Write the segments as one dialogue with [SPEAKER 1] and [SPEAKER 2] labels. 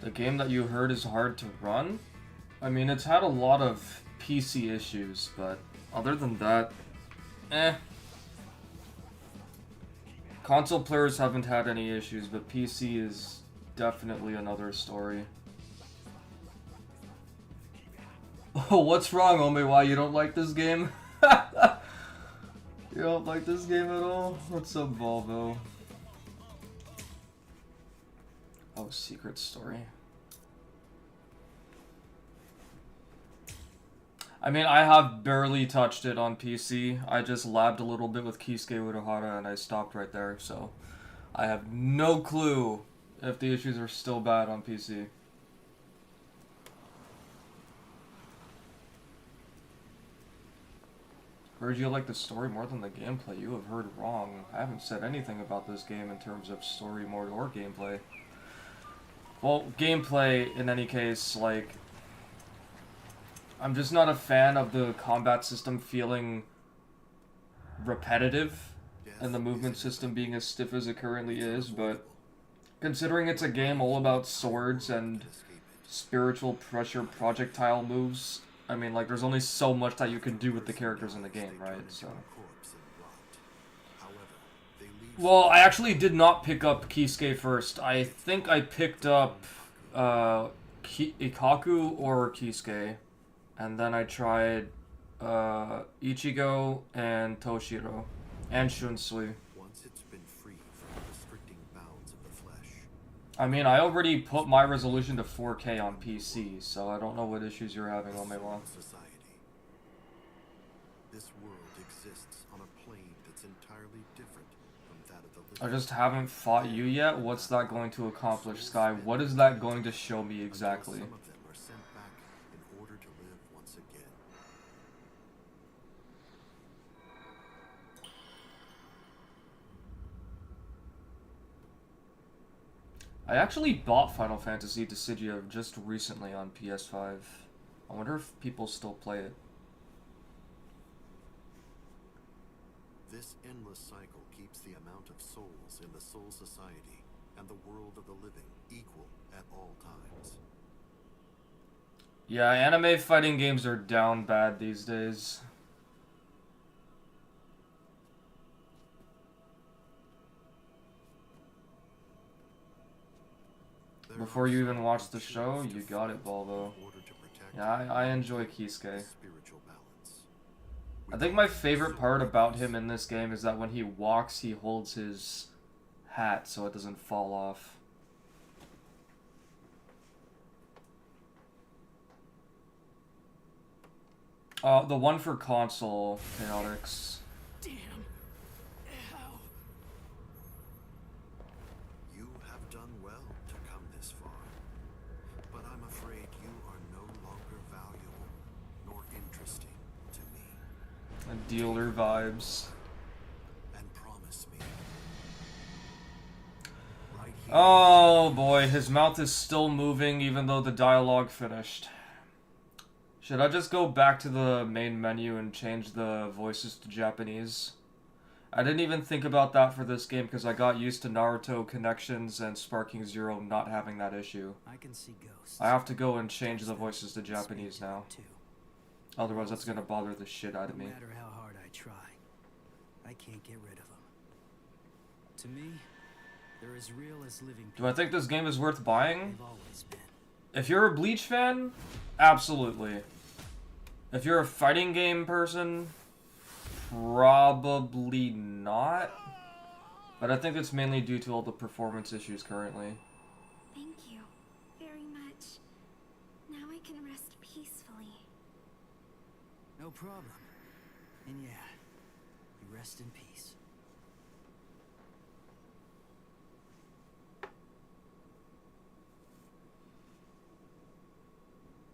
[SPEAKER 1] The game that you heard is hard to run? I mean, it's had a lot of PC issues, but other than that, eh. Console players haven't had any issues, but PC is definitely another story. Oh, what's wrong, Ome? Why you don't like this game? You don't like this game at all? What's up, Volvo? Oh, secret story. I mean, I have barely touched it on PC. I just labbed a little bit with Kisuke Uruhara and I stopped right there, so I have no clue if the issues are still bad on PC. Heard you like the story more than the gameplay. You have heard wrong. I haven't said anything about this game in terms of story mode or gameplay. Well, gameplay, in any case, like, I'm just not a fan of the combat system feeling repetitive and the movement system being as stiff as it currently is, but considering it's a game all about swords and spiritual pressure projectile moves, I mean, like, there's only so much that you can do with the characters in the game, right? So. Well, I actually did not pick up Kisuke first. I think I picked up Ikaku or Kisuke. And then I tried Ichigo and Toshiro and Shunsui.
[SPEAKER 2] Once it's been free from the restricting bounds of the flesh.
[SPEAKER 1] I mean, I already put my resolution to 4K on PC, so I don't know what issues you're having, Omewa.
[SPEAKER 2] This world exists on a plane that's entirely different from that of the
[SPEAKER 1] I just haven't fought you yet. What's that going to accomplish, Sky? What is that going to show me exactly?
[SPEAKER 2] Some of them are sent back in order to live once again.
[SPEAKER 1] I actually bought Final Fantasy Dissidia just recently on PS5. I wonder if people still play it.
[SPEAKER 2] This endless cycle keeps the amount of souls in the Soul Society and the world of the living equal at all times.
[SPEAKER 1] Yeah, anime fighting games are down bad these days. Before you even watch the show, you got it, Volvo. Yeah, I enjoy Kisuke. I think my favorite part about him in this game is that when he walks, he holds his hat so it doesn't fall off. The one for console, Chaotix.
[SPEAKER 3] Damn. How?
[SPEAKER 2] You have done well to come this far, but I'm afraid you are no longer valuable nor interesting to me.
[SPEAKER 1] Dealer vibes.
[SPEAKER 2] And promise me. Right here.
[SPEAKER 1] Oh boy, his mouth is still moving even though the dialogue finished. Should I just go back to the main menu and change the voices to Japanese? I didn't even think about that for this game because I got used to Naruto Connections and Sparking Zero not having that issue.
[SPEAKER 3] I can see ghosts.
[SPEAKER 1] I have to go and change the voices to Japanese now. Otherwise that's gonna bother the shit out of me.
[SPEAKER 3] No matter how hard I try, I can't get rid of them. To me, they're as real as living people.
[SPEAKER 1] Do I think this game is worth buying?
[SPEAKER 3] They've always been.
[SPEAKER 1] If you're a Bleach fan, absolutely. If you're a fighting game person, probably not. But I think it's mainly due to all the performance issues currently.
[SPEAKER 4] Thank you very much. Now I can rest peacefully.
[SPEAKER 3] No problem. And yeah, you rest in peace.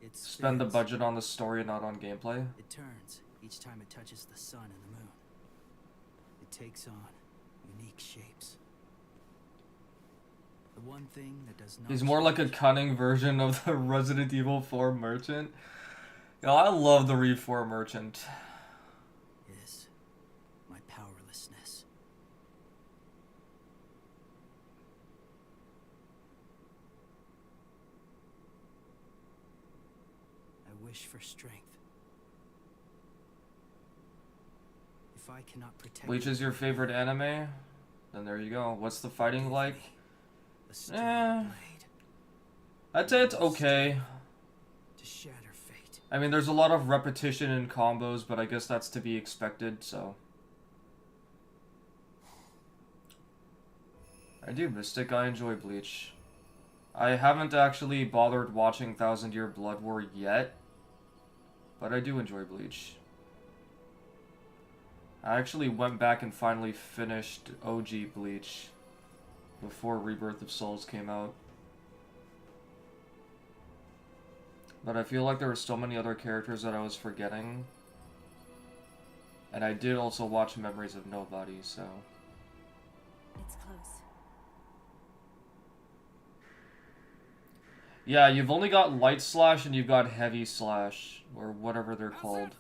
[SPEAKER 3] It
[SPEAKER 1] Spend the
[SPEAKER 3] spins.
[SPEAKER 1] budget on the story, not on gameplay.
[SPEAKER 3] It turns each time it touches the sun and the moon. It takes on unique shapes. The one thing that does not.
[SPEAKER 1] He's more like a cunning version of the Resident Evil 4 merchant. Yo, I love the RE4 merchant.
[SPEAKER 3] Is my powerlessness. wish for strength. If I cannot protect
[SPEAKER 1] Bleach is your favorite anime? Then there you go. What's the fighting like?
[SPEAKER 3] a strong blade
[SPEAKER 1] I'd say it's okay.
[SPEAKER 3] to shatter fate.
[SPEAKER 1] I mean, there's a lot of repetition in combos, but I guess that's to be expected, so. I do, Mystic. I enjoy Bleach. I haven't actually bothered watching Thousand Year Blood War yet, but I do enjoy Bleach. I actually went back and finally finished OG Bleach before Rebirth of Souls came out. But I feel like there were so many other characters that I was forgetting. And I did also watch Memories of Nobody, so...
[SPEAKER 5] It's close.
[SPEAKER 1] Yeah, you've only got Light Slash and you've got Heavy Slash, or whatever they're called.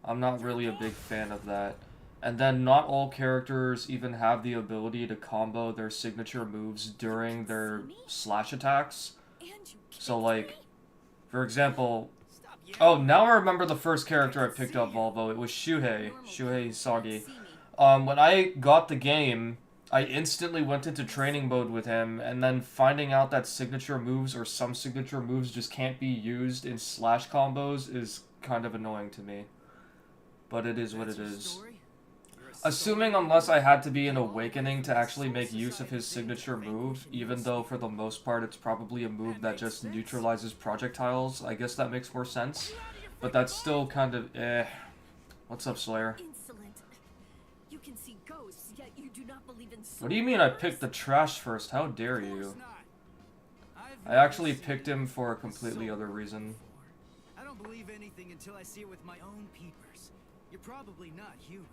[SPEAKER 1] I'm not really a big fan of that. And then not all characters even have the ability to combo their signature moves during their slash attacks. So like, for example... Oh, now I remember the first character I picked up, Volvo. It was Shuhei Hisagi. When I got the game, I instantly went into training mode with him, and then finding out that signature moves or some signature moves just can't be used in slash combos is kind of annoying to me. But it is what it is. Assuming unless I had to be an Awakening to actually make use of his signature move, even though for the most part it's probably a move that just neutralizes projectiles, I guess that makes more sense. But that's still kind of eh. What's up, Slayer?
[SPEAKER 5] You can see ghosts, yet you do not believe in
[SPEAKER 1] What do you mean I picked the trash first? How dare you? I actually picked him for a completely other reason.
[SPEAKER 3] I don't believe anything until I see it with my own peepers. You're probably not human,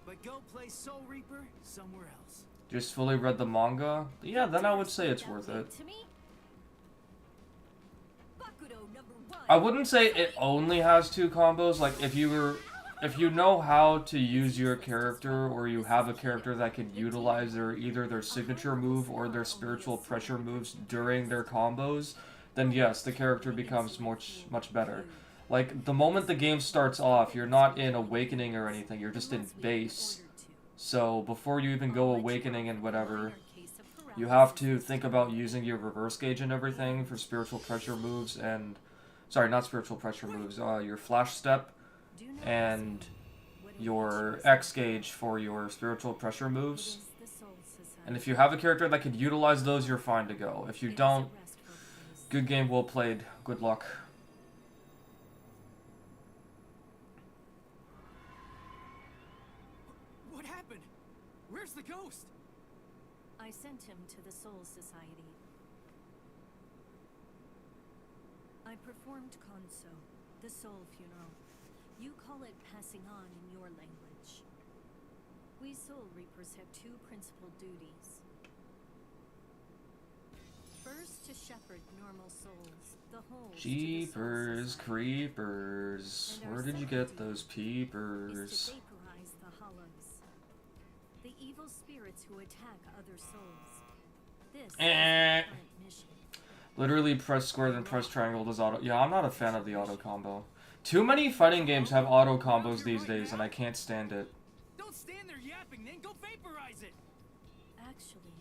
[SPEAKER 3] but go play Soul Reaper somewhere else.
[SPEAKER 1] Just fully read the manga? Yeah, then I would say it's worth it. I wouldn't say it only has 2 combos. Like, if you know how to use your character, or you have a character that can utilize either their signature move or their spiritual pressure moves during their combos, then yes, the character becomes much better. Like, the moment the game starts off, you're not in Awakening or anything, you're just in base. So, before you even go Awakening and whatever, you have to think about using your reverse gauge and everything for spiritual pressure moves and... Sorry, not spiritual pressure moves, your flash step and your X gauge for your spiritual pressure moves. And if you have a character that could utilize those, you're fine to go. If you don't, good game, well played. Good luck.
[SPEAKER 3] What happened? Where's the ghost?
[SPEAKER 5] I sent him to the Soul Society. I performed Konso, the soul funeral. You call it passing on in your language. We Soul Reapers have 2 principal duties. First, to shepherd normal souls, the whole
[SPEAKER 1] Jeepers creepers. Where did you get those peepers?
[SPEAKER 5] Is to vaporize the hollows. The evil spirits who attack other souls. This is the current mission.
[SPEAKER 1] Literally press square then press triangle does auto. Yeah, I'm not a fan of the auto combo. Too many fighting games have auto combos these days and I can't stand it.
[SPEAKER 3] Don't stand there yapping, then go vaporize it.
[SPEAKER 5] Actually,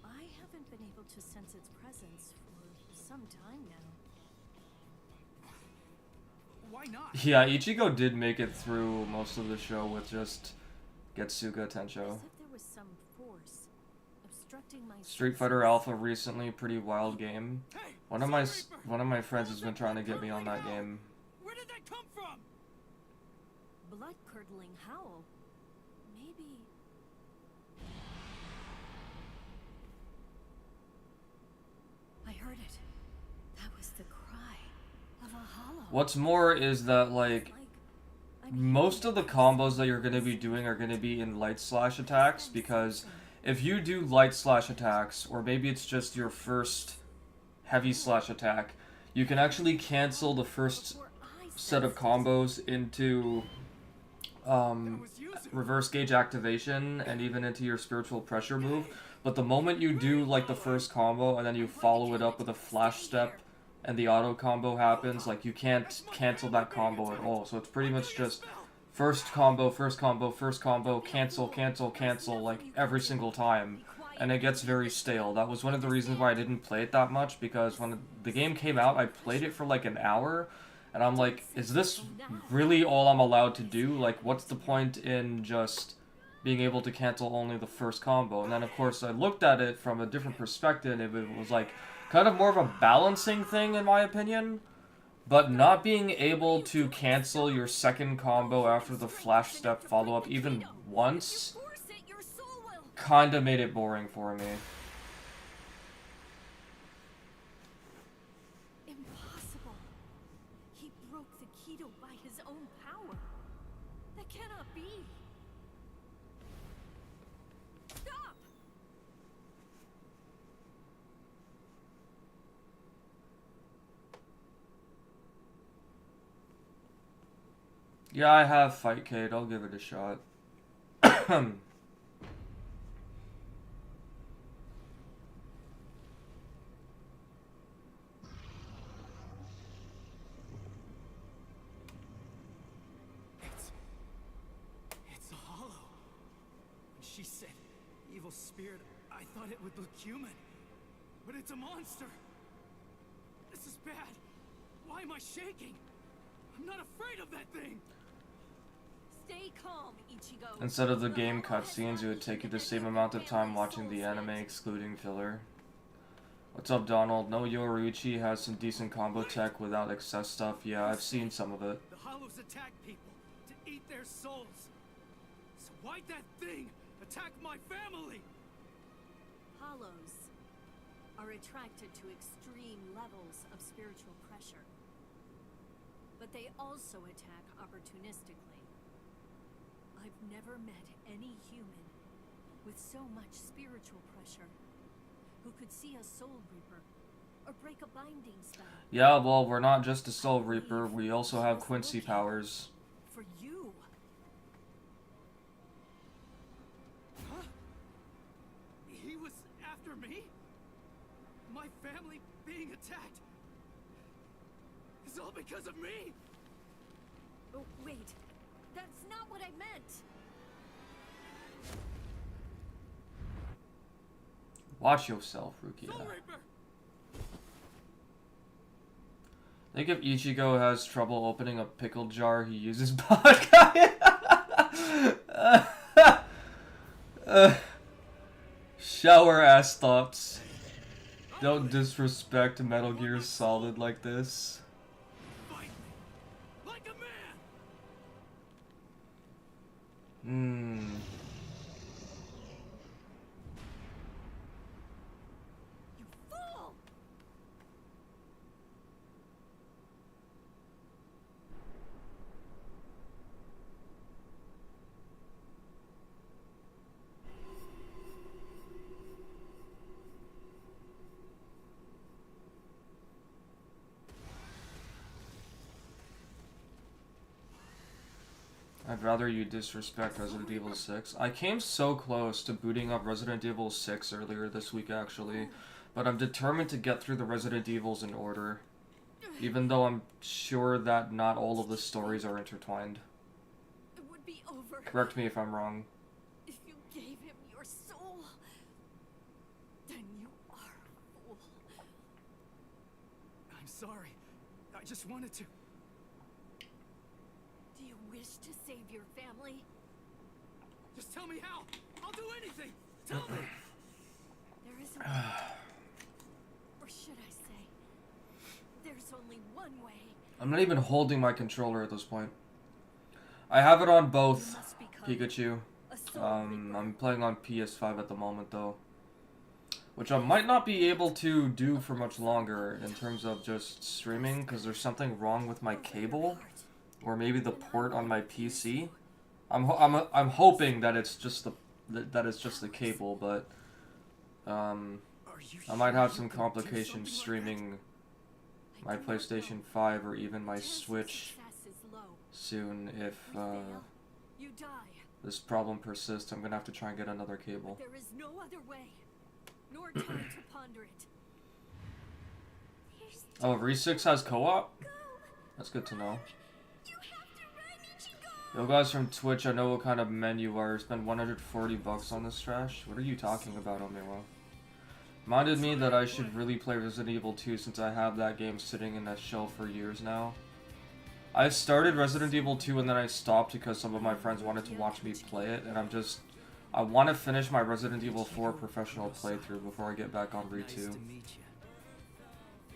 [SPEAKER 5] I haven't been able to sense its presence for some time now.
[SPEAKER 3] Why not?
[SPEAKER 1] Yeah, Ichigo did make it through most of the show with just Getsuga Tensho.
[SPEAKER 5] As if there was some force obstructing my
[SPEAKER 1] Street Fighter Alpha recently, pretty wild game. One of my friends has been trying to get me on that game.
[SPEAKER 3] Where did that come from?
[SPEAKER 5] blood-curdling howl. Maybe... I heard it. That was the cry of a hollow.
[SPEAKER 1] What's more is that, like, most of the combos that you're going to be doing are going to be in light slash attacks, because if you do light slash attacks, or maybe it's just your first heavy slash attack, you can actually cancel the first set of combos into reverse gauge activation and even into your spiritual pressure move. But the moment you do like the first combo and then you follow it up with a flash step and the auto combo happens, like you can't cancel that combo at all. So it's pretty much just first combo, first combo, first combo, cancel, cancel, cancel, like every single time. And it gets very stale. That was one of the reasons why I didn't play it that much, because when the game came out, I played it for like an hour, and I'm like, is this really all I'm allowed to do? Like, what's the point in just being able to cancel only the first combo? And then, of course, I looked at it from a different perspective, and it was like, kind of more of a balancing thing, in my opinion. But not being able to cancel your second combo after the flash step follow-up even once kinda made it boring for me.
[SPEAKER 5] Impossible. He broke the Keto by his own power. That cannot be. Stop!
[SPEAKER 1] Yeah, I have Fight Kate. I'll give it a shot.
[SPEAKER 3] It's a hollow. When she said evil spirit, I thought it would look human. But it's a monster. This is bad. Why am I shaking? I'm not afraid of that thing.
[SPEAKER 5] Stay calm, Ichigo.
[SPEAKER 1] Instead of the game cutscenes, it would take you the same amount of time watching the anime, excluding filler. What's up, Donald? No, Yoruichi has some decent combo tech without excess stuff. Yeah, I've seen some of it.
[SPEAKER 3] The hollows attack people to eat their souls. So why'd that thing attack my family?
[SPEAKER 5] Hollows are attracted to extreme levels of spiritual pressure. But they also attack opportunistically. I've never met any human with so much spiritual pressure who could see a Soul Reaper or break a binding spell.
[SPEAKER 1] Yeah, well, we're not just a Soul Reaper, we also have Quincy powers.
[SPEAKER 5] For you.
[SPEAKER 3] Huh? He was after me? My family being attacked? It's all because of me?
[SPEAKER 5] Oh, wait. That's not what I meant.
[SPEAKER 1] Watch yourself, Rukia.
[SPEAKER 3] Soul Reaper!
[SPEAKER 1] I think if Ichigo has trouble opening a pickle jar, he uses vodka. Shower ass thoughts. Don't disrespect Metal Gear Solid like this.
[SPEAKER 3] Fight me like a man!
[SPEAKER 5] You fool!
[SPEAKER 1] I'd rather you disrespect Resident Evil 6. I came so close to booting up Resident Evil 6 earlier this week, actually. But I'm determined to get through the Resident Evils in order. Even though I'm sure that not all of the stories are intertwined.
[SPEAKER 5] It would be over.
[SPEAKER 1] Correct me if I'm wrong.
[SPEAKER 5] If you gave him your soul, then you are a fool.
[SPEAKER 3] I'm sorry. I just wanted to.
[SPEAKER 5] Do you wish to save your family?
[SPEAKER 3] Just tell me how. I'll do anything. Tell me.
[SPEAKER 5] There isn't one. Or should I say, there's only one way.
[SPEAKER 1] I'm not even holding my controller at this point. I have it on both,
[SPEAKER 5] You must become
[SPEAKER 1] Pikachu.
[SPEAKER 5] a soul reaper.
[SPEAKER 1] I'm playing on PS5 at the moment, though. Which I might not be able to do for much longer in terms of just streaming, because there's something wrong with my cable. Or maybe the port on my PC. I'm hoping that it's just the cable, but
[SPEAKER 3] Are you
[SPEAKER 1] I might
[SPEAKER 3] sure
[SPEAKER 1] have
[SPEAKER 3] you
[SPEAKER 1] some
[SPEAKER 3] can do
[SPEAKER 1] complications
[SPEAKER 3] something like
[SPEAKER 1] streaming
[SPEAKER 5] I
[SPEAKER 1] my
[SPEAKER 5] do not know.
[SPEAKER 1] PlayStation 5 or even my
[SPEAKER 5] Chance of
[SPEAKER 1] Switch
[SPEAKER 5] success is low.
[SPEAKER 1] soon. If
[SPEAKER 5] We fail, you die.
[SPEAKER 1] this problem persists, I'm gonna have to try and get another cable.
[SPEAKER 5] There is no other way, nor time to ponder it.
[SPEAKER 4] There
[SPEAKER 1] Oh, Re6 has co-op? That's good to know. Yo guys from Twitch, I know what kind of men you are. Spend 140 bucks on this trash? What are you talking about, Omewa? Reminded me that I should really play Resident Evil 2 since I have that game sitting in that shelf for years now. I started Resident Evil 2 and then I stopped because some of my friends wanted to watch me play it, and I want to finish my Resident Evil 4 professional playthrough before I get back on Re 2.
[SPEAKER 3] Nice to meet you.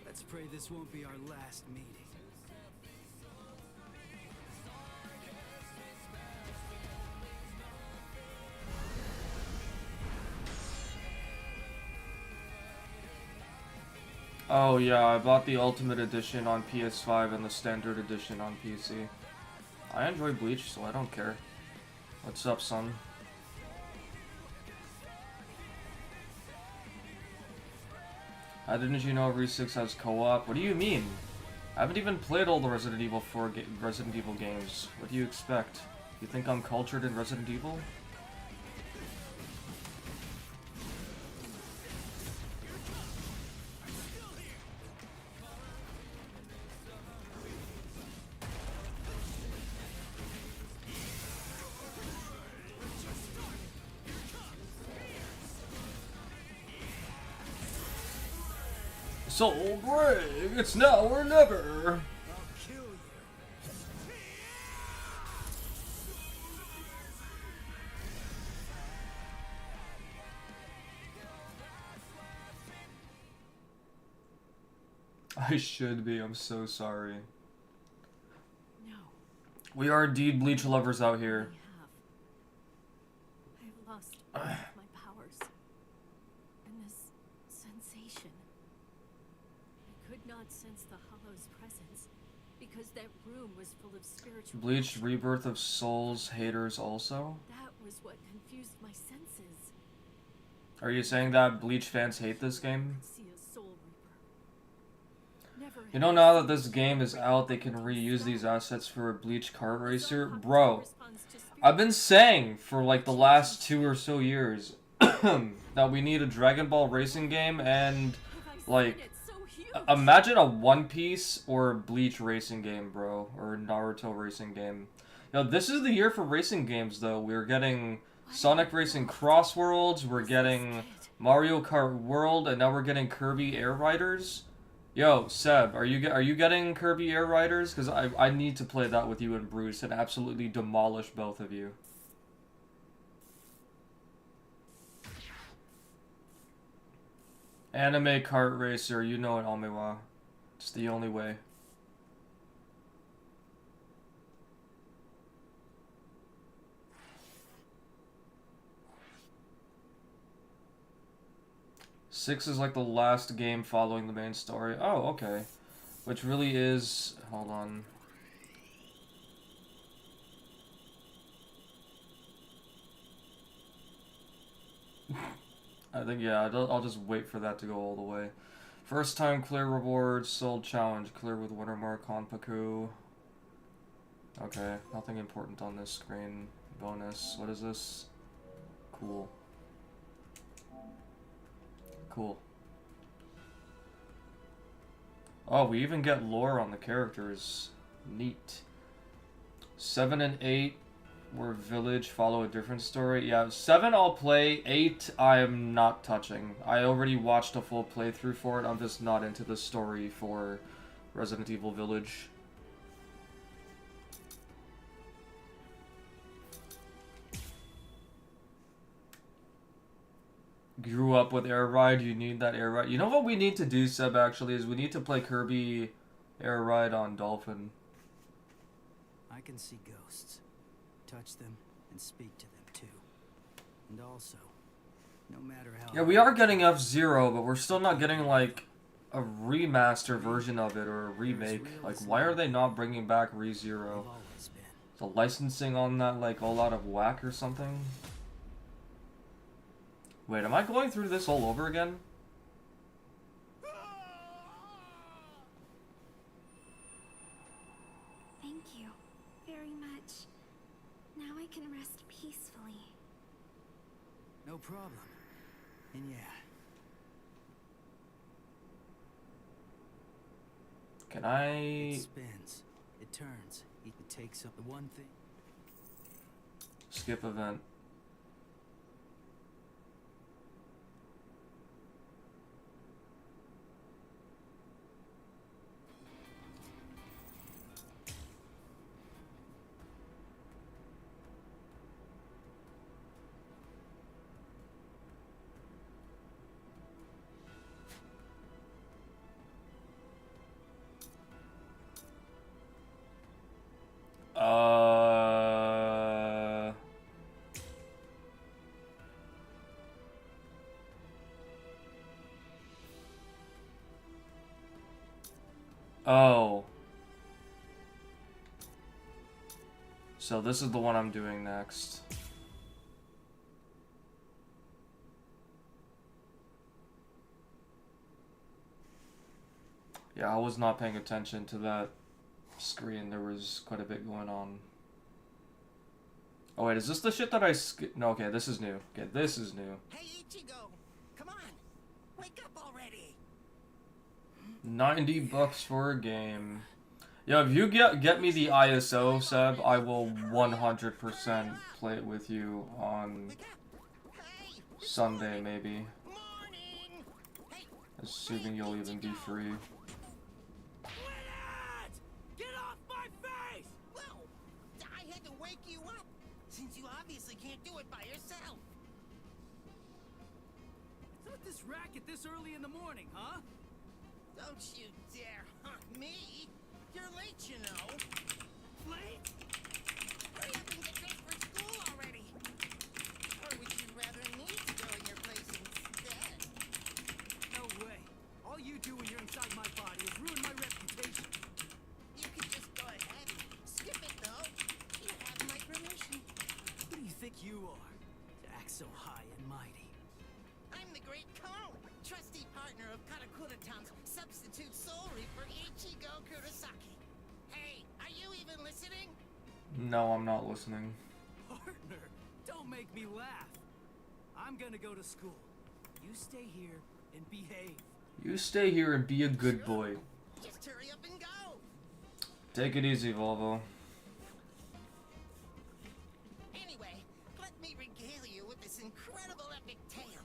[SPEAKER 3] Let's pray this won't be our last meeting.
[SPEAKER 1] Oh yeah, I bought the Ultimate Edition on PS5 and the Standard Edition on PC. I enjoy Bleach, so I don't care. What's up, son? How didn't you know Re6 has co-op? What do you mean? I haven't even played all the Resident Evil games. What do you expect? You think I'm cultured in Resident Evil? Soul break! It's now or never!
[SPEAKER 3] I'll kill you.
[SPEAKER 1] I should be, I'm so sorry.
[SPEAKER 5] No,
[SPEAKER 1] We are indeed Bleach lovers out here.
[SPEAKER 5] I have lost all of my powers. And this sensation. I could not sense the Hollow's presence because that room was full of spiritual
[SPEAKER 1] Bleach Rebirth of Souls haters also?
[SPEAKER 5] That was what confused my senses.
[SPEAKER 1] Are you saying that Bleach fans hate this game?
[SPEAKER 5] See a soul reaper. Never
[SPEAKER 1] You know, now that this game is out, they can reuse these assets for a Bleach kart racer? Bro, I've been saying for like the last 2 or so years that we need a Dragon Ball racing game, and like, imagine a One Piece or Bleach racing game, bro, or Naruto racing game. Yo, this is the year for racing games, though. We're getting Sonic Racing Cross Worlds, we're getting Mario Kart World, and now we're getting Kirby Air Riders. Yo, Seb, are you getting Kirby Air Riders? Because I need to play that with you and Bruce and absolutely demolish both of you. Anime kart racer, you know it, Omewa. It's the only way. Six is like the last game following the main story. Oh, okay. Which really is... Hold on. I think, yeah, I'll just wait for that to go all the way. First time clear rewards, sold challenge, clear with watermark, Honpaku. Okay, nothing important on this screen. Bonus, what is this? Cool. Cool. Oh, we even get lore on the characters. Neat. 7 and 8 were Village, follow a different story. Yeah, 7 I'll play, 8 I am not touching. I already watched a full playthrough for it, I'm just not into the story for Resident Evil Village. Grew up with Air Ride, you need that Air Ride. You know what we need to do, Seb, actually, is we need to play Kirby Air Ride on Dolphin.
[SPEAKER 3] I can see ghosts, touch them, and speak to them too. And also, no matter how...
[SPEAKER 1] Yeah, we are getting F-Zero, but we're still not getting, like, a remaster version of it or a remake. Like, why are they not bringing back ReZero? The licensing on that, like, all out of whack or something? Wait, am I going through this all over again?
[SPEAKER 4] Thank you very much. Now I can rest peacefully.
[SPEAKER 3] No problem. And yeah,
[SPEAKER 1] Can I...
[SPEAKER 3] It spins. It turns. It takes up the one thing.
[SPEAKER 1] Skip event. Oh. So this is the one I'm doing next. Yeah, I was not paying attention to that screen. There was quite a bit going on. Oh wait, is this the shit that I no, okay, this is new. Okay, this is new.
[SPEAKER 6] Hey, Ichigo! Come on! Wake up already!
[SPEAKER 1] 90 bucks for a game. Yo, if you get me the ISO, Seb, I will 100% play it with you on
[SPEAKER 6] Wake up! Hey!
[SPEAKER 1] Sunday, maybe.
[SPEAKER 6] Morning! Hey!
[SPEAKER 1] Assuming you'll even be free.
[SPEAKER 3] Quit it! Get off my face!
[SPEAKER 6] Well, I had to wake you up, since you obviously can't do it by yourself.
[SPEAKER 3] Start this racket this early in the morning, huh?
[SPEAKER 6] Don't you dare hunt me! You're late, you know.
[SPEAKER 3] Late?
[SPEAKER 6] Hurry up and get dressed for school already! Or would you rather me to go in your place instead?
[SPEAKER 3] No way. All you do when you're inside my body is ruin my reputation.
[SPEAKER 6] You can just go ahead and skip it, though. You have my permission.
[SPEAKER 3] Who do you think you are to act so high and mighty?
[SPEAKER 6] I'm the Great Kone, trusty partner of Katakura-tan's substitute soul reaper Ichigo Kurosaki. Hey, are you even listening?
[SPEAKER 1] No, I'm not listening.
[SPEAKER 3] Partner, don't make me laugh. I'm gonna go to school. You stay here and behave.
[SPEAKER 1] You stay here and be a good boy.
[SPEAKER 6] Just hurry up and go.
[SPEAKER 1] Take it easy, Volvo.
[SPEAKER 6] Anyway, let me regale you with this incredible epic tale.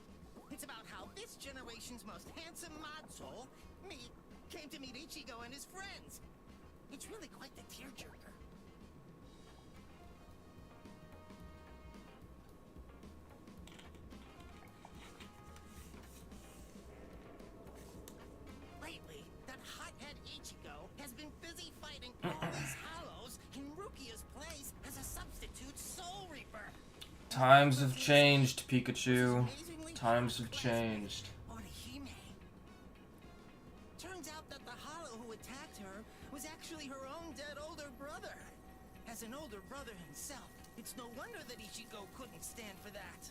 [SPEAKER 6] It's about how this generation's most handsome mod soul, me, came to meet Ichigo and his friends. It's really quite the tearjerker. Lately, that hothead Ichigo has been busy fighting all these hollows in Rukia's place as a substitute soul reaper.
[SPEAKER 1] Times have changed, Pikachu. Times have changed.
[SPEAKER 6] Orihime. Turns out that the hollow who attacked her was actually her own dead older brother. As an older brother himself, it's no wonder that Ichigo couldn't stand for that.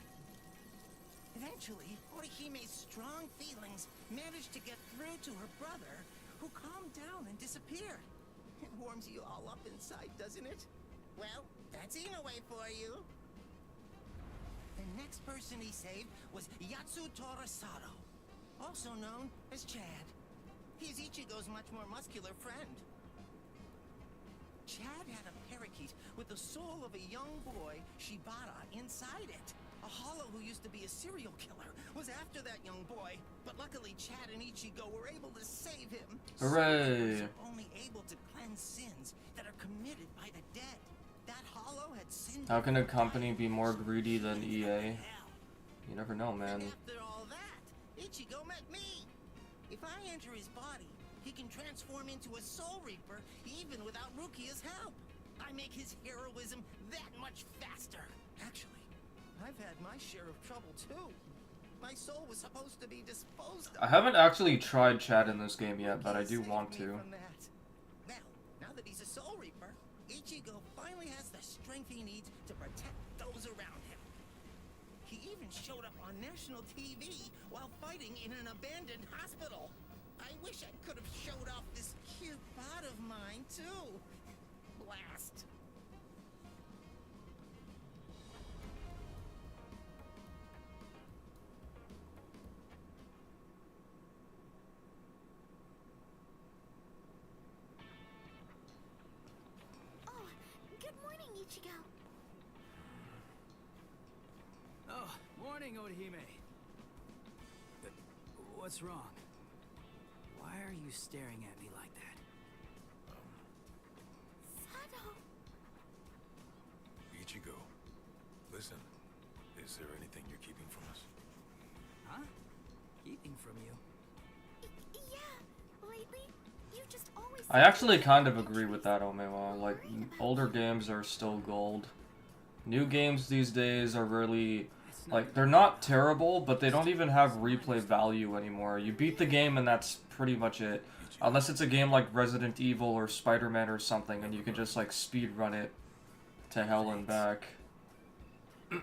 [SPEAKER 6] Eventually, Orihime's strong feelings managed to get through to her brother, who calmed down and disappeared. It warms you all up inside, doesn't it? Well, that's Inoue for you. The next person he saved was Yatsutora Sato, also known as Chad. He's Ichigo's much more muscular friend. Chad had a parakeet with the soul of a young boy, Shibata, inside it. A hollow who used to be a serial killer was after that young boy, but luckily Chad and Ichigo were able to save him.
[SPEAKER 1] Hooray!
[SPEAKER 6] Soldiers are only able to cleanse sins that are committed by the dead. That hollow had sinned.
[SPEAKER 1] How can a company be more greedy than EA? You never know, man.
[SPEAKER 6] And after all that, Ichigo met me. If I enter his body, he can transform into a soul reaper even without Rukia's help. I make his heroism that much faster. Actually, I've had my share of trouble too. My soul was supposed to be disposed of.
[SPEAKER 1] I haven't actually tried Chad in this game yet, but I do
[SPEAKER 6] Saved
[SPEAKER 1] want
[SPEAKER 6] me
[SPEAKER 1] to.
[SPEAKER 6] from that. Now that he's a soul reaper, Ichigo finally has the strength he needs to protect those around him. He even showed up on national TV while fighting in an abandoned hospital. I wish I could have showed off this cute bod of mine too. Blast.
[SPEAKER 3] morning, Orihime. What's wrong? Why are you staring at me like that?
[SPEAKER 4] Sado.
[SPEAKER 7] Ichigo, listen. Is there anything you're keeping from us?
[SPEAKER 3] Huh? Keeping from you?
[SPEAKER 4] Yeah. Lately, you just always.
[SPEAKER 1] I actually kind of agree with that, Omewa. Like, older games are still gold. New games these days are really, like, they're not terrible, but they don't even have replay value anymore. You beat the game and that's pretty much it. Unless it's a game like Resident Evil or Spider-Man or something, and you can just, like, speed run it to hell and back.
[SPEAKER 4] Well,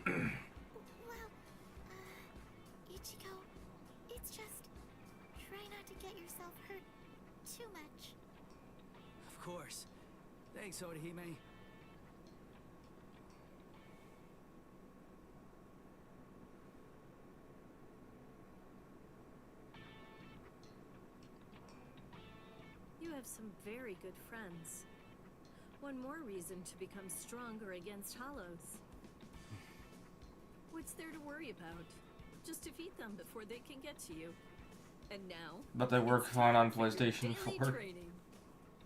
[SPEAKER 4] Ichigo, it's just try not to get yourself hurt too much.
[SPEAKER 3] Of course. Thanks, Orihime.
[SPEAKER 5] You have some very good friends. One more reason to become stronger against Hollows. What's there to worry about? Just defeat them before they can get to you. And now...
[SPEAKER 1] But they work
[SPEAKER 5] it's
[SPEAKER 1] fine on
[SPEAKER 5] time for your
[SPEAKER 1] PlayStation
[SPEAKER 5] daily
[SPEAKER 1] 4.
[SPEAKER 5] training.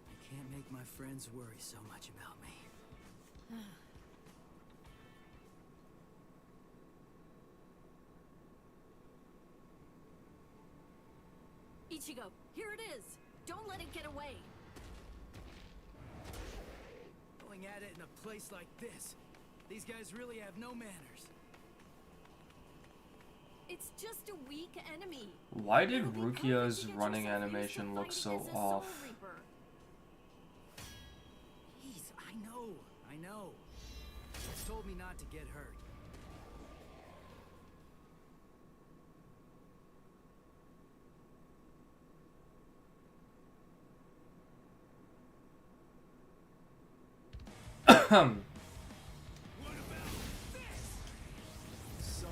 [SPEAKER 3] I can't make my friends worry so much about me.
[SPEAKER 5] Ichigo, here it is! Don't let it get away!
[SPEAKER 3] Going at it in a place like this. These guys really have no manners.
[SPEAKER 5] It's just a weak enemy.
[SPEAKER 1] Why did
[SPEAKER 5] It'll be perfect to
[SPEAKER 1] Rukia's
[SPEAKER 5] get
[SPEAKER 1] running
[SPEAKER 5] yourself used to
[SPEAKER 1] animation look
[SPEAKER 5] fighting
[SPEAKER 1] so
[SPEAKER 5] as a Soul
[SPEAKER 1] off?
[SPEAKER 5] Reaper.
[SPEAKER 3] Jeez, I know. It's told me not to get hurt. What about this? Sorry.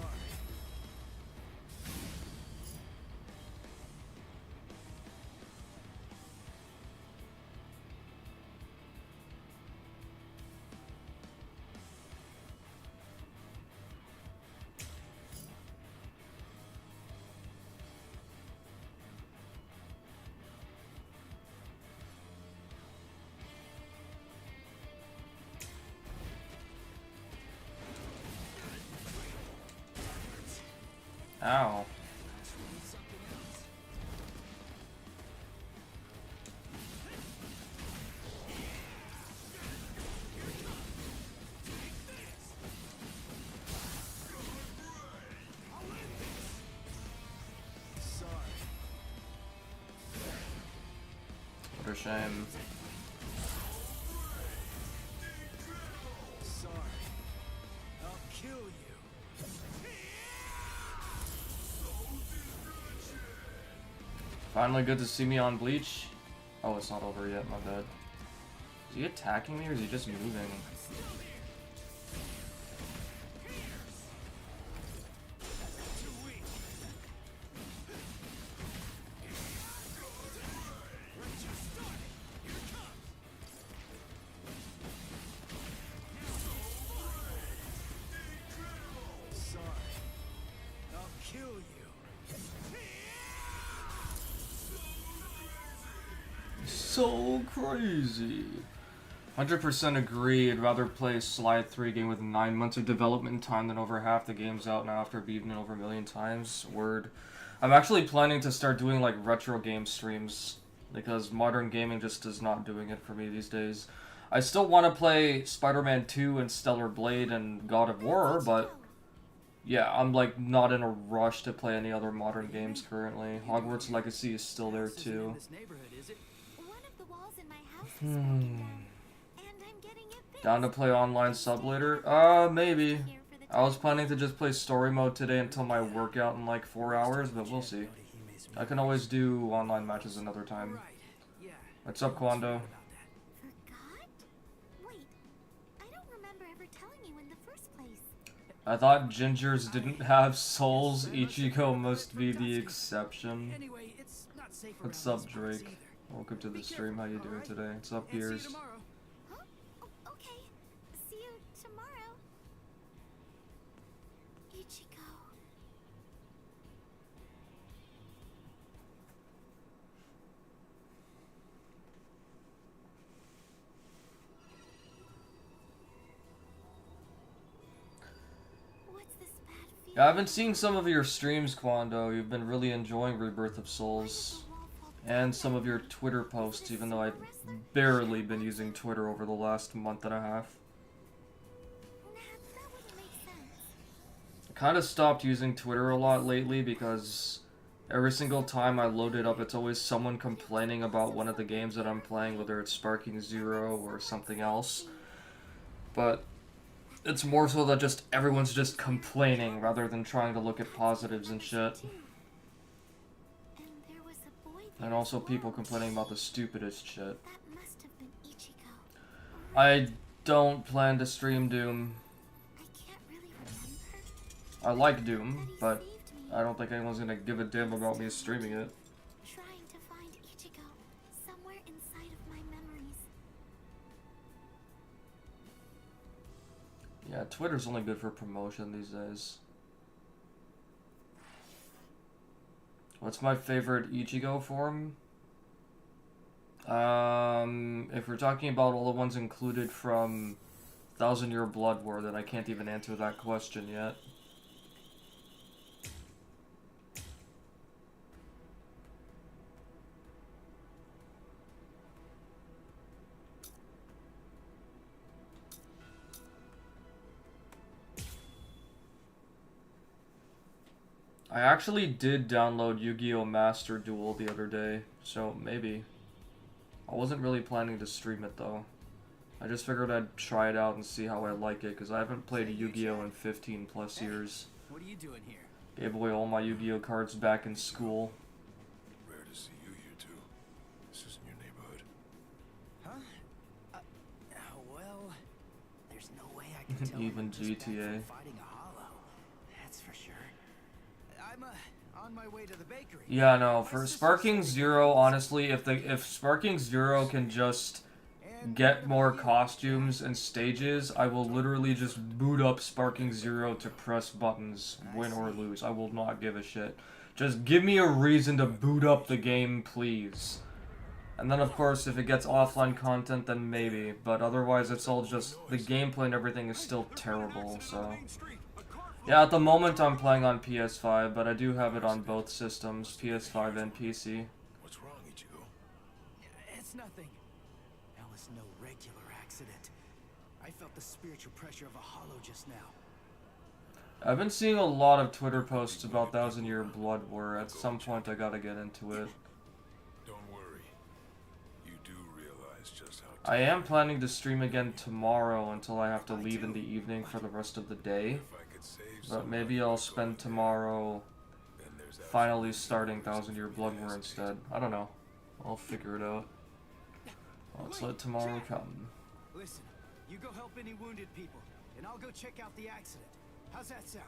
[SPEAKER 1] Ow.
[SPEAKER 3] Something else. Sorry.
[SPEAKER 1] What a shame.
[SPEAKER 3] Sorry. I'll kill you.
[SPEAKER 1] Finally good to see me on Bleach. Oh, it's not over yet, my bad. Is he attacking me or is he just moving?
[SPEAKER 3] Too weak. We're just starting. Here it comes. Sorry. I'll kill you.
[SPEAKER 1] So crazy. 100% agree. I'd rather play Slide 3 game with 9 months of development time than over half the game's out now after beating it over a million times. Word. I'm actually planning to start doing like retro game streams because modern gaming just is not doing it for me these days. I still want to play Spider-Man 2 and Stellar Blade and God of War, but yeah, I'm like not in a rush to play any other modern games currently. Hogwarts Legacy is still there
[SPEAKER 3] House isn't in
[SPEAKER 1] too.
[SPEAKER 3] this neighborhood, is it?
[SPEAKER 4] One of the walls in my house is broken down, and I'm getting it fixed.
[SPEAKER 1] Down to play online sub later? Maybe. I was planning to just play story mode today until my workout in like 4 hours, but we'll see. I can always do online matches another time.
[SPEAKER 3] Right. Yeah.
[SPEAKER 1] What's up, Quando?
[SPEAKER 3] About that.
[SPEAKER 4] Forgot? Wait, I don't remember ever telling you in the first place.
[SPEAKER 1] I thought gingers didn't have souls. Ichigo must be the exception.
[SPEAKER 3] Anyway, it's not safe
[SPEAKER 1] What's
[SPEAKER 3] around
[SPEAKER 1] up,
[SPEAKER 3] these parts
[SPEAKER 1] Drake?
[SPEAKER 3] either.
[SPEAKER 1] Welcome to
[SPEAKER 3] Be
[SPEAKER 1] the stream. How you
[SPEAKER 3] careful,
[SPEAKER 1] doing
[SPEAKER 3] alright?
[SPEAKER 1] today? What's up,
[SPEAKER 3] And see you
[SPEAKER 1] Piers?
[SPEAKER 3] tomorrow.
[SPEAKER 4] Huh? Oh, okay. See you tomorrow. Ichigo.
[SPEAKER 1] Yeah, I've been seeing some of your streams, Quando. You've been really enjoying Rebirth of Souls. And some of your Twitter posts, even though I've barely been using Twitter over the last month and a half.
[SPEAKER 4] That wouldn't make sense.
[SPEAKER 1] I kind of stopped using Twitter a lot lately because every single time I load it up, it's always someone complaining about one of the games that I'm playing, whether it's Sparking Zero or something else. But it's more so that just everyone's just complaining rather than trying to look at positives and shit.
[SPEAKER 4] And there was a boy
[SPEAKER 1] And
[SPEAKER 4] there
[SPEAKER 1] also
[SPEAKER 4] as
[SPEAKER 1] people
[SPEAKER 4] well.
[SPEAKER 1] complaining about the stupidest shit.
[SPEAKER 4] That must have been Ichigo.
[SPEAKER 1] I don't plan to stream Doom.
[SPEAKER 4] I can't really remember.
[SPEAKER 1] I like Doom,
[SPEAKER 4] That he
[SPEAKER 1] but
[SPEAKER 4] saved me.
[SPEAKER 1] I don't think anyone's gonna give a damn about me streaming it.
[SPEAKER 4] Trying to find Ichigo somewhere inside of my memories.
[SPEAKER 1] Yeah, Twitter's only good for promotion these days. What's my favorite Ichigo form? If we're talking about all the ones included from Thousand Year Blood War, then I can't even answer that question yet. I actually did download Yu-Gi-Oh! Master Duel the other day, so maybe. I wasn't really planning to stream it though. I just figured I'd try it out and see how I like it, because I haven't played Yu-Gi-Oh! In 15 plus years.
[SPEAKER 3] What are you doing here?
[SPEAKER 1] Gave away all my Yu-Gi-Oh! Cards back in school.
[SPEAKER 7] Rare to see you here too. This isn't your neighborhood.
[SPEAKER 3] Huh? Well, there's no way I can tell
[SPEAKER 1] Even
[SPEAKER 3] when I'm just back
[SPEAKER 1] GTA.
[SPEAKER 3] from fighting a hollow. That's for sure. I'm on my way to the bakery.
[SPEAKER 1] Yeah, no, for Sparking Zero, honestly, if Sparking Zero can just get more costumes and stages, I will literally just boot up Sparking Zero to press buttons, win or lose. I will not give a shit. Just give me a reason to boot up the game, please. And then, of course, if it gets offline content, then maybe. But otherwise, it's all just, the gameplay and everything is still terrible, so... Yeah, at the moment I'm playing on PS5, but I do have it on both systems, PS5 and PC.
[SPEAKER 7] What's wrong, Ichigo?
[SPEAKER 3] It's nothing. That was no regular accident. I felt the spiritual pressure of a hollow just now.
[SPEAKER 1] I've been seeing a lot of Twitter posts about Thousand Year Blood War. At some point I gotta get into it.
[SPEAKER 7] Don't worry. You do realize just how
[SPEAKER 1] I am planning to stream again tomorrow until I have to leave in the evening for the rest of the day.
[SPEAKER 7] if I could save
[SPEAKER 1] But maybe I'll spend tomorrow
[SPEAKER 7] then there's
[SPEAKER 1] finally starting Thousand Year Blood War instead. I don't know. I'll figure it out. Let's let tomorrow come.
[SPEAKER 3] Listen, you go help any wounded people, and I'll go check out the accident. How's that sound?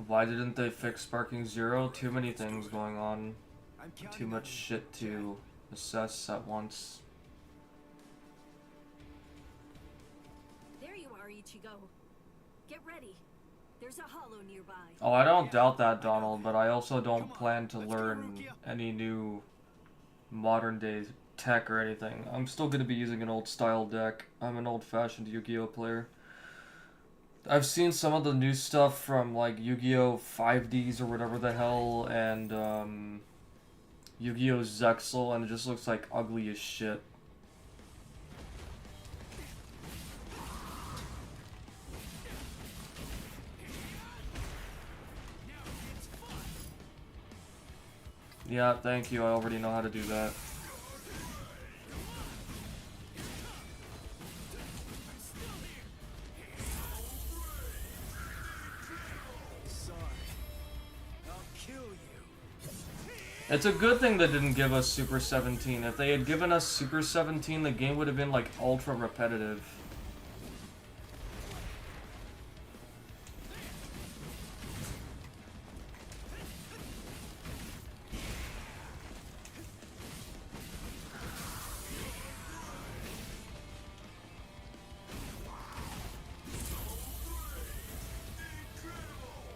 [SPEAKER 1] Why didn't they fix Sparking Zero? Too many things going on.
[SPEAKER 3] I'm counting
[SPEAKER 1] Too
[SPEAKER 3] on
[SPEAKER 1] much
[SPEAKER 3] you.
[SPEAKER 1] shit to assess at once.
[SPEAKER 5] There you are, Ichigo. Get ready. There's a hollow nearby.
[SPEAKER 1] Oh, I don't doubt that, Donald, but I also don't plan to learn any new modern day tech or anything. I'm still going to be using an old style deck. I'm an old-fashioned Yu-Gi-Oh player. I've seen some of the new stuff from like Yu-Gi-Oh 5Ds or whatever the hell, and Yu-Gi-Oh Zexal, and it just looks like ugly as shit. Yeah, thank you. I already know how to do that.
[SPEAKER 3] Sorry. I'll kill you.
[SPEAKER 1] It's a good thing they didn't give us Super 17. If they had given us Super 17, the game would have been like ultra repetitive.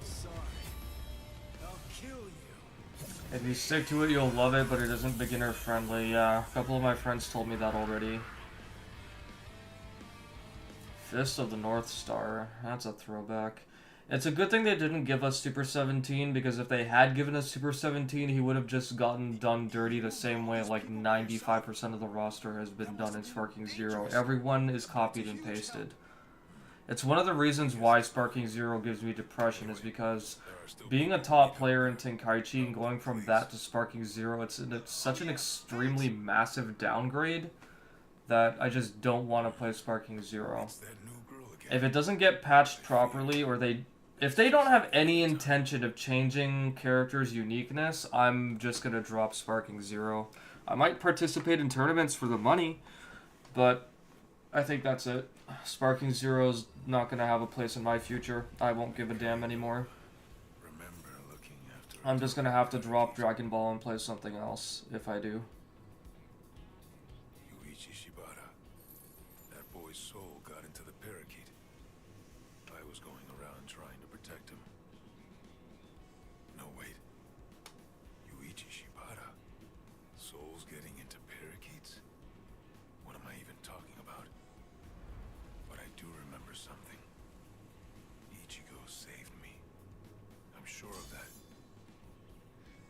[SPEAKER 3] Sorry. I'll kill you.
[SPEAKER 1] If you stick to it, you'll love it, but it isn't beginner friendly. Yeah, a couple of my friends told me that already. Fist of the North Star. That's a throwback. It's a good thing they didn't give us Super 17, because if they had given us Super 17, he would have just gotten done dirty the same way like 95% of the roster has been done in Sparking Zero. Everyone is copied and pasted. It's one of the reasons why Sparking Zero gives me depression, is because being a top player in Tenkaichi and going from that to Sparking Zero, it's such an extremely massive downgrade that I just don't want to play Sparking Zero. If it doesn't get patched properly, or if they don't have any intention of changing characters' uniqueness, I'm just going to drop Sparking Zero. I might participate in tournaments for the money, but I think that's it. Sparking Zero's not going to have a place in my future. I won't give a damn anymore. I'm just going to have to drop Dragon Ball and play something else, if I do.
[SPEAKER 7] That boy's soul got into the parakeet. I was going around trying to protect him. No, wait. Yuichi Shibata. Souls getting into parakeets? What am I even talking about? But I do remember something. Ichigo saved me. I'm sure of that.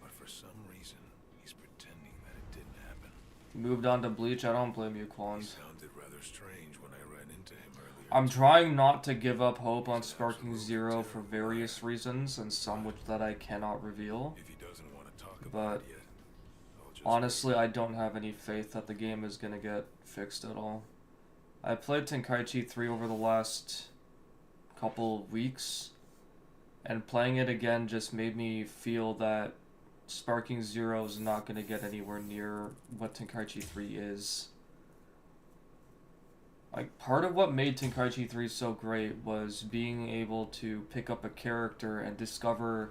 [SPEAKER 7] But for some reason, he's pretending that it didn't happen.
[SPEAKER 1] Moved on to Bleach. I don't blame you, Quans.
[SPEAKER 7] Sounded rather strange when I ran into him earlier.
[SPEAKER 1] I'm trying not to give up hope on Sparking Zero for various reasons, and some which that I cannot reveal.
[SPEAKER 7] If he doesn't want to talk about
[SPEAKER 1] But
[SPEAKER 7] it yet, I'll just
[SPEAKER 1] honestly, I don't have any faith that the game is gonna get fixed at all. I played Tenkaichi 3 over the last couple weeks, and playing it again just made me feel that Sparking Zero is not going to get anywhere near what Tenkaichi 3 is. Like, part of what made Tenkaichi 3 so great was being able to pick up a character and discover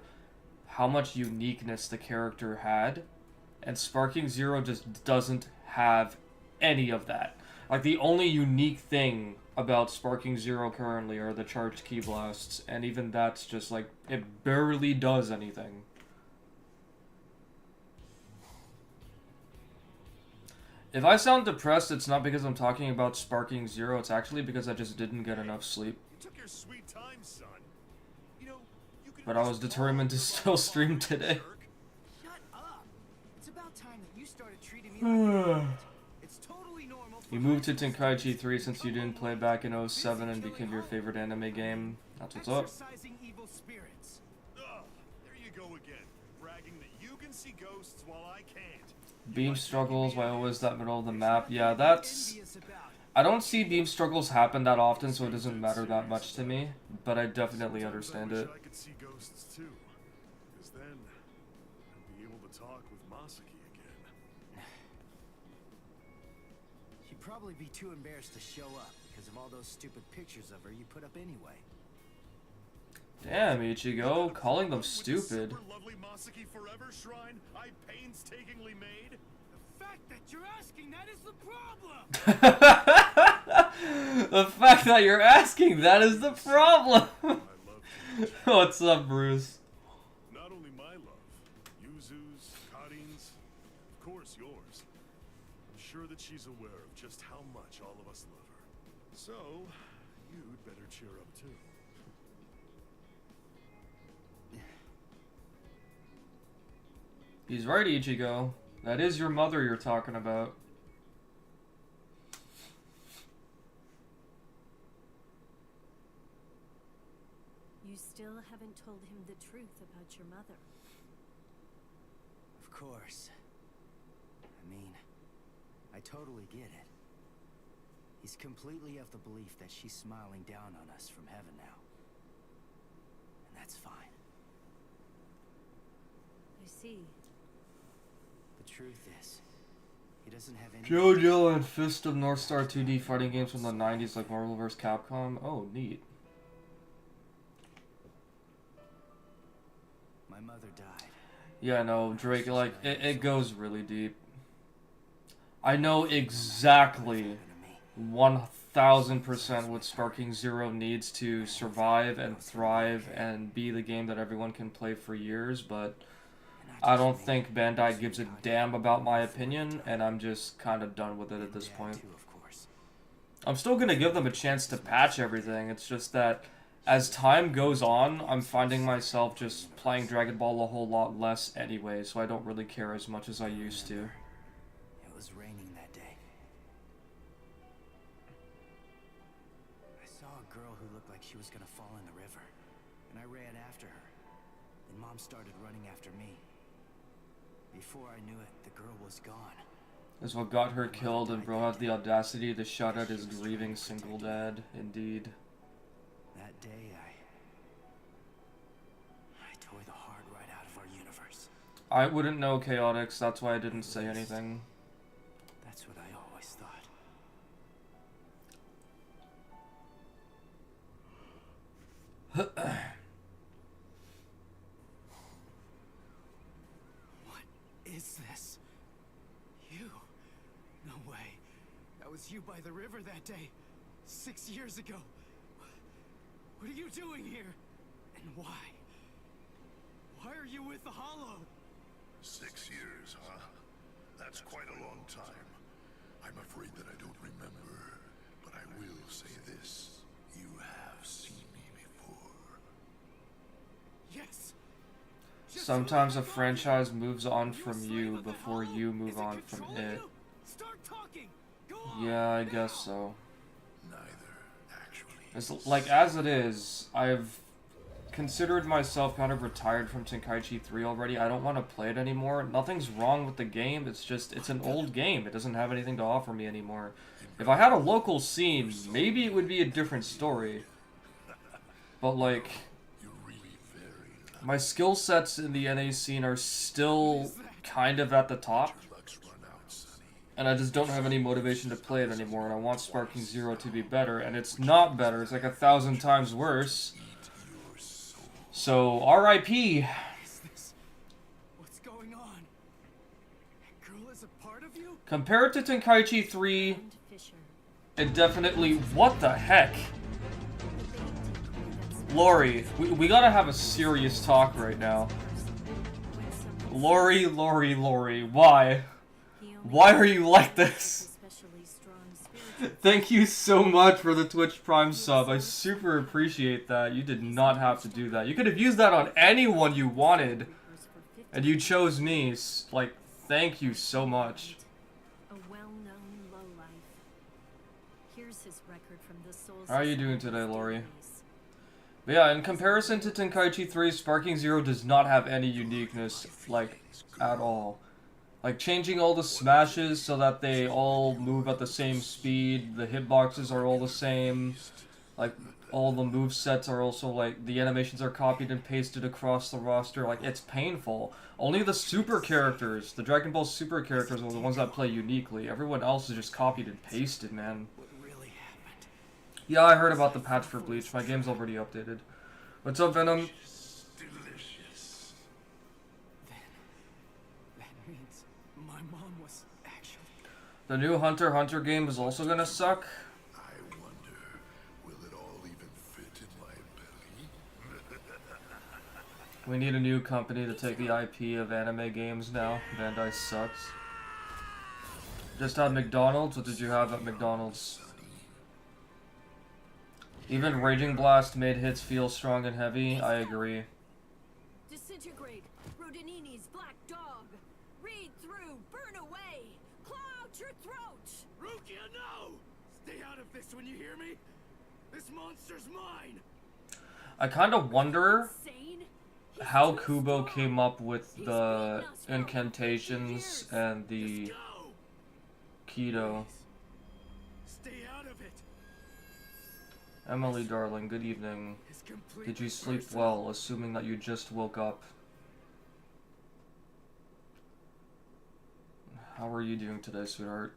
[SPEAKER 1] how much uniqueness the character had, and Sparking Zero just doesn't have any of that. Like, the only unique thing about Sparking Zero currently are the charged ki blasts, and even that's just like, it barely does anything. If I sound depressed, it's not because I'm talking about Sparking Zero, it's actually because I just didn't get enough sleep.
[SPEAKER 2] You took your sweet time, son. You know, you could
[SPEAKER 1] But I was determined to still stream today.
[SPEAKER 3] Shut up. It's about time that you started treating me like a It's totally normal.
[SPEAKER 1] You moved to Tenkaichi 3 since you didn't play back in 07 and became your favorite anime game. That's what's up.
[SPEAKER 3] Exercising evil spirits.
[SPEAKER 2] Ugh, there you go again, bragging that you can see ghosts while I can't.
[SPEAKER 1] Beam struggles, why always that middle of the map? Yeah, that's... I don't see beam struggles happen that often, so it doesn't matter that much to me. But I definitely understand it.
[SPEAKER 2] I could see ghosts too, because then I'd be able to talk with Masaki again.
[SPEAKER 3] She'd probably be too embarrassed to show up because of all those stupid pictures of her you put up anyway.
[SPEAKER 1] Damn, Ichigo, calling them stupid.
[SPEAKER 2] Super lovely Masaki Forever shrine I painstakingly made.
[SPEAKER 3] The fact that you're asking that is the problem.
[SPEAKER 1] The fact that you're asking that is the problem.
[SPEAKER 2] I love you.
[SPEAKER 1] What's up, Bruce?
[SPEAKER 2] Not only my love, Yuzu's, Karin's, of course yours. I'm sure that she's aware of just how much all of us love her. So, you'd better cheer up too.
[SPEAKER 1] He's right, Ichigo. That is your mother you're talking about.
[SPEAKER 5] You still haven't told him the truth about your mother.
[SPEAKER 3] Of course. I mean, I totally get it. He's completely of the belief that she's smiling down on us from heaven now. And that's fine.
[SPEAKER 5] I see.
[SPEAKER 3] The truth is, he doesn't have any...
[SPEAKER 1] JoJo and Fist of North Star 2D fighting games from the 90s like Marvel vs. Capcom. Oh, neat.
[SPEAKER 3] My mother died.
[SPEAKER 1] Yeah, no, Drake, like, it goes really deep. I know exactly 1000% what Sparking Zero needs to survive and thrive and be the game that everyone can play for years, but I don't think Bandai gives a damn about my opinion, and I'm just kind of done with it at this point. I'm still going to give them a chance to patch everything, it's just that as time goes on, I'm finding myself just playing Dragon Ball a whole lot less anyway, so I don't really care as much as I used to.
[SPEAKER 3] It was raining that day. I saw a girl who looked like she was gonna fall in the river, and I ran after her. Then Mom started running after me. Before I knew it, the girl was gone.
[SPEAKER 1] That's what got her killed, and bro had the audacity to shout at his grieving single dad. Indeed.
[SPEAKER 3] That day, I tore the heart right out of our universe.
[SPEAKER 1] I wouldn't know Chaotix, that's why I didn't say anything.
[SPEAKER 3] That's what I always thought. What is this? You? No way. That was you by the river that day. 6 years ago. What are you doing here? And why? Why are you with the Hollow?
[SPEAKER 2] 6 years, huh? That's quite a long time. I'm afraid that I don't remember, but I will say this. You have seen me before.
[SPEAKER 3] Yes.
[SPEAKER 1] Sometimes a franchise moves on from you before you move on from it.
[SPEAKER 3] Start talking. Go on.
[SPEAKER 1] Yeah, I guess so.
[SPEAKER 2] Neither, actually.
[SPEAKER 1] It's like, as it is, I've considered myself kind of retired from Tenkaichi 3 already. I don't want to play it anymore. Nothing's wrong with the game, it's just, it's an old game. It doesn't have anything to offer me anymore. If I had a local scene, maybe it would be a different story. But like, my skill sets in the NA scene are still kind of at the top. And I just don't have any motivation to play it anymore, and I want Sparking Zero to be better, and it's not better, it's like 1,000 times worse. So, RIP.
[SPEAKER 3] What's going on? That girl is a part of you?
[SPEAKER 1] Compared to Tenkaichi 3, it definitely... What the heck? Lori, we gotta have a serious talk right now. Lori, why? Why are you like this? Thank you so much for the Twitch Prime sub. I super appreciate that. You did not have to do that. You could have used that on anyone you wanted. And you chose me. Like, thank you so much. How are you doing today, Lori? But yeah, in comparison to Tenkaichi 3, Sparking Zero does not have any uniqueness, like, at all. Like, changing all the smashes so that they all move at the same speed, the hitboxes are all the same, like, all the movesets are also, like, the animations are copied and pasted across the roster, like, it's painful. Only the super characters, the Dragon Ball Super characters are the ones that play uniquely. Everyone else is just copied and pasted, man. Yeah, I heard about the patch for Bleach. My game's already updated. What's up, Venom? The new Hunter x Hunter game is also gonna suck.
[SPEAKER 2] I wonder, will it all even fit in my belly?
[SPEAKER 1] We need a new company to take the IP of anime games now. Bandai sucks. Just had McDonald's? What did you have at McDonald's? Even Raging Blast made hits feel strong and heavy. I agree.
[SPEAKER 5] Disintegrate. Rodinini's black dog. Read through. Burn away. Claw out your throat.
[SPEAKER 3] Rukia, no! Stay out of this when you hear me. This monster's mine.
[SPEAKER 1] I kind of wonder how Kubo came up with the incantations and the keto.
[SPEAKER 3] Stay out of it.
[SPEAKER 1] Emily, darling, good evening. Did you sleep well, assuming that you just woke up? How are you doing today, sweetheart?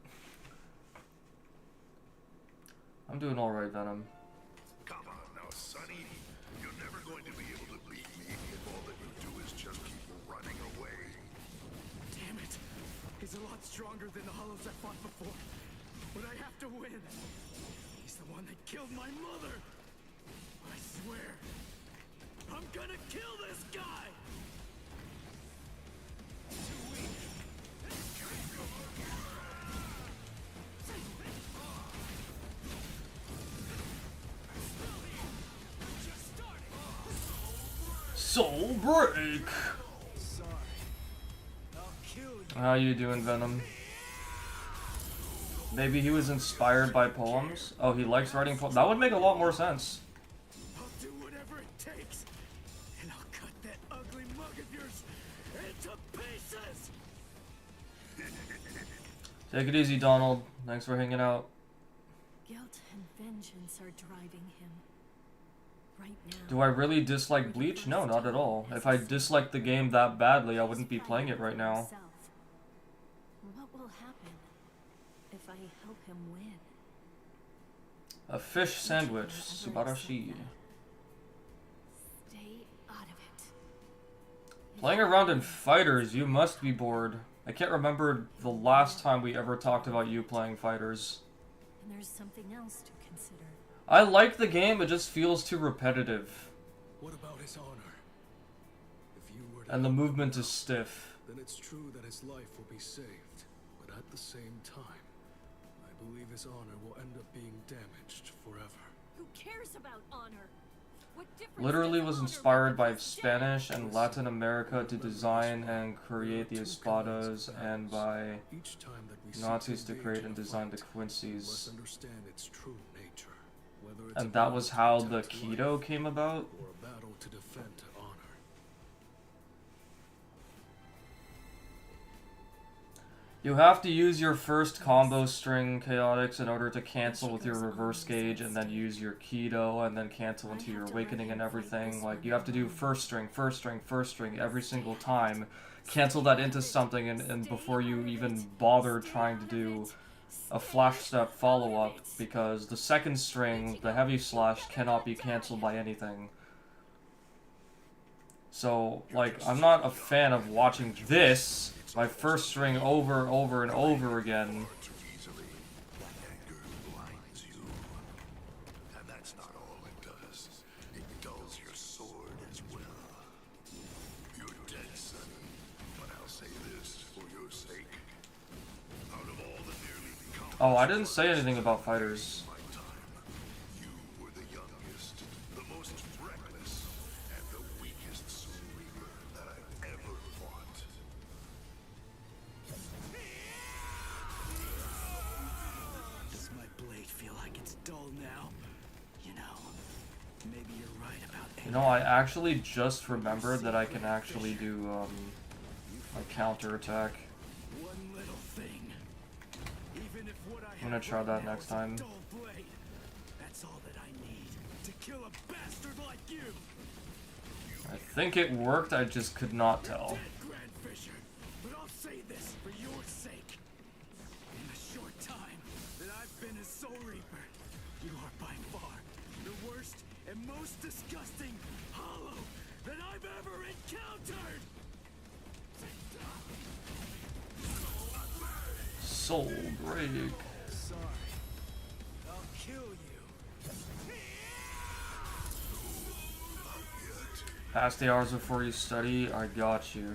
[SPEAKER 1] I'm doing alright, Venom.
[SPEAKER 2] Come on now, Sonny. You're never going to be able to beat me if all that you do is just keep running away.
[SPEAKER 3] Damn it. He's a lot stronger than the Hollows I fought before. But I have to win. He's the one that killed my mother. I swear. I'm gonna kill this guy! Too weak. Just
[SPEAKER 1] Soul Break.
[SPEAKER 3] Sorry. I'll kill you.
[SPEAKER 1] How you doing, Venom? Maybe he was inspired by poems? Oh, he likes writing poems? That would make a lot more sense.
[SPEAKER 3] I'll do whatever it takes. And I'll cut that ugly mug of yours into pieces.
[SPEAKER 1] Take it easy, Donald. Thanks for hanging out.
[SPEAKER 5] Guilt and vengeance are driving him. Right now.
[SPEAKER 1] Do I really dislike Bleach? No, not at all. If I disliked the game that badly, I wouldn't be playing it right now.
[SPEAKER 5] What will happen if I help him win?
[SPEAKER 1] A fish sandwich. Subarashi.
[SPEAKER 5] Stay out of it.
[SPEAKER 1] Playing around in fighters, you must be bored. I can't remember the last time we ever talked about you playing fighters.
[SPEAKER 5] And there's something else to consider.
[SPEAKER 1] I like the game, it just feels too repetitive.
[SPEAKER 7] What about his honor? If you were to
[SPEAKER 1] And the
[SPEAKER 7] help him
[SPEAKER 1] movement
[SPEAKER 7] now,
[SPEAKER 1] is stiff.
[SPEAKER 7] then it's true that his life will be saved. But at the same time, I believe his honor will end up being damaged forever.
[SPEAKER 5] Who cares about honor? What difference
[SPEAKER 1] Literally
[SPEAKER 5] does
[SPEAKER 1] was
[SPEAKER 5] honor
[SPEAKER 1] inspired
[SPEAKER 5] make
[SPEAKER 1] by
[SPEAKER 5] if it's
[SPEAKER 1] Spanish and Latin America to design and create the espadas, and by
[SPEAKER 7] Each time that we
[SPEAKER 1] Nazis
[SPEAKER 7] seek
[SPEAKER 1] to
[SPEAKER 7] engage
[SPEAKER 1] create
[SPEAKER 7] in
[SPEAKER 1] and
[SPEAKER 7] a
[SPEAKER 1] design the
[SPEAKER 7] fight, we
[SPEAKER 1] Quincy's.
[SPEAKER 7] must understand its true nature. Whether it's
[SPEAKER 1] And
[SPEAKER 7] a
[SPEAKER 1] that was
[SPEAKER 7] battle
[SPEAKER 1] how
[SPEAKER 7] to
[SPEAKER 1] the
[SPEAKER 7] protect
[SPEAKER 1] keto
[SPEAKER 7] life
[SPEAKER 1] came about.
[SPEAKER 7] or a battle to defend honor.
[SPEAKER 1] You have to use your first combo string chaotix in order to cancel with your reverse gauge, and then use your keto, and then cancel into your awakening and everything. Like, you have to do first string every single time. Cancel that into something, and before you even bother trying to do a flash step follow-up, because the second string, the heavy slash, cannot be canceled by anything. So, like, I'm not a fan of watching this, my first string over and over again.
[SPEAKER 2] Too easily. Anger blinds you. And that's not all it does. It dulls your sword as well. You're dead, son. But I'll say this for your sake. Out of all the nearly become
[SPEAKER 1] Oh, I didn't say anything about fighters.
[SPEAKER 2] my time, you were the youngest, the most reckless, and the weakest Soul Reaper that I've ever fought.
[SPEAKER 3] Does my blade feel like it's dull now? You know, maybe you're right about
[SPEAKER 1] You know, I actually just remembered that I can actually do, a counterattack.
[SPEAKER 3] one little thing. Even if what I
[SPEAKER 1] I'm gonna
[SPEAKER 3] have
[SPEAKER 1] try
[SPEAKER 3] right
[SPEAKER 1] that
[SPEAKER 3] now
[SPEAKER 1] next
[SPEAKER 3] is a
[SPEAKER 1] time.
[SPEAKER 3] dull blade, that's all that I need to kill a bastard like you.
[SPEAKER 1] I think it worked, I just could not tell.
[SPEAKER 3] Dead, Grand Fisher, but I'll say this for your sake. In the short time that I've been a Soul Reaper, you are by far the worst and most disgusting hollow that I've ever encountered.
[SPEAKER 1] Soul Break.
[SPEAKER 3] Sorry, I'll kill you.
[SPEAKER 1] Pass the hours before you study, I got you.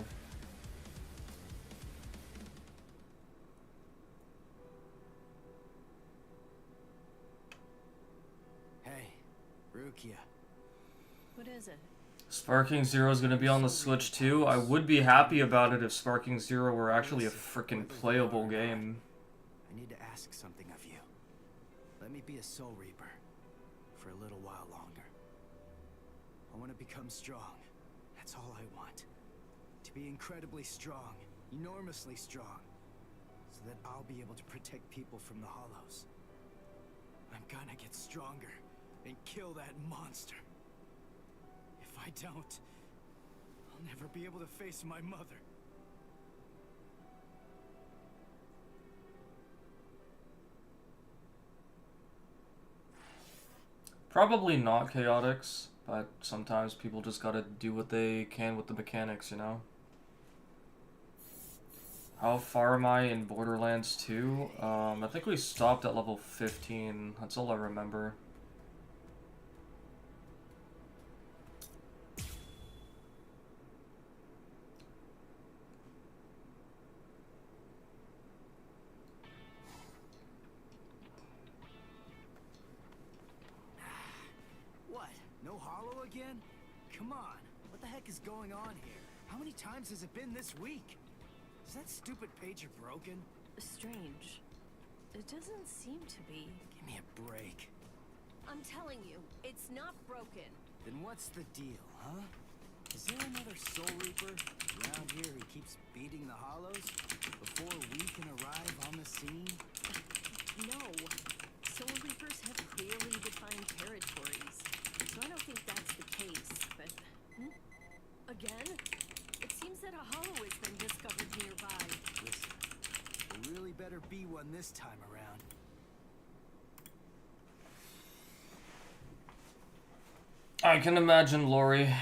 [SPEAKER 3] Hey, Rukia.
[SPEAKER 5] What is it?
[SPEAKER 1] Sparking Zero is gonna be on the Switch too. I would be happy about it if Sparking Zero were actually a freaking playable game.
[SPEAKER 3] I need to ask something of you. Let me be a Soul Reaper for a little while longer. I want to become strong. That's all I want. To be incredibly strong, enormously strong, so that I'll be able to protect people from the Hollows. I'm gonna get stronger and kill that monster. If I don't, I'll never be able to face my mother.
[SPEAKER 1] Probably not Chaotix, but sometimes people just gotta do what they can with the mechanics, you know? How far am I in Borderlands 2? I think we stopped at level 15. That's all I remember.
[SPEAKER 3] What? No hollow again? Come on. What the heck is going on here? How many times has it been this week? Is that stupid pager broken?
[SPEAKER 5] Strange. It doesn't seem to be.
[SPEAKER 3] Give me a break.
[SPEAKER 5] I'm telling you, it's not broken.
[SPEAKER 3] Then what's the deal, huh? Is there another Soul Reaper around here who keeps beating the Hollows before we can arrive on the scene?
[SPEAKER 5] No. Soul Reapers have clearly defined territories, so I don't think that's the case, but... Again? It seems that a Hollow has been discovered nearby.
[SPEAKER 3] Listen, there really better be one this time around.
[SPEAKER 1] I can imagine, Lori.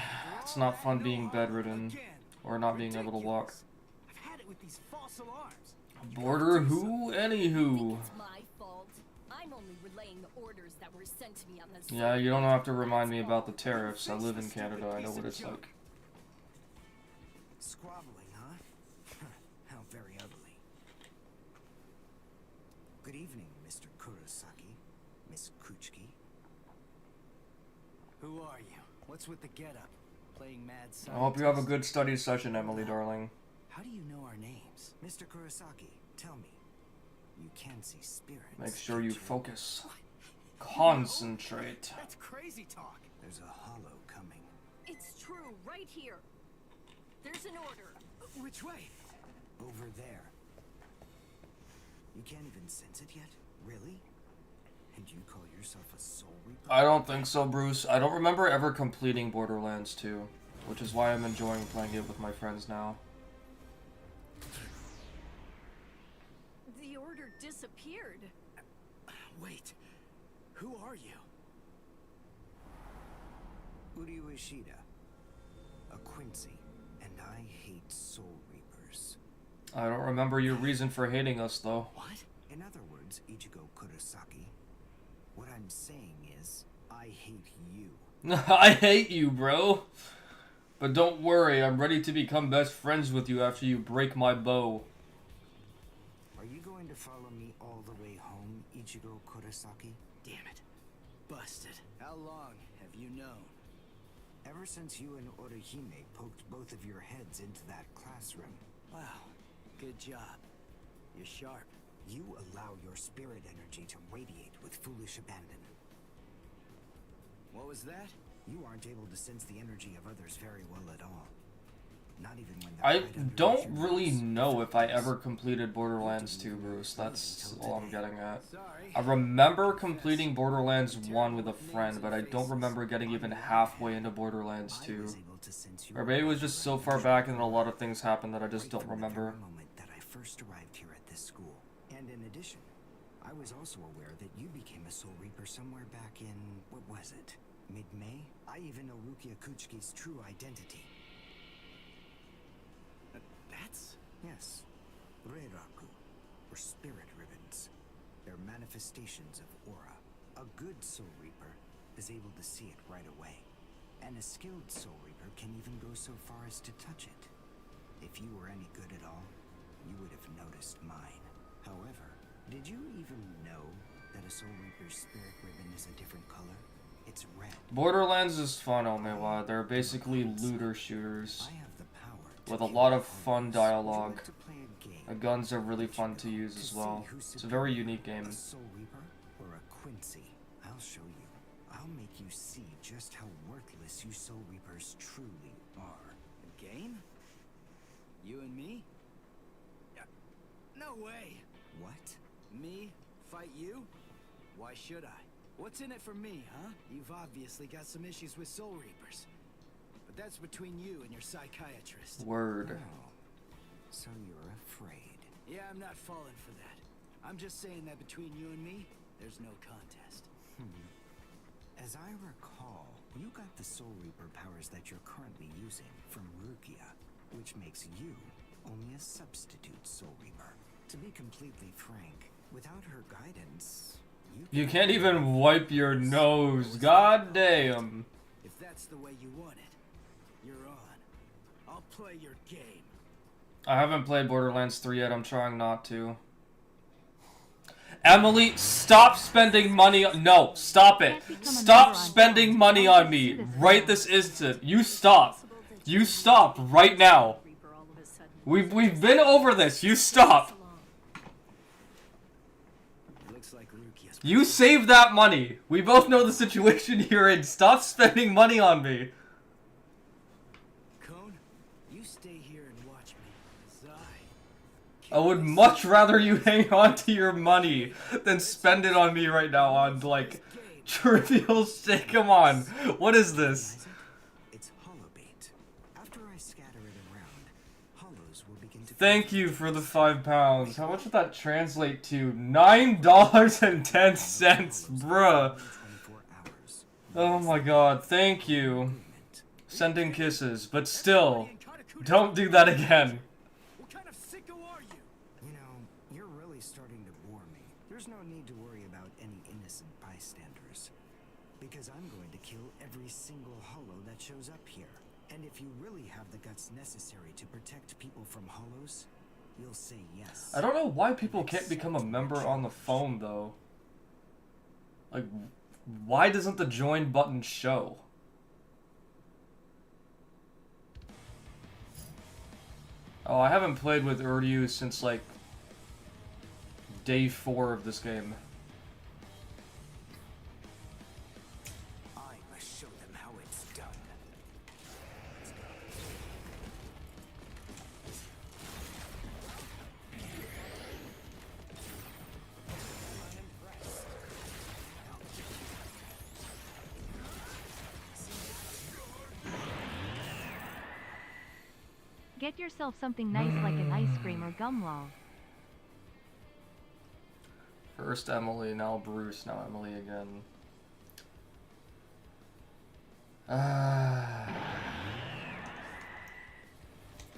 [SPEAKER 1] It's not fun being bedridden or not being able to walk.
[SPEAKER 3] I've had it with these false alarms.
[SPEAKER 1] Border who? Anywho.
[SPEAKER 5] It's my fault. I'm only relaying the orders that were sent to me on this.
[SPEAKER 1] Yeah, you don't have to remind me about the tariffs. I live in Canada. I know what it's like.
[SPEAKER 3] Squabbling, huh? How very ugly. Good evening, Mr. Kurosaki, Miss Kuchiki. Who are you? What's with the getup? Playing mad scientist?
[SPEAKER 1] I hope you have a good study session, Emily, darling.
[SPEAKER 3] How do you know our names? Mr. Kurosaki, tell me. You can see spirits.
[SPEAKER 1] Make sure you focus. Concentrate.
[SPEAKER 3] That's crazy talk. There's a Hollow coming.
[SPEAKER 5] It's true, right here. There's an order.
[SPEAKER 3] Which way? Over there. You can't even sense it yet? Really? And you call yourself a Soul Reaper?
[SPEAKER 1] I don't think so, Bruce. I don't remember ever completing Borderlands 2, which is why I'm enjoying playing it with my friends now.
[SPEAKER 5] The order disappeared.
[SPEAKER 3] Wait. Who are you? Uryu Ishida. A Quincy. And I hate Soul Reapers.
[SPEAKER 1] I don't remember your reason for hating us, though.
[SPEAKER 3] What? In other words, Ichigo Kurosaki, what I'm saying is, I hate you.
[SPEAKER 1] I hate you, bro. But don't worry, I'm ready to become best friends with you after you break my bow.
[SPEAKER 3] Are you going to follow me all the way home, Ichigo Kurosaki? Damn it. Busted. How long have you known? Ever since you and Orihime poked both of your heads into that classroom. Wow. Good job. You're sharp. You allow your spirit energy to radiate with foolish abandon. What was that? You aren't able to sense the energy of others very well at all. Not even when they're
[SPEAKER 1] I
[SPEAKER 3] right under
[SPEAKER 1] don't
[SPEAKER 3] your
[SPEAKER 1] really
[SPEAKER 3] nose.
[SPEAKER 1] know if I ever completed Borderlands 2, Bruce. That's all I'm getting at.
[SPEAKER 3] Sorry.
[SPEAKER 1] I remember completing Borderlands 1 with a friend, but I don't remember getting even halfway into Borderlands 2. Or maybe it was just so far back and then a lot of things happened that I just don't remember.
[SPEAKER 3] Moment that I first arrived here at this school. And in addition, I was also aware that you became a Soul Reaper somewhere back in, what was it? Mid-May? I even know Rukia Kuchiki's true identity. That's... Yes. Reiraku, or spirit ribbons. They're manifestations of aura. A good Soul Reaper is able to see it right away. And a skilled Soul Reaper can even go so far as to touch it. If you were any good at all, you would have noticed mine. However, did you even know that a Soul Reaper's spirit ribbon is a different color? It's red.
[SPEAKER 1] Borderlands is fun, Omewa. They're basically looter shooters
[SPEAKER 3] I have the power to
[SPEAKER 1] with a
[SPEAKER 3] kill
[SPEAKER 1] lot of
[SPEAKER 3] opponents.
[SPEAKER 1] fun
[SPEAKER 3] Would
[SPEAKER 1] dialogue.
[SPEAKER 3] you like to play a game?
[SPEAKER 1] The guns are really fun to use as well. It's a very unique game.
[SPEAKER 3] A Soul Reaper or a Quincy? I'll show you. I'll make you see just how worthless you Soul Reapers truly are. A game? You and me? No way. What? Me fight you? Why should I? What's in it for me, huh? You've obviously got some issues with Soul Reapers. But that's between you and your psychiatrist.
[SPEAKER 1] Word.
[SPEAKER 3] Oh, so you're afraid. Yeah, I'm not falling for that. I'm just saying that between you and me, there's no contest. As I recall, you got the Soul Reaper powers that you're currently using from Rukia, which makes you only a substitute Soul Reaper. To be completely frank, without her guidance,
[SPEAKER 1] You can't even wipe your nose. God damn.
[SPEAKER 3] If that's the way you want it, you're on. I'll play your game.
[SPEAKER 1] I haven't played Borderlands 3 yet. I'm trying not to. Emily, stop spending money on... No, stop it. Stop spending money on me right this instant. You stop. You stop right now.
[SPEAKER 5] Reaper all of a sudden.
[SPEAKER 1] We've been over this. You stop.
[SPEAKER 3] Looks like Ruki has
[SPEAKER 1] You save that money. We both know the situation you're in. Stop spending money on me.
[SPEAKER 3] Cone, you stay here and watch me. As
[SPEAKER 1] I would much rather you hang on to your money than spend it on me right now on, like, trivial shit. Come on. What is this?
[SPEAKER 3] It's hollow bait. After I scatter it around, hollows will begin to
[SPEAKER 1] Thank you for the £5. How much would that translate to? $9.10, bruh.
[SPEAKER 3] 24 hours.
[SPEAKER 1] Oh my god, thank you. Sending kisses, but still, don't do that again.
[SPEAKER 3] What kind of sicko are you? You know, you're really starting to bore me. There's no need to worry about any innocent bystanders. Because I'm going to kill every single hollow that shows up here. And if you really have the guts necessary to protect people from hollows, you'll say yes.
[SPEAKER 1] I don't know why people can't become a member on the phone, though. Like, why doesn't the join button show? Oh, I haven't played with Urdu since, like, day 4 of this game.
[SPEAKER 3] I must show them how it's done.
[SPEAKER 8] Get yourself something nice like an ice cream or gum lol.
[SPEAKER 1] First Emily, now Bruce, now Emily again.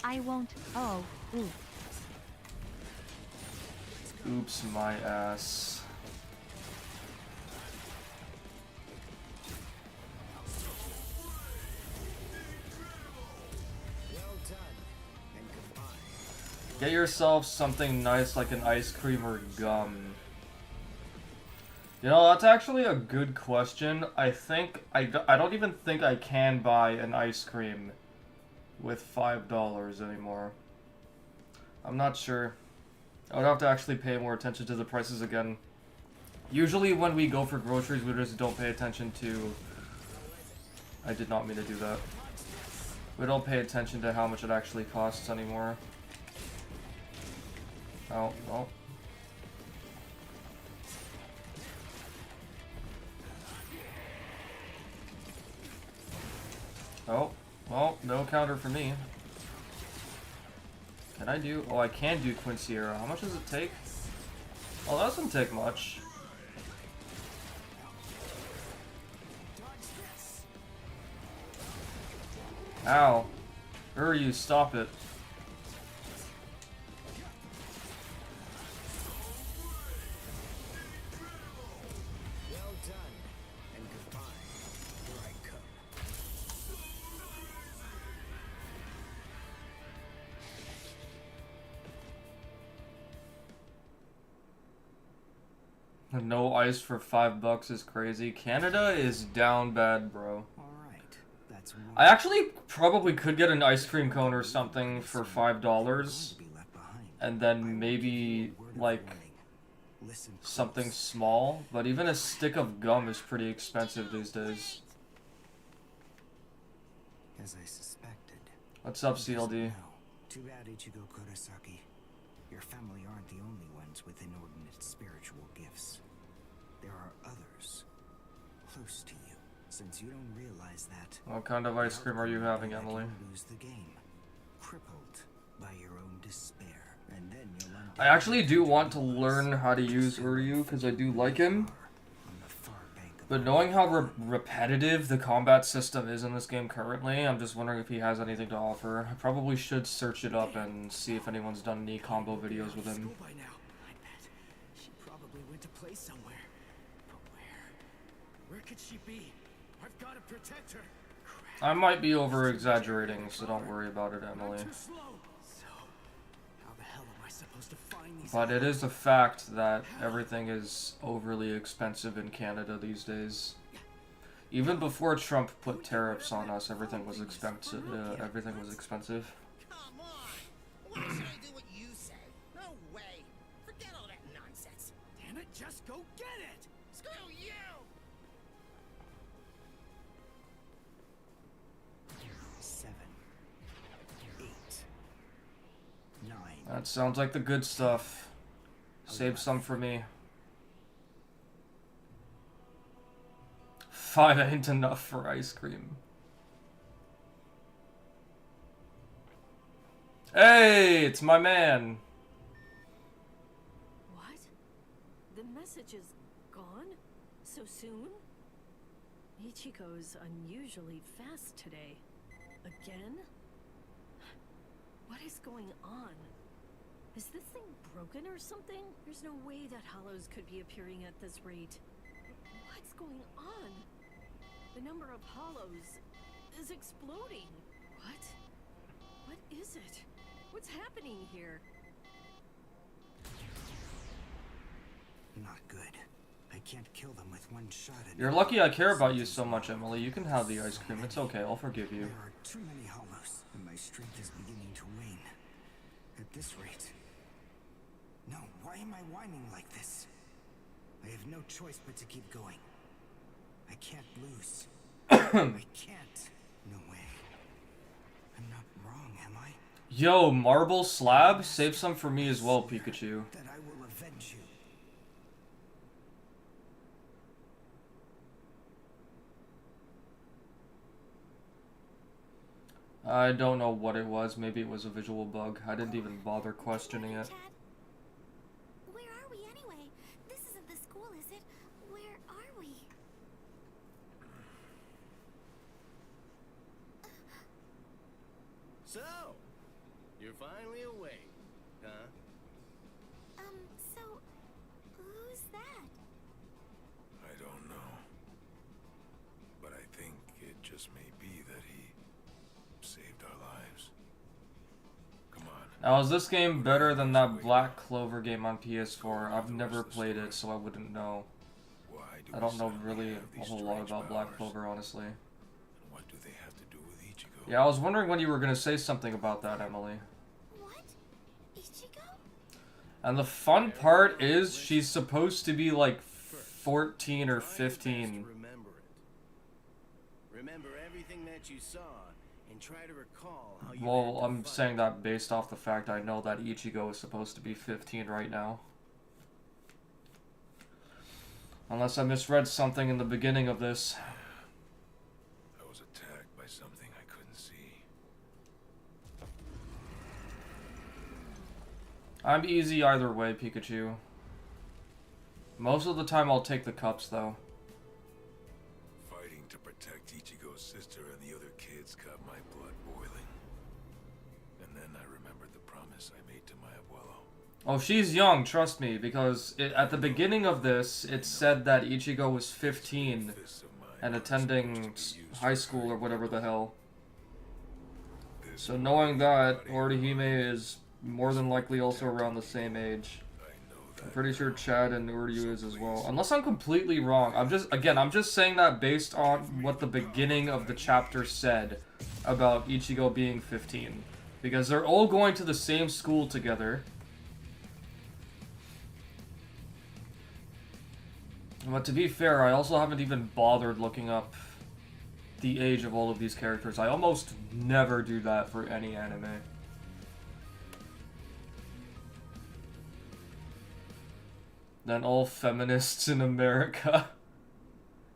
[SPEAKER 8] I won't. Oh, ooh.
[SPEAKER 1] Oops, my ass.
[SPEAKER 3] Well done, and goodbye.
[SPEAKER 1] Get yourself something nice like an ice cream or gum. You know, that's actually a good question. I don't even think I can buy an ice cream with $5 anymore. I'm not sure. I would have to actually pay more attention to the prices again. Usually when we go for groceries, we just don't pay attention to... I did not mean to do that. We don't pay attention to how much it actually costs anymore. Oh, well. Oh, well, no counter for me. Can I do... Oh, I can do Quincy Era. How much does it take? Oh, that doesn't take much. Ow. You stop it.
[SPEAKER 3] Well done, and goodbye. Here I come.
[SPEAKER 1] No ice for $5 is crazy. Canada is down bad, bro.
[SPEAKER 3] Alright, that's one.
[SPEAKER 1] I actually probably could get an ice cream cone or something for $5.
[SPEAKER 3] Be left behind.
[SPEAKER 1] And then maybe, like,
[SPEAKER 3] Listen close.
[SPEAKER 1] something small. But even a stick of gum is pretty expensive these days.
[SPEAKER 3] As I suspected.
[SPEAKER 1] What's up,
[SPEAKER 3] Just
[SPEAKER 1] CLD?
[SPEAKER 3] now. Too bad, Ichigo Kurosaki. Your family aren't the only ones with inordinate spiritual gifts. There are others close to you. Since you don't realize that,
[SPEAKER 1] What kind of ice cream are you having,
[SPEAKER 3] that
[SPEAKER 1] Emily?
[SPEAKER 3] you'll lose the game, crippled by your own despair, and then you'll
[SPEAKER 1] I actually do want to learn how to use Uryu because I do like him.
[SPEAKER 3] on the far bank of
[SPEAKER 1] But knowing how repetitive the combat system is in this game currently, I'm just wondering if he has anything to offer. I probably should search it up and see if anyone's done any combo videos with him.
[SPEAKER 3] school by now. I bet she probably went to play somewhere. But where? Where could she be? I've got to protect her. Crap.
[SPEAKER 1] I might be over-exaggerating, so don't worry about it,
[SPEAKER 3] I'm
[SPEAKER 1] Emily.
[SPEAKER 3] too slow. So, how the hell am I supposed to find these?
[SPEAKER 1] But it is a fact that everything is overly expensive in Canada these days. Even before Trump put tariffs on us, everything was expensive. Everything was expensive.
[SPEAKER 6] Come on! Why should I do what you say? No way! Forget all that nonsense!
[SPEAKER 3] Damn it, just go get it!
[SPEAKER 6] Screw you!
[SPEAKER 3] Seven, 8, 9.
[SPEAKER 1] That sounds like the good stuff. Save some for me. 5 ain't enough for ice cream. Hey, it's my man.
[SPEAKER 5] What? The message is gone? So soon? Ichigo's unusually fast today. Again? What is going on? Is this thing broken or something? There's no way that hollows could be appearing at this rate. What's going on? The number of hollows is exploding. What? What is it? What's happening here?
[SPEAKER 3] Not good. I can't kill them with one shot.
[SPEAKER 1] You're lucky I care about you so much, Emily. You can have the ice cream. It's okay. I'll forgive you.
[SPEAKER 3] There are too many hollows, and my strength is beginning to wane. At this rate. No, why am I whining like this? I have no choice but to keep going. I can't lose. I can't. No way. I'm not wrong, am I?
[SPEAKER 1] Yo, marble slab? Save some for me as well, Pikachu.
[SPEAKER 3] That I will avenge you.
[SPEAKER 1] I don't know what it was. Maybe it was a visual bug. I didn't even bother questioning it.
[SPEAKER 4] Chad, where are we anyway? This isn't the school, is it? Where are we?
[SPEAKER 9] So, you're finally awake, huh?
[SPEAKER 4] So, who's that?
[SPEAKER 7] I don't know. But I think it just may be that he saved our lives. Come on.
[SPEAKER 1] Now, is this game better than that Black Clover game on PS4? I've never played it, so I wouldn't know.
[SPEAKER 7] Why do
[SPEAKER 1] I don't know
[SPEAKER 7] we
[SPEAKER 1] really
[SPEAKER 7] have
[SPEAKER 1] a
[SPEAKER 7] these
[SPEAKER 1] whole lot
[SPEAKER 7] strange
[SPEAKER 1] about Black
[SPEAKER 7] powers?
[SPEAKER 1] Clover, honestly.
[SPEAKER 7] And what do they have to do with Ichigo?
[SPEAKER 1] Yeah, I was wondering when you were gonna say something about that, Emily.
[SPEAKER 4] What? Ichigo?
[SPEAKER 1] And the fun part is she's supposed to be like 14 or
[SPEAKER 9] Try your best
[SPEAKER 1] 15.
[SPEAKER 9] to remember it. Remember everything that you saw, and try to recall how you
[SPEAKER 1] Well,
[SPEAKER 9] had to
[SPEAKER 1] I'm
[SPEAKER 9] fight.
[SPEAKER 1] saying that based off the fact I know that Ichigo is supposed to be 15 right now. Unless I misread something in the beginning of this.
[SPEAKER 7] I was attacked by something I couldn't see.
[SPEAKER 1] I'm easy either way, Pikachu. Most of the time I'll take the cups, though.
[SPEAKER 7] Fighting to protect Ichigo's sister and the other kids got my blood boiling. And then I remembered the promise I made to my abuelo.
[SPEAKER 1] Oh, she's young, trust me, because at the beginning of this, it said that Ichigo was 15
[SPEAKER 7] Fists of mine
[SPEAKER 1] and
[SPEAKER 7] aren't
[SPEAKER 1] attending
[SPEAKER 7] supposed to be used
[SPEAKER 1] high
[SPEAKER 7] for
[SPEAKER 1] school or
[SPEAKER 7] hurting
[SPEAKER 1] whatever the hell.
[SPEAKER 7] This
[SPEAKER 1] So knowing that,
[SPEAKER 7] body
[SPEAKER 1] Orihime is more than likely also around the same age.
[SPEAKER 7] I know that.
[SPEAKER 1] I'm pretty sure Chad and Uryu is as well. Unless I'm completely wrong. I'm just saying that based on what the beginning of the chapter said about Ichigo being 15. Because they're all going to the same school together. But to be fair, I also haven't even bothered looking up the age of all of these characters. I almost never do that for any anime. Then all feminists in America.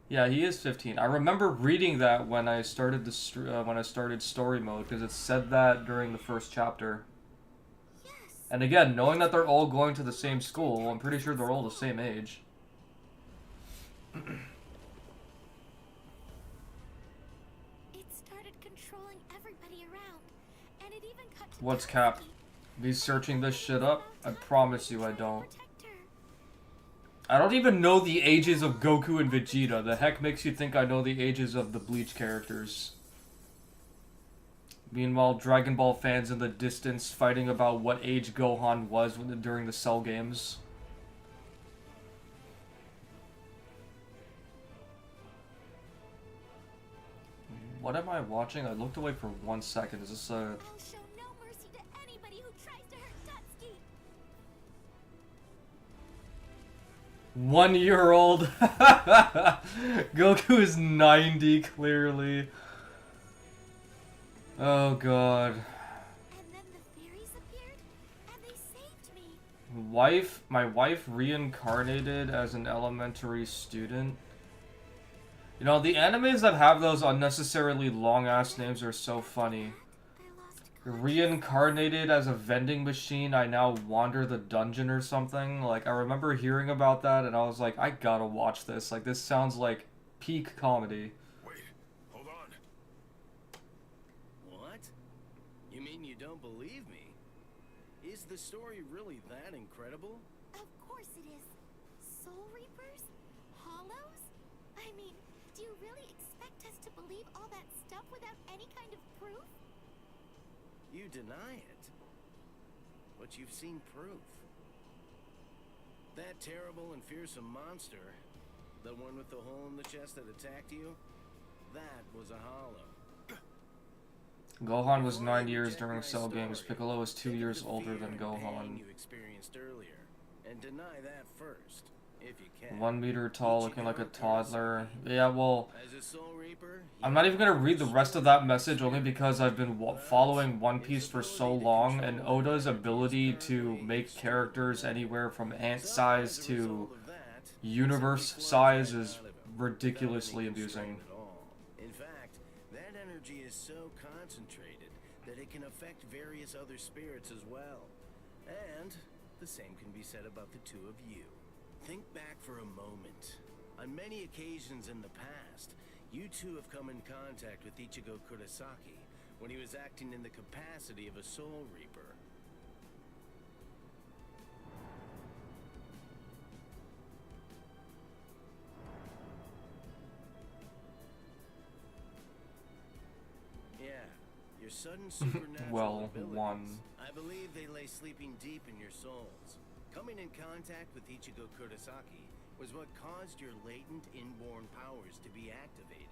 [SPEAKER 1] Yeah, he is 15. I remember reading that when I started story mode, because it said that during the first chapter.
[SPEAKER 4] Yes.
[SPEAKER 1] And again, knowing that they're all going to the same school, I'm pretty sure they're all the same age.
[SPEAKER 4] It started controlling everybody around, and it even cut to
[SPEAKER 1] What's
[SPEAKER 4] Tatsuki.
[SPEAKER 1] Cap? Be searching this shit up? I promise you I don't.
[SPEAKER 4] Protect her.
[SPEAKER 1] I don't even know the ages of Goku and Vegeta. The heck makes you think I know the ages of the Bleach characters? Meanwhile, Dragon Ball fans in the distance fighting about what age Gohan was during the Cell games. What am I watching? I looked away for 1 second. Is this a...
[SPEAKER 4] I'll show no mercy to anybody who tries to hurt Tutsuki.
[SPEAKER 1] 1-year-old? Goku is 90, clearly. Oh god.
[SPEAKER 4] And then the fairies appeared, and they saved me.
[SPEAKER 1] My wife reincarnated as an elementary student. You know, the animes that have those unnecessarily long-ass names are so funny.
[SPEAKER 4] I lost
[SPEAKER 1] Reincarnated as a vending machine, I now wander the dungeon or something. Like, I remember hearing about that, and I was like, I gotta watch this. Like, this sounds like peak comedy.
[SPEAKER 7] Wait, hold on.
[SPEAKER 9] What? You mean you don't believe me? Is the story really that incredible?
[SPEAKER 4] Of course it is. Soul Reapers? Hollows? I mean, do you really expect us to believe all that stuff without any kind of proof?
[SPEAKER 9] You deny it. But you've seen proof. That terrible and fearsome monster, the one with the hole in the chest that attacked you, that was a hollow.
[SPEAKER 1] Gohan was 9 years during Cell Games. Piccolo was 2 years older than Gohan.
[SPEAKER 9] You experienced earlier, and deny that first, if you can.
[SPEAKER 1] 1 meter tall, looking like a toddler. Yeah, well,
[SPEAKER 9] As a Soul Reaper,
[SPEAKER 1] I'm not even gonna read the rest of that message only because I've been following One Piece for so long, and Oda's ability to make characters anywhere from ant size to universe size is ridiculously amusing.
[SPEAKER 9] In fact, that energy is so concentrated that it can affect various other spirits as well. And the same can be said about the two of you. Think back for a moment. On many occasions in the past, you two have come in contact with Ichigo Kurosaki when he was acting in the capacity of a Soul Reaper. Yeah, your sudden supernatural
[SPEAKER 1] Well,
[SPEAKER 9] abilities,
[SPEAKER 1] one.
[SPEAKER 9] I believe they lay sleeping deep in your souls. Coming in contact with Ichigo Kurosaki was what caused your latent inborn powers to be activated.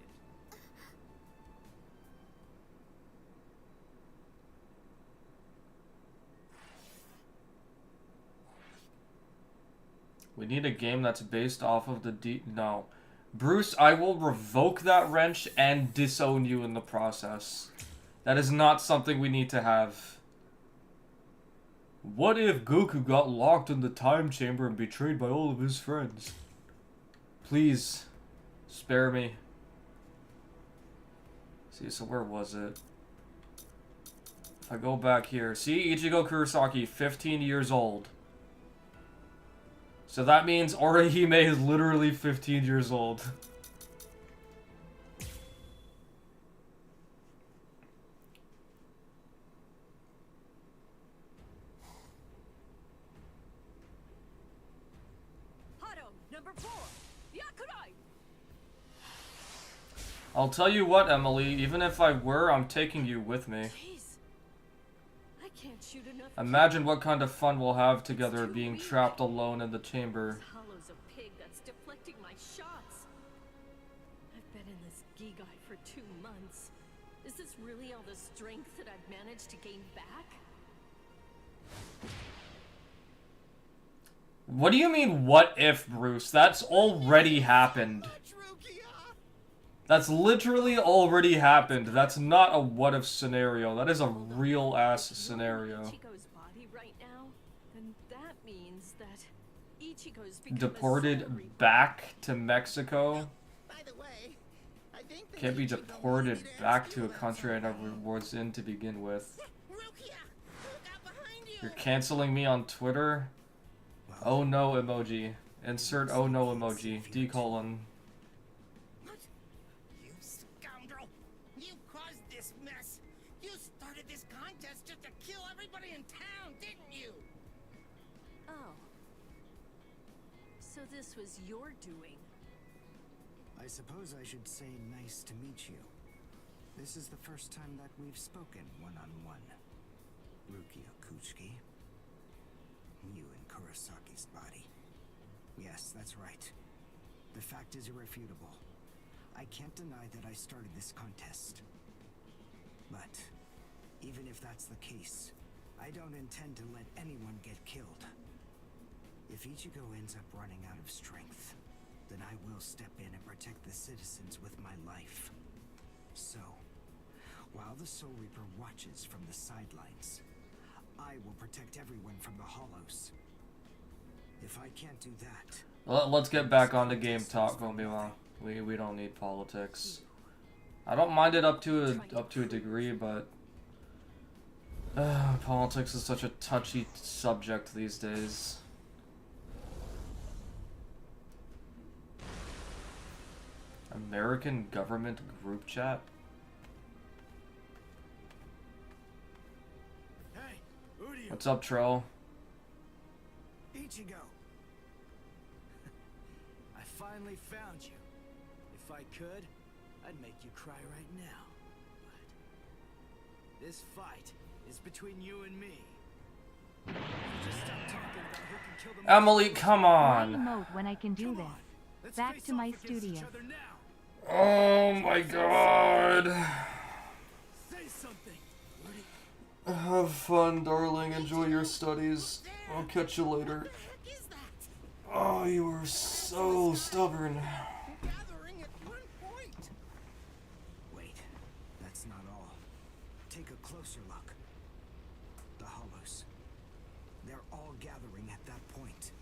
[SPEAKER 1] We need a game that's based off of the No. Bruce, I will revoke that wrench and disown you in the process. That is not something we need to have. What if Goku got locked in the time chamber and betrayed by all of his friends? Please, spare me. See, so where was it? If I go back here, see, Ichigo Kurosaki, 15 years old. So that means Orihime is literally 15 years old.
[SPEAKER 5] Number 4, Yakurai.
[SPEAKER 1] I'll tell you what, Emily, even if I were, I'm taking you with me.
[SPEAKER 5] Jeez. I can't shoot enough.
[SPEAKER 1] Imagine what kind of fun we'll have together being trapped alone in the chamber.
[SPEAKER 5] This hollow's a pig that's deflecting my shots. I've been in this Gigai for 2 months. Is this really all the strength that I've managed to gain back?
[SPEAKER 1] What do you mean, what if, Bruce? That's already happened. That's literally already happened. That's not a what if scenario. That is a real ass scenario.
[SPEAKER 5] Ichigo's body right now, then that means that Ichigo's become
[SPEAKER 1] Deported back to Mexico?
[SPEAKER 6] By the way, I think that
[SPEAKER 1] Can't be
[SPEAKER 6] Ichigo
[SPEAKER 1] deported
[SPEAKER 6] needed
[SPEAKER 1] back
[SPEAKER 6] to
[SPEAKER 1] to a
[SPEAKER 6] ask you
[SPEAKER 1] country I
[SPEAKER 6] about
[SPEAKER 1] never
[SPEAKER 6] that.
[SPEAKER 1] was in to begin with.
[SPEAKER 6] Rukia, look out behind you.
[SPEAKER 1] You're canceling me on Twitter? Oh no emoji. Insert oh no emoji. D colon.
[SPEAKER 6] What? You scoundrel! You caused this mess. You started this contest just to kill everybody in town, didn't you?
[SPEAKER 5] Oh. So this was your doing.
[SPEAKER 10] I suppose I should say nice to meet you. This is the first time that we've spoken one-on-one. Rukia Kuchiki. You in Kurosaki's body. Yes, that's right. The fact is irrefutable. I can't deny that I started this contest. But even if that's the case, I don't intend to let anyone get killed. If Ichigo ends up running out of strength, then I will step in and protect the citizens with my life. So, while the Soul Reaper watches from the sidelines, I will protect everyone from the Hollows. If I can't do that...
[SPEAKER 1] Let's get back on the game talk, Gombiwa. We don't need politics. I don't mind it up to a degree, but politics is such a touchy subject these days. American government group chat?
[SPEAKER 3] Hey, Udio.
[SPEAKER 1] What's up, Trell?
[SPEAKER 3] Ichigo. I finally found you. If I could, I'd make you cry right now. But this fight is between you and me. Just stop talking about who can kill the
[SPEAKER 1] Emily, come
[SPEAKER 8] Why
[SPEAKER 1] on.
[SPEAKER 8] emote when I can do
[SPEAKER 3] Come
[SPEAKER 8] this?
[SPEAKER 3] on. Let's
[SPEAKER 8] Back
[SPEAKER 3] face
[SPEAKER 8] to
[SPEAKER 3] off
[SPEAKER 8] my
[SPEAKER 3] against
[SPEAKER 8] studio.
[SPEAKER 3] each other now.
[SPEAKER 1] Oh my god.
[SPEAKER 3] Say something.
[SPEAKER 1] Have fun, darling. Enjoy your studies. I'll catch you later. Oh, you are so stubborn.
[SPEAKER 6] Gathering at one point.
[SPEAKER 10] Wait, that's not all. Take a closer look. The Hollows. They're all gathering at that point.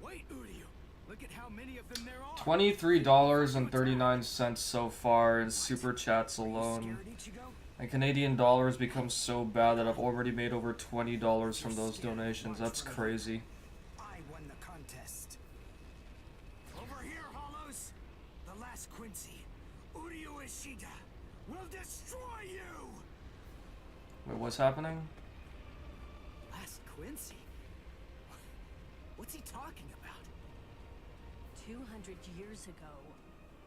[SPEAKER 3] Wait, Udio. Look at how many of them there are.
[SPEAKER 1] $23.39 so far in super chats alone.
[SPEAKER 10] Scared, Ichigo?
[SPEAKER 1] And Canadian dollars become so bad that I've already made over $20 from those donations. That's crazy.
[SPEAKER 10] I won the contest.
[SPEAKER 3] Over here, Hollows. The last Quincy, Udio Ishida, will destroy you.
[SPEAKER 1] Wait, what's happening?
[SPEAKER 3] Last Quincy? What's he talking about?
[SPEAKER 5] 200 years ago,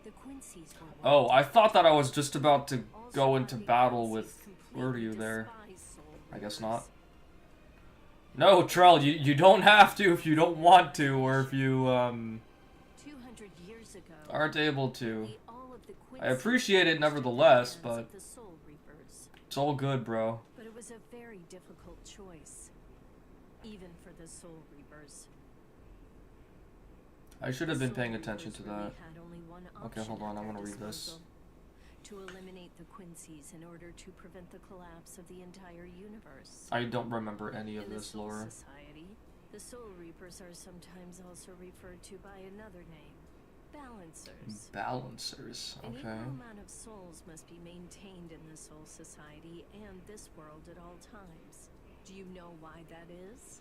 [SPEAKER 5] the Quincy's were
[SPEAKER 1] Oh, I thought that I was just about to go into battle with Uryu there. I guess not. No, Trell, you don't have to if you don't want to, or if you
[SPEAKER 5] 200 years ago,
[SPEAKER 1] aren't able to.
[SPEAKER 5] all of the
[SPEAKER 1] I appreciate it nevertheless, but
[SPEAKER 5] the Soul Reapers.
[SPEAKER 1] it's all good, bro.
[SPEAKER 5] But it was a very difficult choice, even for the Soul Reapers.
[SPEAKER 1] I should have
[SPEAKER 5] The
[SPEAKER 1] been
[SPEAKER 5] Soul
[SPEAKER 1] paying attention to
[SPEAKER 5] Reapers really
[SPEAKER 1] that.
[SPEAKER 5] had only one
[SPEAKER 1] Okay,
[SPEAKER 5] option
[SPEAKER 1] hold on,
[SPEAKER 5] at
[SPEAKER 1] I'm
[SPEAKER 5] their
[SPEAKER 1] gonna read this.
[SPEAKER 5] disposal: to eliminate the Quincy's in order to prevent the collapse of the entire universe.
[SPEAKER 1] I don't remember any of
[SPEAKER 5] In the
[SPEAKER 1] this
[SPEAKER 5] Soul
[SPEAKER 1] lore.
[SPEAKER 5] Society, the Soul Reapers are sometimes also referred to by another name: Balancers.
[SPEAKER 1] Balancers,
[SPEAKER 5] An
[SPEAKER 1] okay.
[SPEAKER 5] equal amount of souls must be maintained in the Soul Society and this world at all times. Do you know why that is?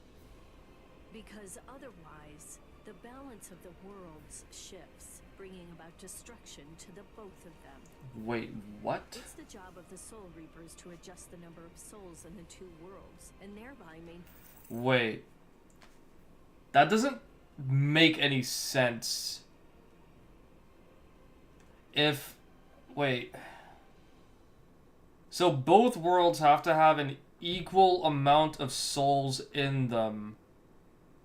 [SPEAKER 5] Because otherwise, the balance of the worlds shifts, bringing about destruction to the both of them.
[SPEAKER 1] Wait, what?
[SPEAKER 5] It's the job of the Soul Reapers to adjust the number of souls in the two worlds, and thereby maintain.
[SPEAKER 1] Wait. That doesn't make any sense. If... Wait. So both worlds have to have an equal amount of souls in them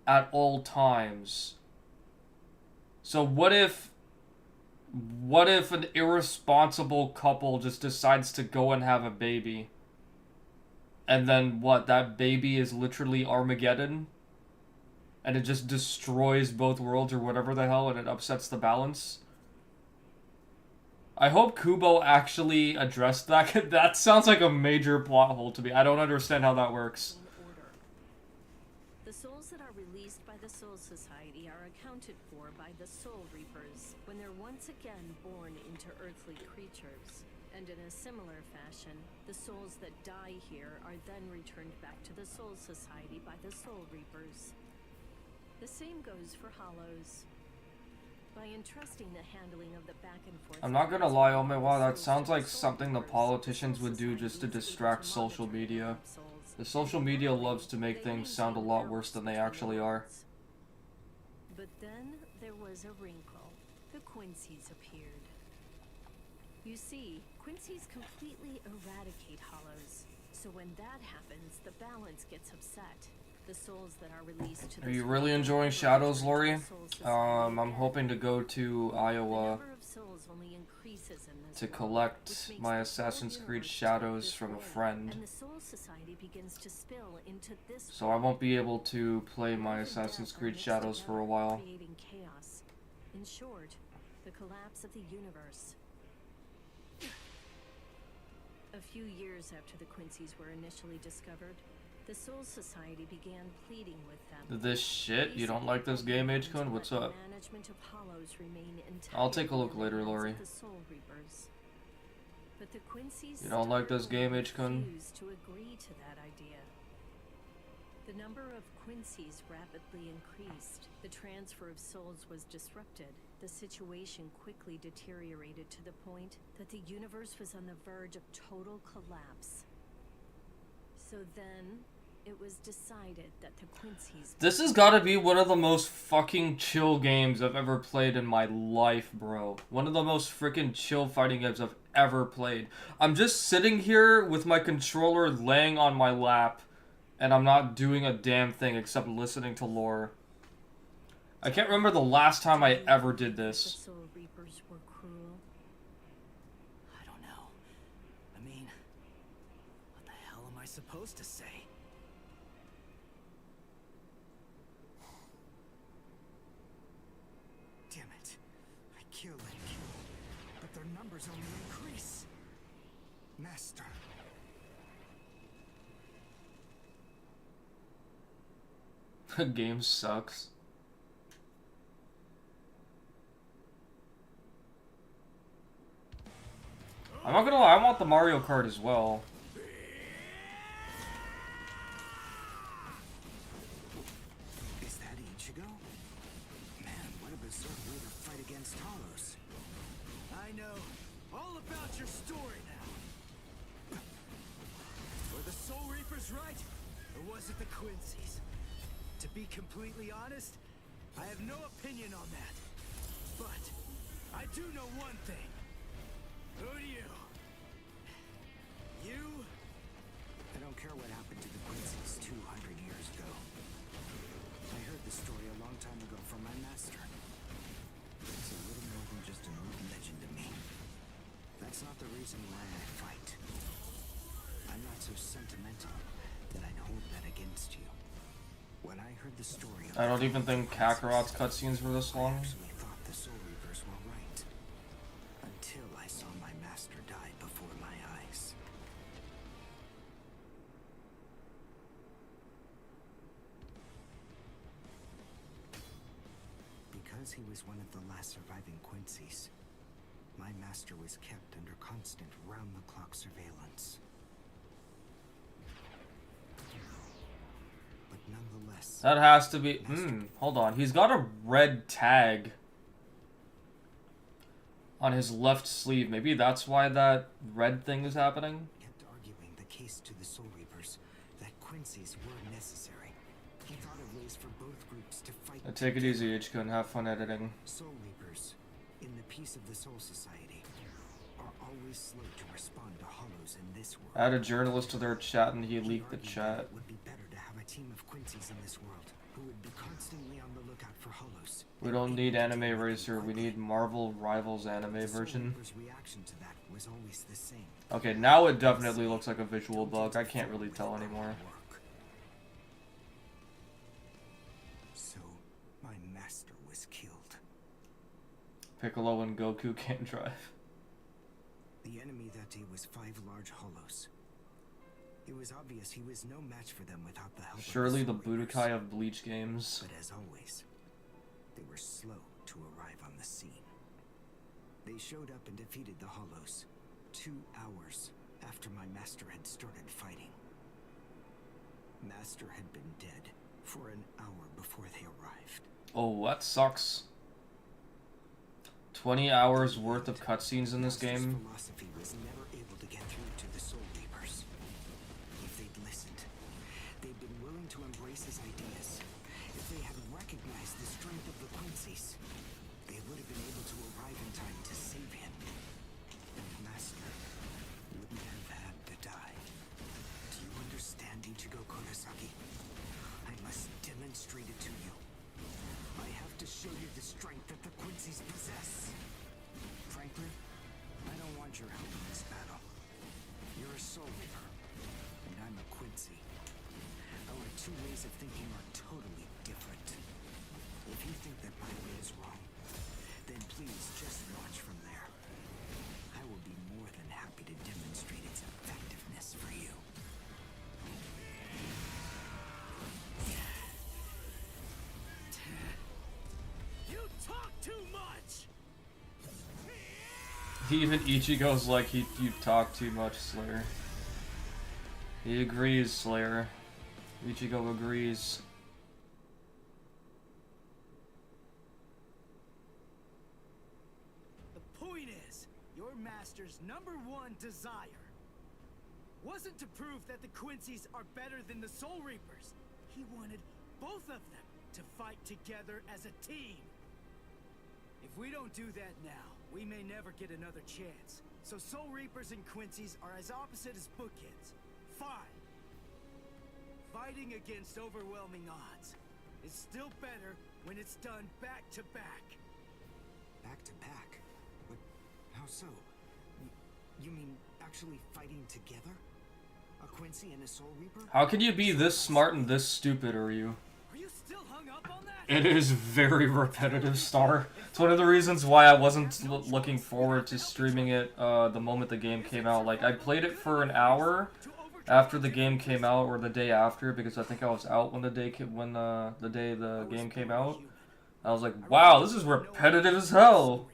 [SPEAKER 1] at all times. So what if an irresponsible couple just decides to go and have a baby? And then what? That baby is literally Armageddon? And it just destroys both worlds or whatever the hell, and it upsets the balance? I hope Kubo actually addressed that. That sounds like a major plot hole to me. I don't understand how that works.
[SPEAKER 5] Order. The souls that are released by the Soul Society are accounted for by the Soul Reapers when they're once again born into earthly creatures. And in a similar fashion, the souls that die here are then returned back to the Soul Society by the Soul Reapers. The same goes for Hollows. By entrusting the handling of the back and forth...
[SPEAKER 1] I'm not gonna lie, oh my wow, that sounds like something the politicians would do just to distract social media. The social media loves to make things sound a lot worse than they actually are.
[SPEAKER 5] But then there was a wrinkle. The Quincy's appeared. You see, Quincy's completely eradicate Hollows. So when that happens, the balance gets upset. The souls that are released to
[SPEAKER 1] Are you really enjoying Shadows, Lori? I'm hoping to go to Iowa to collect my Assassin's Creed Shadows from a friend. So I won't be able to play my Assassin's Creed Shadows for a while.
[SPEAKER 5] In short, the collapse of the universe. A few years after the Quincy's were initially discovered, the Soul Society began pleading with them.
[SPEAKER 1] This shit? You don't like this game, H-Kun? What's up? I'll take a look later, Lori.
[SPEAKER 5] But the Quincy's
[SPEAKER 1] you don't like this game, H-Kun?
[SPEAKER 5] refused to agree to that idea. The number of Quincy's rapidly increased. The transfer of souls was disrupted. The situation quickly deteriorated to the point that the universe was on the verge of total collapse. So then, it was decided that the Quincy's...
[SPEAKER 1] This has got to be one of the most fucking chill games I've ever played in my life, bro. One of the most freaking chill fighting games I've ever played. I'm just sitting here with my controller laying on my lap, and I'm not doing a damn thing except listening to lore. I can't remember the last time I ever did this.
[SPEAKER 5] The Soul Reapers were cruel.
[SPEAKER 3] I don't know. I mean, what the hell am I supposed to say? Damn it. I killed it. But their numbers only increase. Master.
[SPEAKER 1] The game sucks. I'm not gonna lie, I want the Mario Kart as well.
[SPEAKER 10] Is that Ichigo? Man, what a berserk way to fight against Hollows.
[SPEAKER 3] I know all about your story now. Were the Soul Reapers right? Or was it the Quincy's? To be completely honest, I have no opinion on that. But I do know one thing. Who do you? You?
[SPEAKER 10] I don't care what happened to the Quincy's 200 years ago. I heard the story a long time ago from my master. It's a little more than just an old legend to me. That's not the reason why I fight. I'm not so sentimental that I'd hold that against you. When I heard the story of
[SPEAKER 1] I don't even think Kakarot's cutscenes were this long.
[SPEAKER 10] I actually thought the Soul Reapers were right. Until I saw my master die before my eyes. Because he was one of the last surviving Quincy's, my master was kept under constant round-the-clock surveillance. But nonetheless...
[SPEAKER 1] That has to be... hold on. He's got a red tag on his left sleeve. Maybe that's why that red thing is happening?
[SPEAKER 10] Kept arguing the case to the Soul Reapers that Quincy's were necessary. He thought of ways for both groups to fight.
[SPEAKER 1] Take it easy, H-Kun. Have fun editing.
[SPEAKER 10] Soul Reapers, in the peace of the Soul Society, are always slow to respond to Hollows in this world.
[SPEAKER 1] Add a journalist to their chat and he leaked the
[SPEAKER 10] argued that
[SPEAKER 1] chat.
[SPEAKER 10] It would be better to have a team of Quincy's in this world who would be constantly on the lookout for Hollows.
[SPEAKER 1] We don't need Anime Racer, we need Marvel Rivals anime
[SPEAKER 10] The Soul
[SPEAKER 1] version.
[SPEAKER 10] Reapers' reaction to that was always the same.
[SPEAKER 1] Okay, now it definitely looks like a visual bug. I can't really tell anymore.
[SPEAKER 10] So, my master was killed.
[SPEAKER 1] Piccolo and Goku can't drive.
[SPEAKER 10] The enemy that day was 5 large Hollows. It was obvious he was no match for them without the help
[SPEAKER 1] Surely
[SPEAKER 10] of
[SPEAKER 1] the
[SPEAKER 10] the Soul Reapers.
[SPEAKER 1] Budokai of Bleach games.
[SPEAKER 10] But as always, they were slow to arrive on the scene. They showed up and defeated the Hollows 2 hours after my master had started fighting. Master had been dead for an hour before they arrived.
[SPEAKER 1] Oh, that sucks. 20 hours worth of cutscenes in this
[SPEAKER 10] Master's
[SPEAKER 1] game.
[SPEAKER 10] philosophy was never able to get through to the Soul Reapers. If they'd listened, they'd been willing to embrace his ideas. If they had recognized the strength of the Quincy's, they would have been able to arrive in time to save him. And Master wouldn't have had to die. Do you understand, Ichigo Kurosaki? I demonstrate it to you. I have to show you the strength that the Quincy's possess. Frankly, I don't want your help in this battle. You're a Soul Reaper, and I'm a Quincy. Our two ways of thinking are totally different. If you think that my way is wrong, then please just watch from there. I will be more than happy to demonstrate its effectiveness for you.
[SPEAKER 3] You talk too much!
[SPEAKER 1] Even Ichigo's like, you talk too much, Slayer. He agrees, Slayer. Ichigo agrees.
[SPEAKER 3] The point is, your master's #1 desire wasn't to prove that the Quincy's are better than the Soul Reapers. He wanted both of them to fight together as a team. If we don't do that now, we may never get another chance. So Soul Reapers and Quincy's are as opposite as bookends. Fine. Fighting against overwhelming odds is still better when it's done back to back.
[SPEAKER 10] Back to back? What? How so? You mean actually fighting together? A Quincy and a Soul Reaper?
[SPEAKER 1] How can you be this smart and this stupid, are you?
[SPEAKER 3] Are you still hung up on that?
[SPEAKER 1] It is very repetitive, Star. It's one of the reasons why I wasn't looking forward to streaming it the moment the game came out. Like, I played it for an hour after the game came out, or the day after, because I think I was out when the day the game came out. I was like, wow, this is repetitive as hell.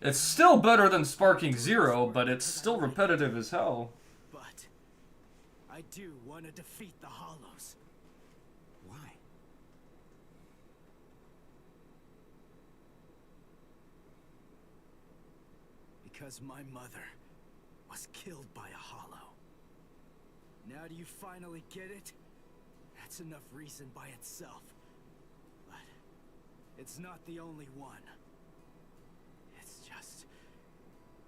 [SPEAKER 1] It's still better than Sparking Zero, but it's still repetitive as hell.
[SPEAKER 3] But I do want to defeat the Hollows.
[SPEAKER 10] Why?
[SPEAKER 3] Because my mother was killed by a Hollow. Now do you finally get it? That's enough reason by itself. But it's not the only one. It's just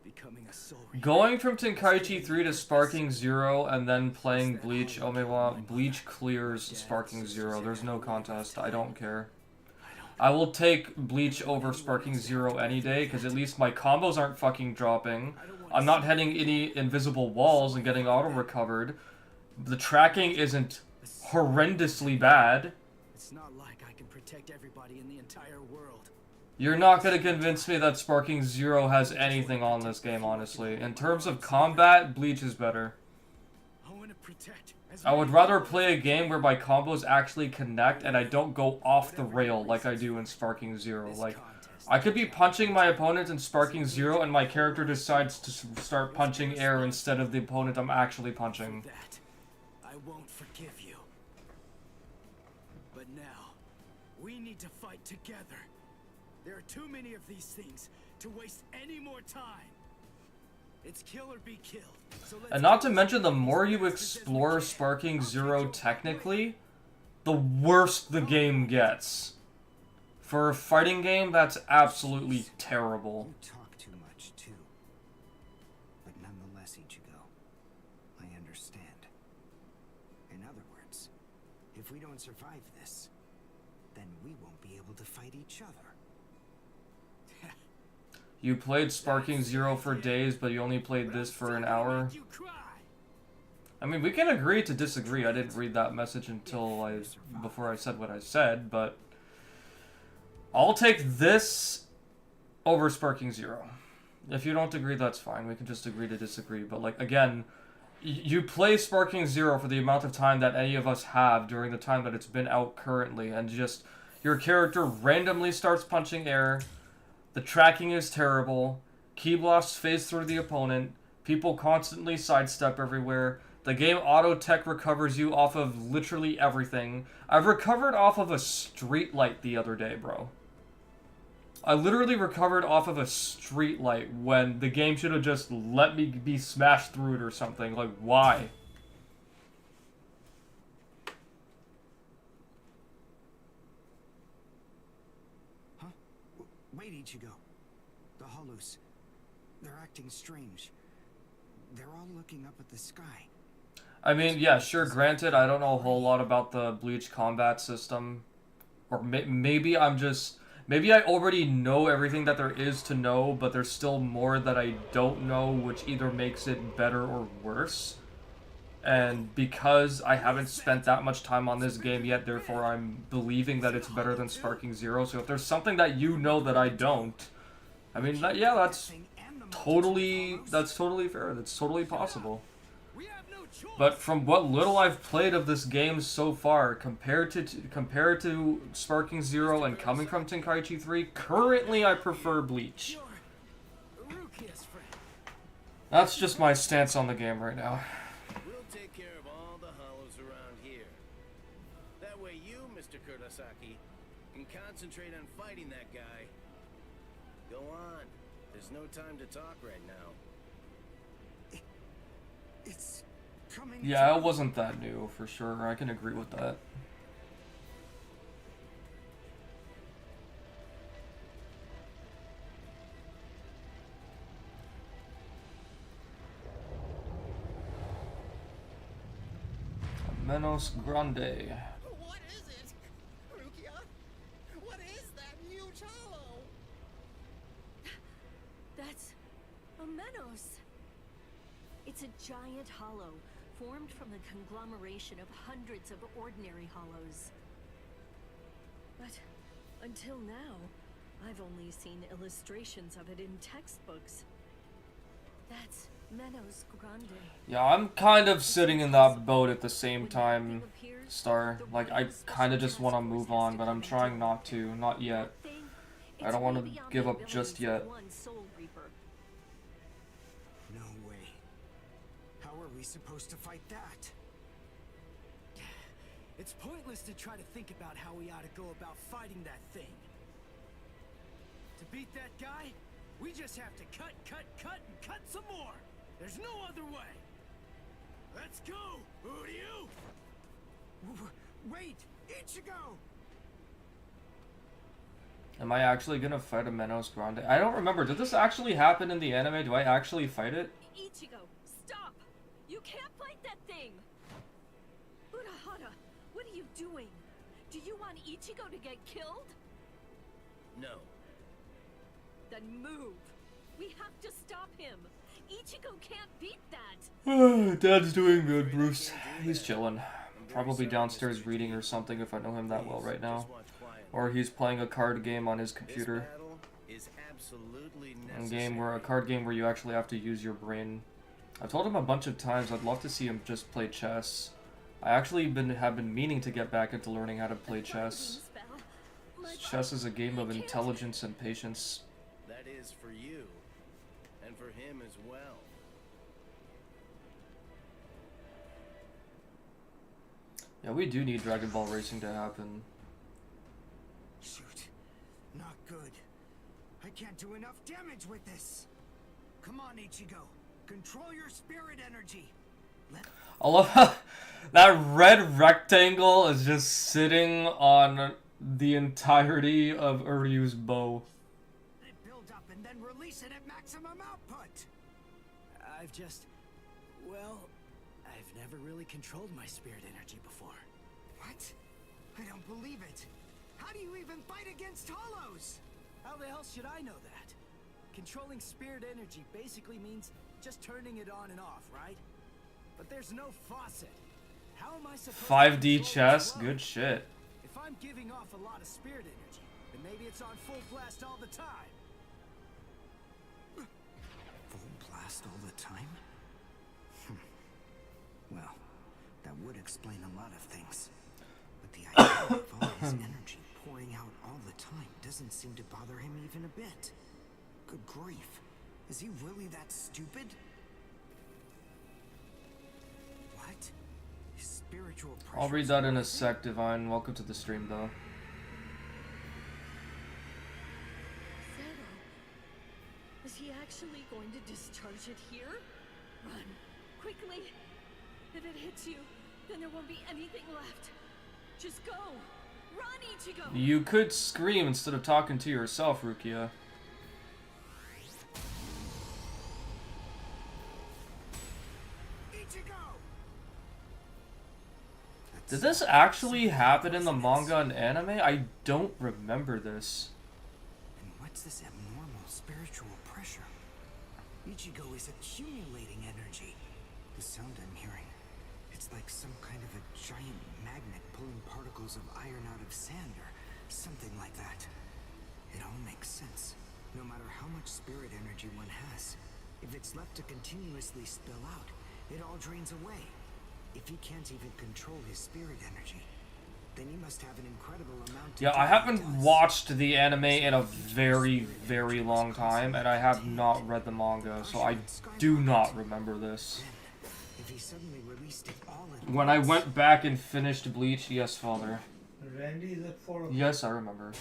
[SPEAKER 3] becoming a Soul Reaper.
[SPEAKER 1] Going from Tenkaichi 3 to Sparking Zero and then playing Bleach, Omewa, Bleach clears Sparking Zero. There's no contest. I don't care. I will take Bleach over Sparking Zero any day, because at least my combos aren't fucking dropping. I'm not hitting any invisible walls and getting auto-recovered. The tracking isn't horrendously bad.
[SPEAKER 3] It's not like I can protect everybody in the entire world.
[SPEAKER 1] You're not going to convince me that Sparking Zero has anything on this game, honestly. In terms of combat, Bleach is better. I would rather play a game where my combos actually connect and I don't go off the rail like I do in Sparking Zero. Like, I could be punching my opponent in Sparking Zero and my character decides to start punching air instead of the opponent I'm actually punching.
[SPEAKER 3] I won't forgive you. But now, we need to fight together. There are too many of these things to waste any more time. It's kill or be killed. So
[SPEAKER 1] and not to mention, the more you explore Sparking Zero technically, the worse the game gets. For a fighting game, that's absolutely terrible.
[SPEAKER 10] You talk too much, too. But nonetheless, Ichigo, I understand. In other words, if we don't survive this, then we won't be able to fight each other.
[SPEAKER 1] You played Sparking Zero for days, but you only played this for an hour. I mean, we can agree to disagree. I didn't read that message until before I said what I said, but I'll take this over Sparking Zero. If you don't agree, that's fine. We can just agree to disagree. But, like, again, you play Sparking Zero for the amount of time that any of us have during the time that it's been out currently, and just your character randomly starts punching air. The tracking is terrible. Key blasts phase through the opponent. People constantly sidestep everywhere. The game auto-tech recovers you off of literally everything. I've recovered off of a street light the other day, bro. I literally recovered off of a street light when the game should have just let me be smashed through it or something. Like, why?
[SPEAKER 10] Wait, Ichigo. The Hollows. They're acting strange. They're all looking up at the sky.
[SPEAKER 1] I mean, yeah, sure, granted, I don't know a whole lot about the Bleach combat system. Or maybe I'm just... Maybe I already know everything that there is to know, but there's still more that I don't know, which either makes it better or worse. And because I haven't spent that much time on this game yet, therefore I'm believing that it's better than Sparking Zero. So if there's something that you know that I don't, I mean, yeah, that's totally fair. That's totally possible. But from what little I've played of this game so far, compared to Sparking Zero and coming from Tenkaichi 3, currently I prefer Bleach. That's just my stance on the game right now.
[SPEAKER 9] We'll take care of all the hollows around here. That way you, Mr. Kurosaki, can concentrate on fighting that guy. Go on. There's no time to talk right now.
[SPEAKER 10] It's coming.
[SPEAKER 1] Yeah, it wasn't that new, for sure. I can agree with that. Menos Grande.
[SPEAKER 6] What is it? Rukia? What is that huge hollow?
[SPEAKER 5] That's a Menos. It's a giant hollow formed from the conglomeration of hundreds of ordinary hollows. But until now, I've only seen illustrations of it in textbooks. That's Menos Grande.
[SPEAKER 1] Yeah, I'm kind of sitting in that boat at the same time, Star. Like, I kind of just want to move on, but I'm trying not to. Not yet. I don't want to give up just yet.
[SPEAKER 10] No way. How are we supposed to fight that?
[SPEAKER 3] It's pointless to try to think about how we ought to go about fighting that thing. To beat that guy, we just have to cut, and cut some more. There's no other way. Let's go, Uryu!
[SPEAKER 10] Wait, Ichigo!
[SPEAKER 1] Am I actually gonna fight a Menos Grande? I don't remember. Did this actually happen in the anime? Do I actually fight it?
[SPEAKER 5] Ichigo, stop! You can't fight that thing! Urahara, what are you doing? Do you want Ichigo to get killed?
[SPEAKER 9] No.
[SPEAKER 5] Then move! We have to stop him! Ichigo can't beat that!
[SPEAKER 1] Dad's doing good, Bruce. He's chilling. Probably downstairs reading or something if I know him that well right now. Or he's playing a card game on his computer. A card game where you actually have to use your brain. I've told him a bunch of times I'd love to see him just play chess. I actually have been meaning to get back into learning how to play chess. Chess is a game of intelligence and patience.
[SPEAKER 9] That is for you. And for him as well.
[SPEAKER 1] Yeah, we do need Dragon Ball Racing to happen.
[SPEAKER 10] Shoot. Not good. I can't do enough damage with this. Come on, Ichigo. Control your spirit energy.
[SPEAKER 1] I love how that red rectangle is just sitting on the entirety of Uryu's bow.
[SPEAKER 10] Build up and then release it at maximum output.
[SPEAKER 3] I've never really controlled my spirit energy before.
[SPEAKER 10] What? I don't believe it. How do you even fight against hollows?
[SPEAKER 3] How the hell should I know that? Controlling spirit energy basically means just turning it on and off, right? But there's no faucet. How am I supposed
[SPEAKER 1] 5D
[SPEAKER 3] to
[SPEAKER 1] chess? Good shit.
[SPEAKER 3] If I'm giving off a lot of spirit energy, then maybe it's on full blast all the time.
[SPEAKER 10] Full blast all the time? Well, that would explain a lot of things. But the idea of all his energy pouring out all the time doesn't seem to bother him even a bit. Good grief. Is he really that stupid? What? His spiritual pressure.
[SPEAKER 1] I'll read that in a sec, Divine. Welcome to the stream, though.
[SPEAKER 5] Zero. Is he actually going to discharge it here? Run. Quickly. If it hits you, then there won't be anything left. Just go. Run, Ichigo.
[SPEAKER 1] You could scream instead of talking to yourself, Rukia. Did this actually happen in the manga and anime? I don't remember this.
[SPEAKER 10] And what's this abnormal spiritual pressure? Ichigo is accumulating energy. The sound I'm hearing, it's like some kind of a giant magnet pulling particles of iron out of sand or something like that. It all makes sense. No matter how much spirit energy one has, if it's left to continuously spill out, it all drains away. If he can't even control his spirit energy, then he must have an incredible amount.
[SPEAKER 1] Yeah, I haven't watched the anime in a very, very long time, and I have not read the manga, so I do not remember this.
[SPEAKER 10] If he suddenly released it all at
[SPEAKER 1] When I went back and finished Bleach, yes, father.
[SPEAKER 11] Randy is at 4 o'clock.
[SPEAKER 1] Yes, I remember.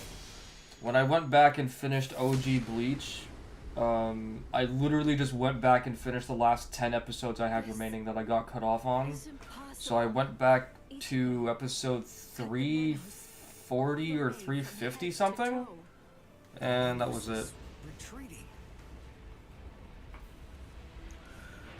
[SPEAKER 1] When I went back and finished OG Bleach, I literally just went back and finished the last 10 episodes I had remaining that I got cut off on. So I went back to episode 340 or 350 something, and that was it.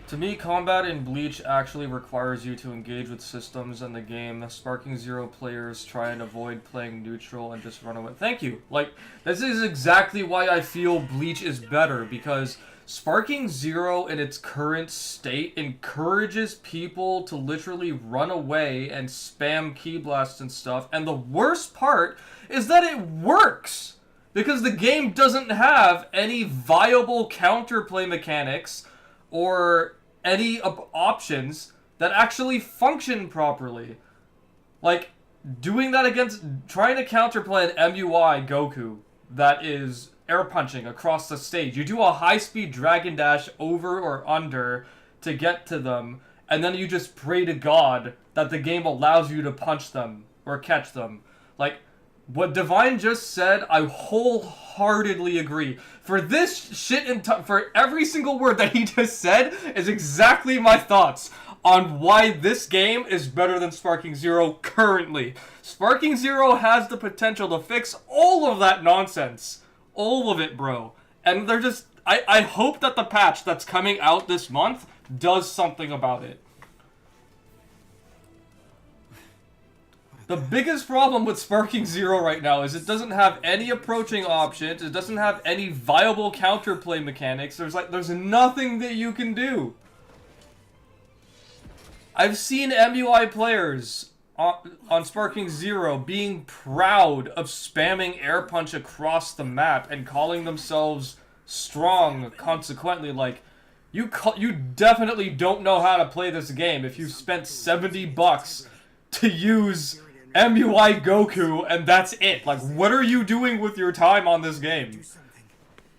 [SPEAKER 1] To me, combat in Bleach actually requires you to engage with systems in the game. Sparking Zero players try and avoid playing neutral and just run away. Thank you. Like, this is exactly why I feel Bleach is better, because Sparking Zero in its current state encourages people to literally run away and spam key blasts and stuff. And the worst part is that it works, because the game doesn't have any viable counterplay mechanics or any options that actually function properly. Like, doing that against, trying to counterplay an MUI Goku that is air punching across the stage. You do a high-speed dragon dash over or under to get to them, and then you just pray to God that the game allows you to punch them or catch them. Like, what Divine just said, I wholeheartedly agree. For this shit and for every single word that he just said is exactly my thoughts on why this game is better than Sparking Zero currently. Sparking Zero has the potential to fix all of that nonsense. All of it, bro. And they're just... I hope that the patch that's coming out this month does something about it. The biggest problem with Sparking Zero right now is it doesn't have any approaching options. It doesn't have any viable counterplay mechanics. There's nothing that you can do. I've seen MUI players on Sparking Zero being proud of spamming air punch across the map and calling themselves strong. Consequently, like, you definitely don't know how to play this game if you spent $70 to use MUI Goku, and that's it. Like, what are you doing with your time on this game?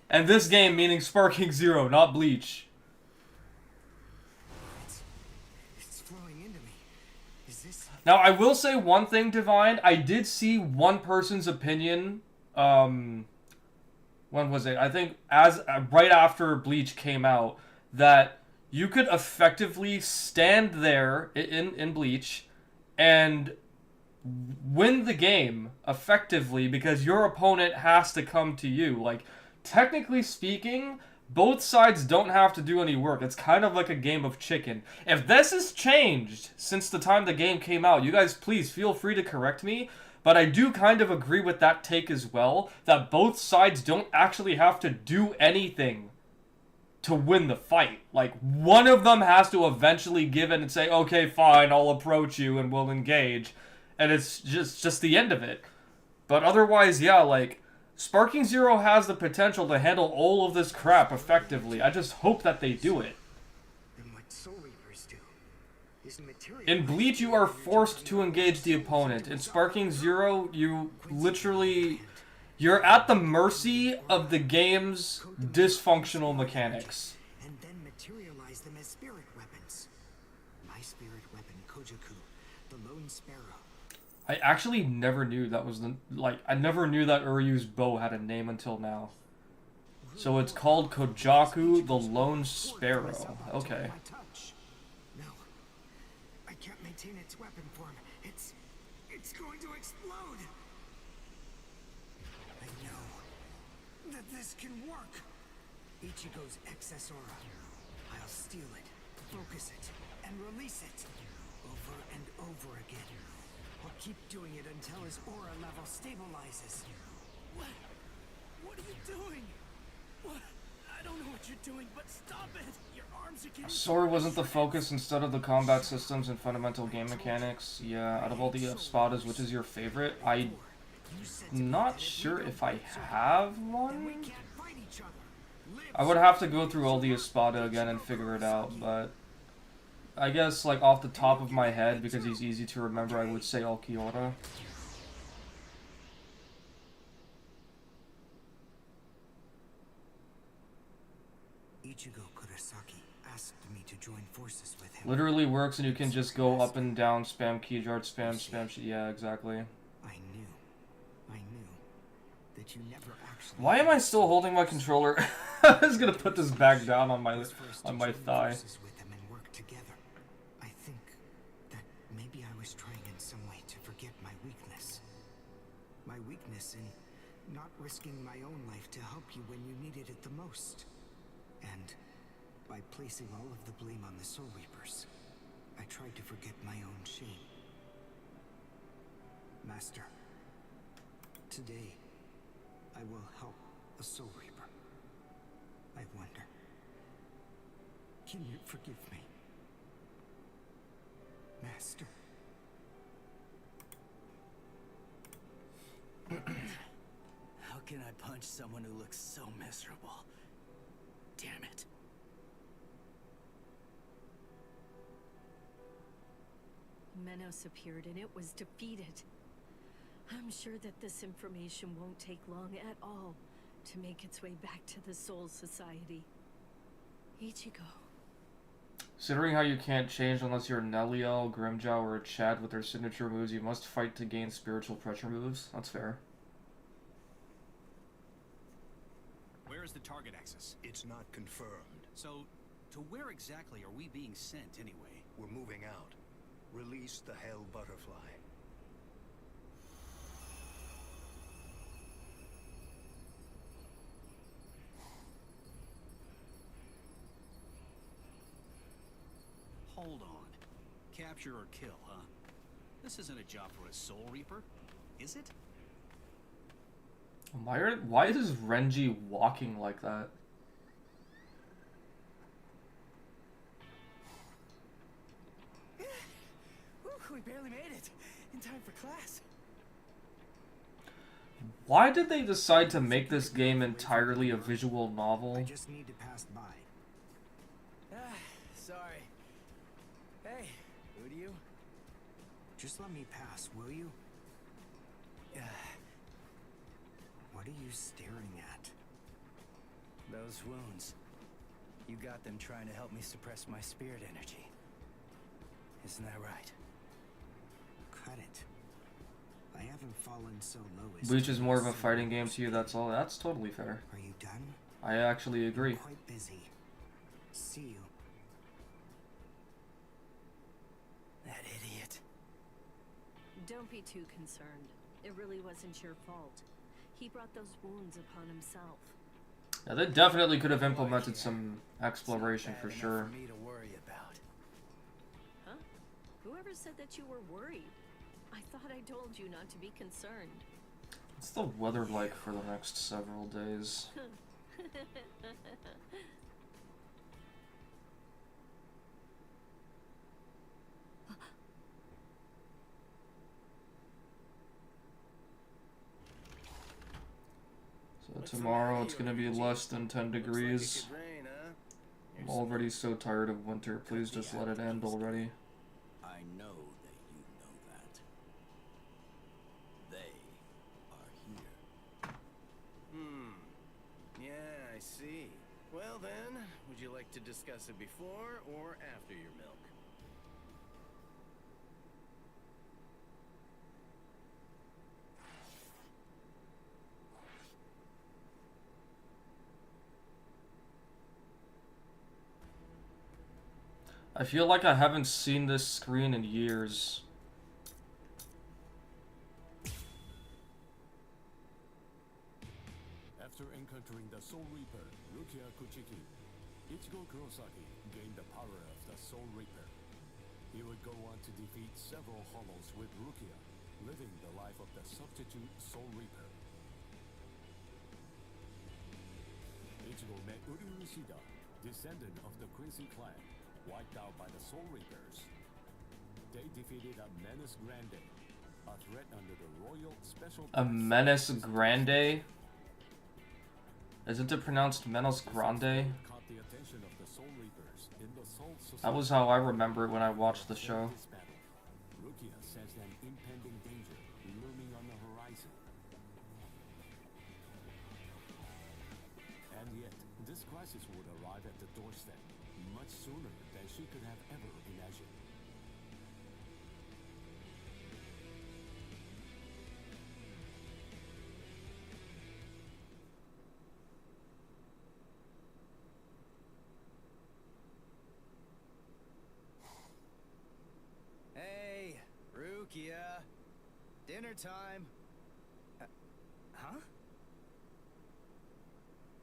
[SPEAKER 1] And this game meaning Sparking Zero, not Bleach.
[SPEAKER 10] It's flowing into me. Is this...
[SPEAKER 1] Now, I will say one thing, Divine. I did see one person's opinion. When was it? I think right after Bleach came out, that you could effectively stand there in Bleach and win the game effectively because your opponent has to come to you. Like, technically speaking, both sides don't have to do any work. It's kind of like a game of chicken. If this has changed since the time the game came out, you guys please feel free to correct me, but I do kind of agree with that take as well, that both sides don't actually have to do anything to win the fight. Like, one of them has to eventually give in and say, okay, fine, I'll approach you and we'll engage. And it's just the end of it. But otherwise, yeah, like, Sparking Zero has the potential to handle all of this crap effectively. I just hope that they do it.
[SPEAKER 10] Then what Soul Reapers do is material.
[SPEAKER 1] In Bleach, you are forced to engage the opponent. In Sparking Zero, you literally... You're at the mercy of the game's dysfunctional mechanics.
[SPEAKER 10] And then materialize them as spirit weapons. My spirit weapon, Kojaku, the Lone Sparrow.
[SPEAKER 1] I actually never knew that was the... Like, I never knew that Uryu's bow had a name until now. So it's called Kojaku, the Lone Sparrow. Okay.
[SPEAKER 10] No, I can't maintain its weapon form. It's going to explode. I know that this can work. Ichigo's excess aura. I'll steal it, focus it, and release it over and over again. I'll keep doing it until his aura level stabilizes.
[SPEAKER 3] What? What are you doing? What? I don't know what you're doing, but stop it! Your arms are getting...
[SPEAKER 1] Story wasn't the focus instead of the combat systems and fundamental game mechanics. Yeah, out of all the espadas, which is your favorite? I'm not sure if I have one. I would have to go through all the espada again and figure it out, but I guess like off the top of my head, because he's easy to remember, I would say Alkiora.
[SPEAKER 10] Ichigo Kurosaki asked me to join forces with him.
[SPEAKER 1] Literally works, and you can just go up and down, spam key art, spam shit. Yeah, exactly.
[SPEAKER 10] I knew that you never actually...
[SPEAKER 1] Why am I still holding my controller? I was gonna put this back down on my thigh.
[SPEAKER 10] With them and work together. I think that maybe I was trying in some way to forget my weakness. My weakness in not risking my own life to help you when you needed it the most. And by placing all of the blame on the Soul Reapers, I tried to forget my own shame. Master, today I will help a Soul Reaper. I wonder, can you forgive me? Master.
[SPEAKER 3] How can I punch someone who looks so miserable? Damn it.
[SPEAKER 5] Menos appeared and it was defeated. I'm sure that this information won't take long at all to make its way back to the Soul Society. Ichigo.
[SPEAKER 1] Considering how you can't change unless you're Neliel, Grimjow, or Chad with their signature moves, you must fight to gain spiritual pressure moves. That's fair.
[SPEAKER 12] Where is the target axis?
[SPEAKER 13] It's not confirmed.
[SPEAKER 12] So, to where exactly are we being sent anyway?
[SPEAKER 13] We're moving out. Release the Hell Butterfly.
[SPEAKER 12] Hold on. Capture or kill, huh? This isn't a job for a Soul Reaper, is it?
[SPEAKER 1] Why is Renji walking like that?
[SPEAKER 3] We barely made it in time for class.
[SPEAKER 1] Why did they decide to make this game entirely a visual novel?
[SPEAKER 10] I just need to pass by.
[SPEAKER 3] Sorry. Hey, who do you?
[SPEAKER 10] Just let me pass, will you? What are you staring at?
[SPEAKER 3] Those wounds. You got them trying to help me suppress my spirit energy. Isn't that right?
[SPEAKER 10] Cut it. I haven't fallen so low as...
[SPEAKER 1] Bleach is more of a fighting game to you, that's all. That's totally fair.
[SPEAKER 10] Are you done?
[SPEAKER 1] I actually agree.
[SPEAKER 10] I'm quite busy. See you.
[SPEAKER 3] That idiot.
[SPEAKER 5] Don't be too concerned. It really wasn't your fault. He brought those wounds upon himself.
[SPEAKER 1] Yeah, they definitely could have implemented some exploration for sure.
[SPEAKER 3] For me to worry about.
[SPEAKER 5] Huh? Whoever said that you were worried? I thought I told you not to be concerned.
[SPEAKER 1] What's the weather like for the next several days? So tomorrow it's gonna be less than 10 degrees. I'm already so tired of winter. Please just let it end already.
[SPEAKER 12] I know that you know that. They are here.
[SPEAKER 9] Yeah, I see. Well then, would you like to discuss it before or after your milk?
[SPEAKER 1] I feel like I haven't seen this screen in years.
[SPEAKER 2] After encountering the Soul Reaper, Rukia Kuchiki, Ichigo Kurosaki gained the power of the Soul Reaper.
[SPEAKER 14] He would go on to defeat several Hollows with Rukia, living the life of the substitute Soul Reaper. Ichigo met Uru Ushida, descendant of the Quincy clan, wiped out by the Soul Reapers. They defeated a Menace Grande, a threat under the Royal Special...
[SPEAKER 1] A Menace Grande? Isn't it pronounced Menace Grande?
[SPEAKER 14] Caught the attention of the Soul Reapers in the Soul Society.
[SPEAKER 1] That was how I remember it when I watched the show.
[SPEAKER 14] Rukia sensed an impending danger looming on the horizon. And yet, this crisis would arrive at the doorstep much sooner than she could have ever imagined.
[SPEAKER 3] Hey, Rukia. Dinner time. Huh?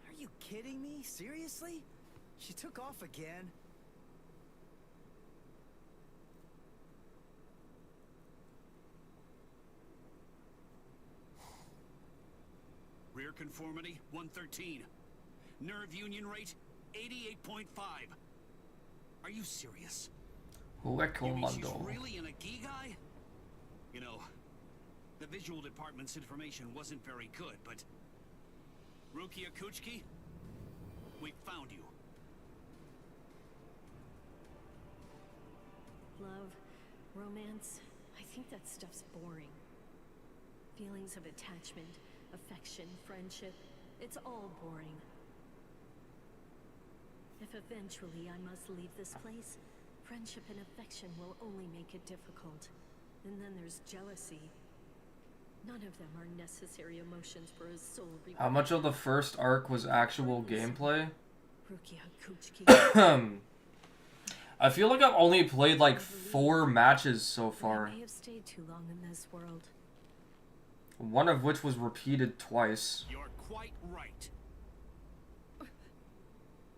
[SPEAKER 3] Are you kidding me? Seriously? She took off again?
[SPEAKER 12] Rear conformity 113. Nerve union rate 88.5. Are you serious? You mean she's really an Agigai? You know, the visual department's information wasn't very good, but Rukia Kuchiki, we found you.
[SPEAKER 5] Love, romance, I think that stuff's boring. Feelings of attachment, affection, friendship, it's all boring. If eventually I must leave this place, friendship and affection will only make it difficult. And then there's jealousy. None of them are necessary emotions for a soul reaper.
[SPEAKER 1] How much of the first arc was actual gameplay?
[SPEAKER 5] Rukia Kuchiki.
[SPEAKER 1] I feel like I've only played like 4 matches so far.
[SPEAKER 5] I may have stayed too long in this world.
[SPEAKER 1] One of which was repeated twice.
[SPEAKER 12] You're quite right.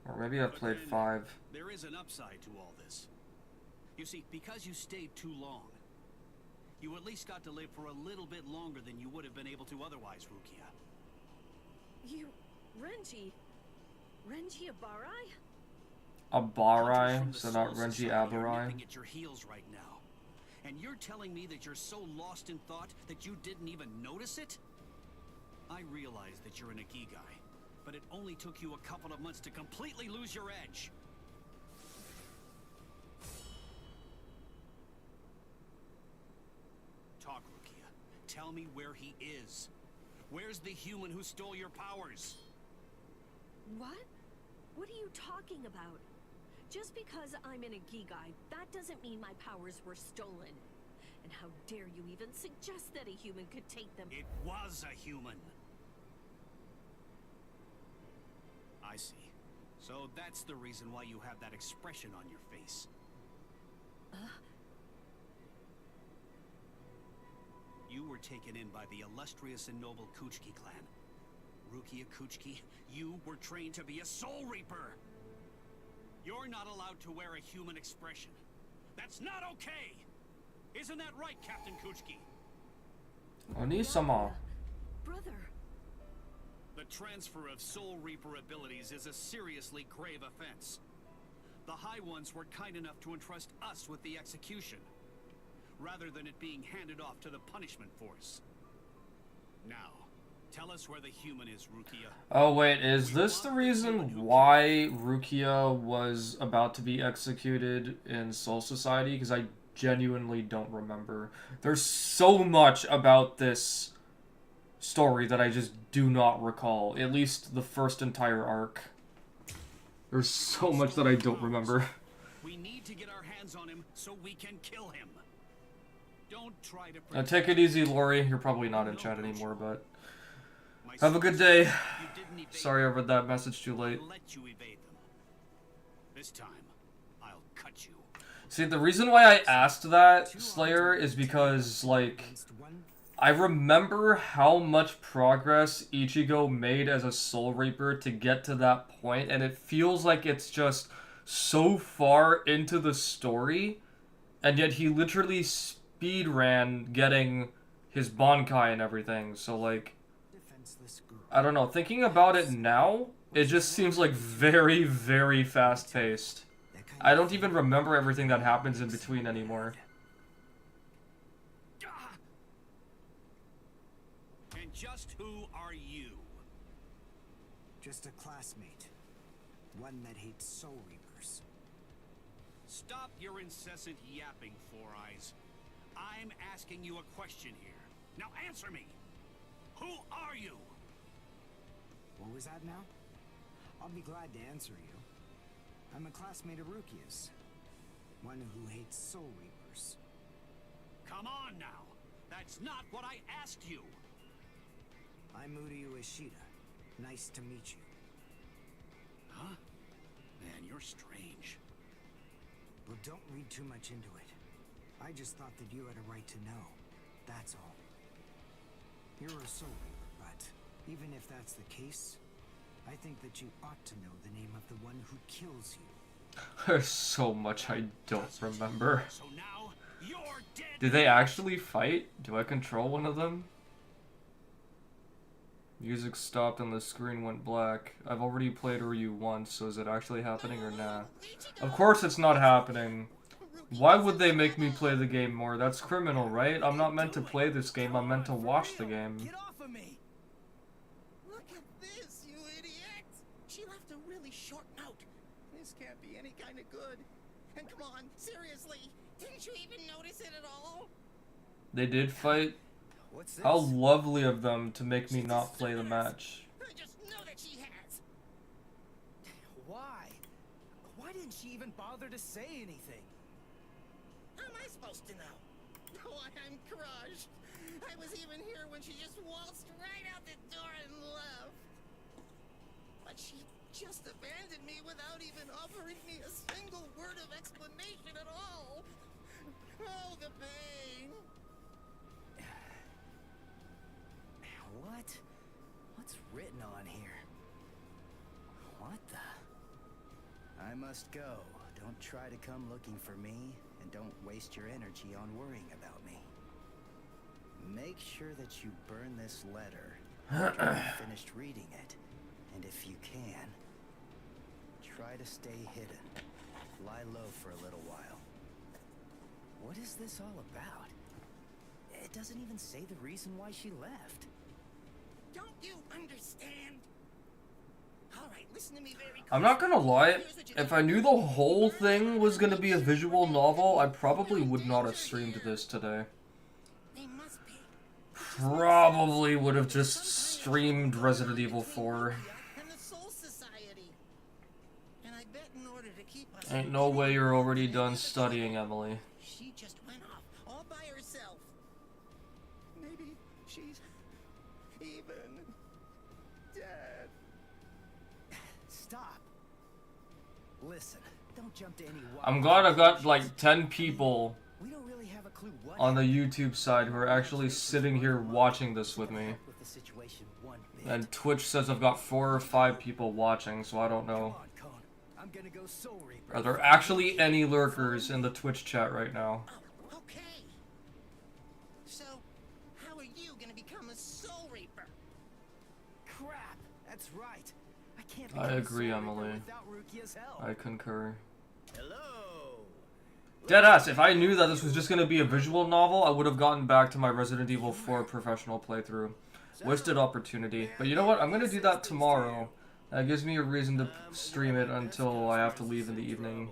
[SPEAKER 1] Or maybe I've played 5.
[SPEAKER 12] There is an upside to all this. You see, because you stayed too long, you at least got to live for a little bit longer than you would have been able to otherwise, Rukia.
[SPEAKER 5] You... Renji Abarai?
[SPEAKER 1] Abarai, so not Renji Abarai.
[SPEAKER 12] At your heels right now. And you're telling me that you're so lost in thought that you didn't even notice it? I realize that you're an Agigai, but it only took you a couple of months to completely lose your edge. Talk, Rukia. Tell me where he is. Where's the human who stole your powers?
[SPEAKER 5] What? What are you talking about? Just because I'm an Agigai, that doesn't mean my powers were stolen. And how dare you even suggest that a human could take them?
[SPEAKER 12] It was a human. I see. So that's the reason why you have that expression on your face. You were taken in by the illustrious and noble Kuchiki clan. Rukia Kuchiki, you were trained to be a Soul Reaper. You're not allowed to wear a human expression. That's not okay! Isn't that right, Captain Kuchiki?
[SPEAKER 1] Oni-sama.
[SPEAKER 5] Brother.
[SPEAKER 12] The transfer of Soul Reaper abilities is a seriously grave offense. The High Ones were kind enough to entrust us with the execution, rather than it being handed off to the punishment force. Now, tell us where the human is, Rukia.
[SPEAKER 1] Oh wait, is this the reason why Rukia was about to be executed in Soul Society? Because I genuinely don't remember. There's so much about this story that I just do not recall. At least the first entire arc. There's so much that I don't remember.
[SPEAKER 12] We need to get our hands on him so we can kill him. Don't try to
[SPEAKER 1] Now take it easy, Lori. You're probably not in chat anymore, but have a good day. Sorry I read that message too late.
[SPEAKER 12] This time, I'll cut you.
[SPEAKER 1] See, the reason why I asked that, Slayer, is because, like, I remember how much progress Ichigo made as a Soul Reaper to get to that point, and it feels like it's just so far into the story And yet he literally speed ran getting his Bankai and everything. So like, I don't know. Thinking about it now, it just seems like very, very fast paced. I don't even remember everything that happens in between anymore.
[SPEAKER 12] And just who are you?
[SPEAKER 10] Just a classmate. One that hates Soul Reapers.
[SPEAKER 12] Stop your incessant yapping, Four Eyes. I'm asking you a question here. Now answer me. Who are you?
[SPEAKER 10] What was that now? I'll be glad to answer you. I'm a classmate of Rukia's. One who hates Soul Reapers.
[SPEAKER 12] Come on now. That's not what I asked you.
[SPEAKER 10] I'm Uryu Ishida. Nice to meet you.
[SPEAKER 12] Huh? Man, you're strange.
[SPEAKER 10] Well, don't read too much into it. I just thought that you had a right to know. That's all. You're a Soul Reaper, but even if that's the case, I think that you ought to know the name of the one who kills you.
[SPEAKER 1] There's so much I don't remember.
[SPEAKER 12] So now you're dead.
[SPEAKER 1] Did they actually fight? Do I control one of them? Music stopped and the screen went black. I've already played Ryu once, so is it actually happening or nah? Of course it's not happening. Why would they make me play the game more? That's criminal, right? I'm not meant to play this game, I'm meant to watch the game.
[SPEAKER 6] Get off of me! Look at this, you idiot! She left a really short note. This can't be any kind of good. And come on, seriously, didn't you even notice it at all?
[SPEAKER 1] They did fight?
[SPEAKER 6] What's this?
[SPEAKER 1] How lovely of them to make me not play the match.
[SPEAKER 6] I just know that she has.
[SPEAKER 3] Why? Why didn't she even bother to say anything?
[SPEAKER 6] How am I supposed to know? Oh, I'm crushed. I was even here when she just waltzed right out the door and left. But she just abandoned me without even offering me a single word of explanation at all. Oh, the pain.
[SPEAKER 3] What? What's written on here? What the?
[SPEAKER 15] I must go. Don't try to come looking for me, and don't waste your energy on worrying about me. Make sure that you burn this letter after you've finished reading it, and if you can, try to stay hidden. Lie low for a little while. What is this all about? It doesn't even say the reason why she left.
[SPEAKER 6] Don't you understand? All right, listen to me very
[SPEAKER 1] I'm not gonna lie, if I knew the whole thing was gonna be a visual novel, I probably would not have streamed this today. Probably would have just streamed Resident Evil 4.
[SPEAKER 6] And the Soul Society. And I bet in order to keep us
[SPEAKER 1] Ain't no way you're already done studying, Emily.
[SPEAKER 6] she just went off all by herself. Maybe she's even dead.
[SPEAKER 15] Stop. Listen, don't jump to any wild
[SPEAKER 1] I'm glad I've got like 10 people
[SPEAKER 15] We don't really have a clue what
[SPEAKER 1] on the YouTube side who are actually sitting here watching this with me.
[SPEAKER 15] with the situation one bit.
[SPEAKER 1] And Twitch says I've got 4 or 5 people watching, so I don't know.
[SPEAKER 15] I'm gonna go Soul Reaper.
[SPEAKER 1] Are there actually any lurkers in the Twitch chat right now?
[SPEAKER 6] Okay. So, how are you gonna become a Soul Reaper?
[SPEAKER 15] Crap, that's right. I can't
[SPEAKER 1] I
[SPEAKER 15] become a
[SPEAKER 1] agree,
[SPEAKER 15] Soul Reaper
[SPEAKER 1] Emily.
[SPEAKER 15] without Rukia's help.
[SPEAKER 1] I concur.
[SPEAKER 9] Hello.
[SPEAKER 1] Deadass, if I knew that this was just going to be a visual novel, I would have gotten back to my Resident Evil 4 professional playthrough. Wasted opportunity. But you know what? I'm going to do that tomorrow. That gives me a reason to stream it until I have to leave in the evening.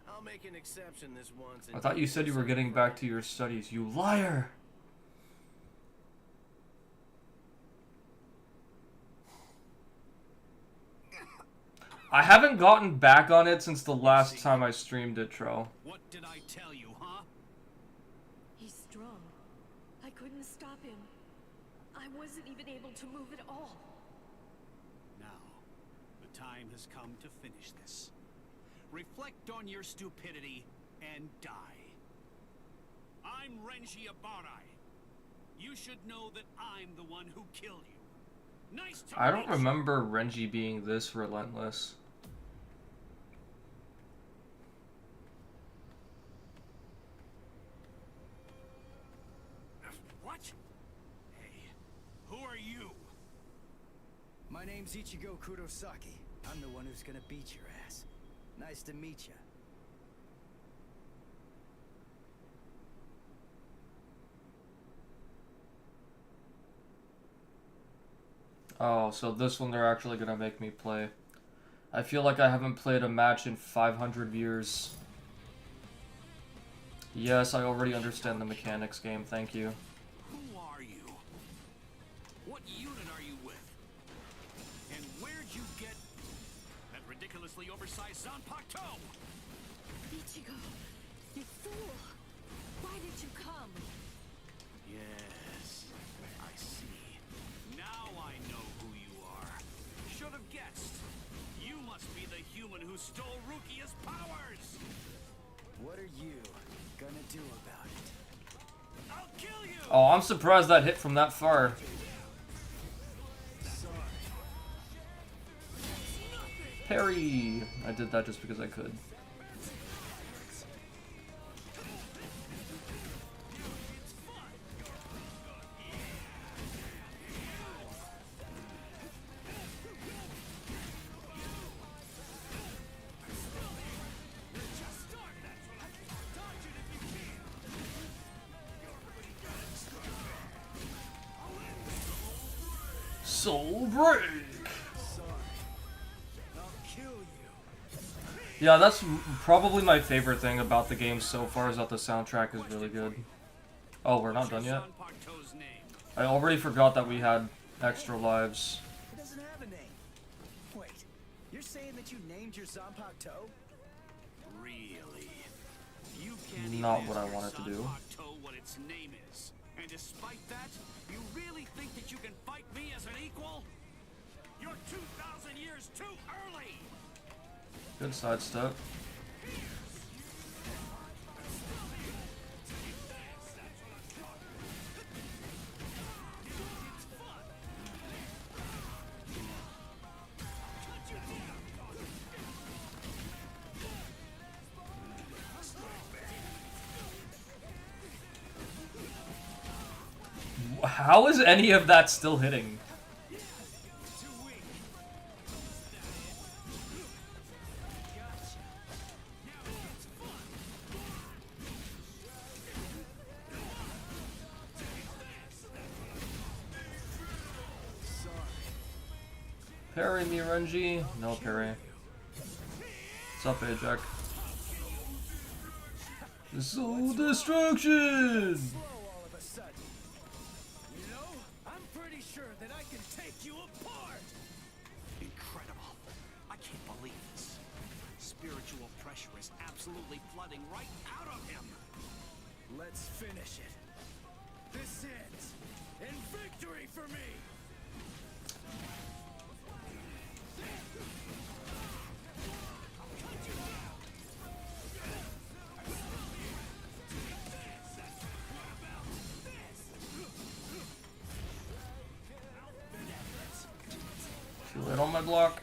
[SPEAKER 9] I'll make an exception this once.
[SPEAKER 1] I thought you said you were getting back to your studies, you liar! I haven't gotten back on it since the last time I streamed it, Tro.
[SPEAKER 12] What did I tell you, huh?
[SPEAKER 5] He's strong. I couldn't stop him. I wasn't even able to move at all.
[SPEAKER 12] Now, the time has come to finish this. Reflect on your stupidity and die. I'm Renji Abarai. You should know that I'm the one who killed you. Nice to
[SPEAKER 1] I don't
[SPEAKER 12] meet you.
[SPEAKER 1] remember Renji being this relentless.
[SPEAKER 12] What? Hey, who are you?
[SPEAKER 15] My name's Ichigo Kurosaki. I'm the one who's gonna beat your ass. Nice to meet you.
[SPEAKER 1] Oh, so this one they're actually gonna make me play. I feel like I haven't played a match in 500 years. Yes, I already understand the mechanics game, thank you.
[SPEAKER 12] Who are you? What unit are you with? And where'd you get that ridiculously oversized Zanpakuto?
[SPEAKER 5] Ichigo, you fool! Why did you come?
[SPEAKER 12] Yes, I see. Now I know who you are. Should have guessed. You must be the human who stole Rukia's powers!
[SPEAKER 15] What are you gonna do about it?
[SPEAKER 12] I'll kill you!
[SPEAKER 1] Oh, I'm surprised that hit from that far. Parry! I did that just because I could. Soul Break! Yeah, that's probably my favorite thing about the game so far, is that the soundtrack is really good. Oh, we're not done yet? I already forgot that we had extra lives.
[SPEAKER 15] It doesn't have a name. Wait, you're saying that you named your Zanpakuto?
[SPEAKER 12] Really? You can't
[SPEAKER 1] Not
[SPEAKER 12] even
[SPEAKER 1] what I
[SPEAKER 12] ask
[SPEAKER 1] wanted to
[SPEAKER 12] your
[SPEAKER 1] do.
[SPEAKER 12] Zanpakuto what its name is. And despite that, you really think that you can fight me as an equal? You're 2,000 years too early!
[SPEAKER 1] Good sidestep. How is any of that still hitting? Parry me, Renji. No parry. What's up, Ajax? Soul Destruction!
[SPEAKER 12] I'm pretty sure that I can take you apart! Incredible. I can't believe this. Spiritual pressure is absolutely flooding right out of him.
[SPEAKER 15] Let's finish it. This ends in victory for me!
[SPEAKER 1] Too late on my block.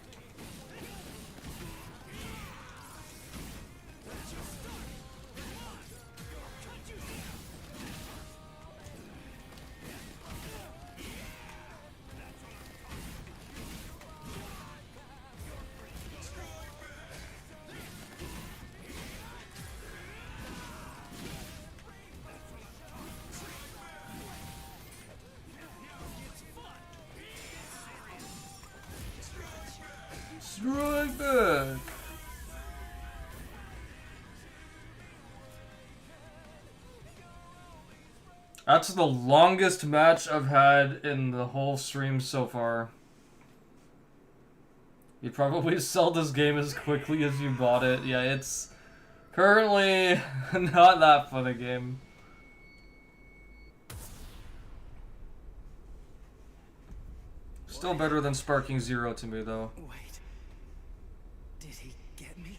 [SPEAKER 1] Strike back! That's the longest match I've had in the whole stream so far. You probably sell this game as quickly as you bought it. Yeah, it's currently not that fun a game. Still better than Sparking Zero to me, though.
[SPEAKER 15] Wait. Did he get me?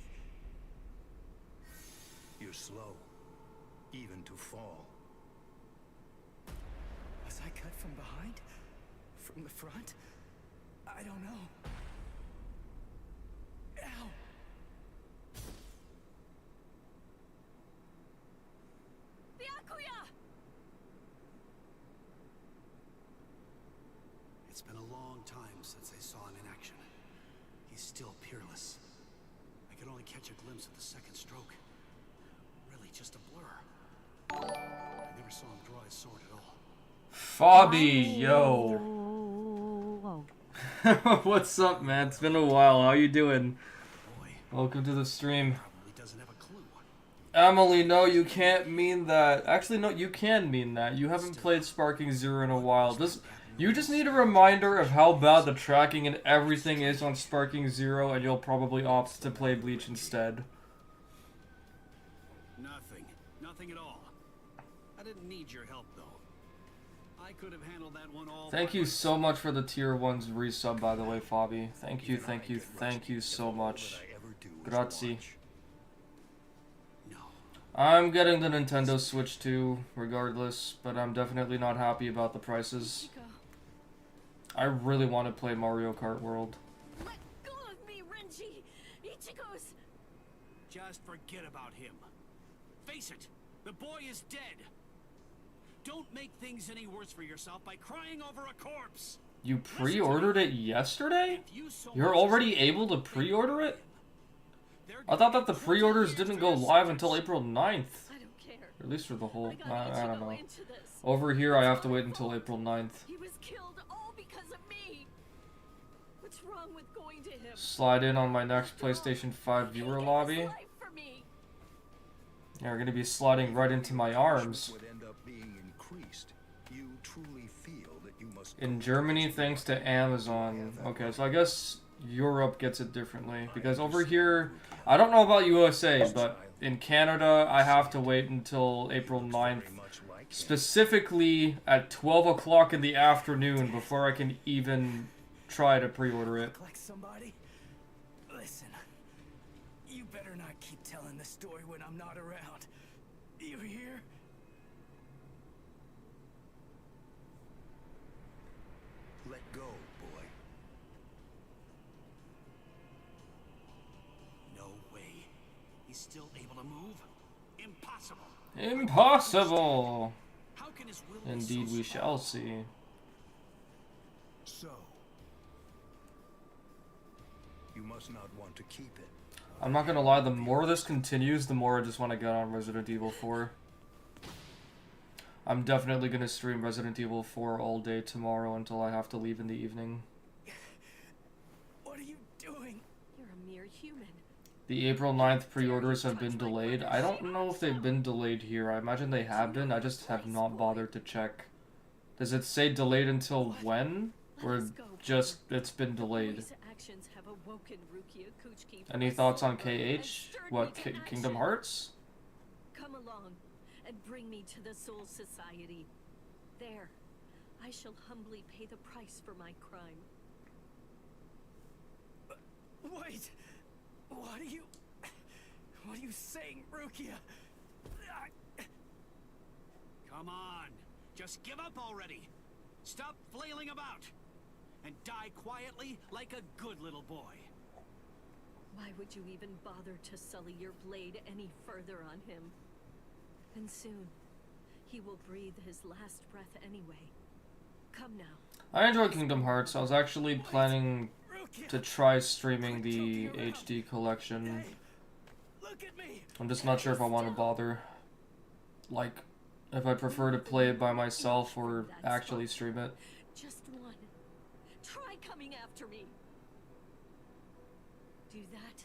[SPEAKER 13] You're slow, even to fall.
[SPEAKER 15] Was I cut from behind? From the front? I don't know. Ow!
[SPEAKER 5] Byakuya!
[SPEAKER 3] It's been a long time since I saw him in action. He's still peerless. I could only catch a glimpse of the second stroke. Really just a blur. I never saw him draw his sword at all.
[SPEAKER 1] Fobby, yo. What's up, man? It's been a while. How you doing? Welcome to the stream. Emily, no, you can't mean that. Actually, no, you can mean that. You haven't played Sparking Zero in a while. You just need a reminder of how bad the tracking and everything is on Sparking Zero, and you'll probably opt to play Bleach instead.
[SPEAKER 12] Nothing at all. I didn't need your help, though. I could have handled that one all.
[SPEAKER 1] Thank you so much for the tier 1's resub, by the way, Fobby. Thank you so much. Grazie. I'm getting the Nintendo Switch 2, regardless, but I'm definitely not happy about the prices. I really want to play Mario Kart World.
[SPEAKER 5] Let go of me, Renji! Ichigo's...
[SPEAKER 12] Just forget about him. Face it, the boy is dead. Don't make things any worse for yourself by crying over a corpse.
[SPEAKER 1] You pre-ordered it yesterday? You're already able to pre-order it? I thought that the pre-orders didn't go live until April 9th. Or at least for the whole... I don't know. Over here, I have to wait until April 9th.
[SPEAKER 5] He was killed all because of me. What's wrong with going to him?
[SPEAKER 1] Slide in on my next PlayStation 5 viewer lobby. Yeah, we're gonna be sliding right into my arms. In Germany, thanks to Amazon. Okay, so I guess Europe gets it differently. Because over here, I don't know about USA, but in Canada, I have to wait until April 9th. Specifically at 12 o'clock in the afternoon before I can even try to pre-order it.
[SPEAKER 3] Like somebody? Listen, you better not keep telling the story when I'm not around. You hear?
[SPEAKER 13] Let go, boy.
[SPEAKER 12] No way. He's still able to move? Impossible.
[SPEAKER 1] Impossible!
[SPEAKER 12] How can his will be
[SPEAKER 1] Indeed,
[SPEAKER 12] so
[SPEAKER 1] we
[SPEAKER 12] small?
[SPEAKER 1] shall see.
[SPEAKER 13] So, you must not want to keep it.
[SPEAKER 1] I'm not gonna lie, the more this continues, the more I just want to get on Resident Evil 4. I'm definitely gonna stream Resident Evil 4 all day tomorrow until I have to leave in the evening.
[SPEAKER 3] What are you doing?
[SPEAKER 5] You're a mere human.
[SPEAKER 1] The April 9th pre-orders have been delayed. I don't know if they've been delayed here. I imagine they have been. I just have not bothered to check. Does it say delayed until when? Or just it's been delayed? Any thoughts on KH? What, Kingdom Hearts?
[SPEAKER 5] Come along and bring me to the Soul Society. There, I shall humbly pay the price for my crime.
[SPEAKER 3] Wait! What are you saying, Rukia?
[SPEAKER 12] Come on, just give up already. Stop flailing about and die quietly like a good little boy.
[SPEAKER 5] Why would you even bother to sully your blade any further on him? And soon, he will breathe his last breath anyway. Come now.
[SPEAKER 1] I enjoy Kingdom Hearts. I was actually planning to try streaming the HD collection. I'm just not sure if I want to bother. Like, if I prefer to play it by myself or actually stream it.
[SPEAKER 5] Just one. Try coming after me. Do that,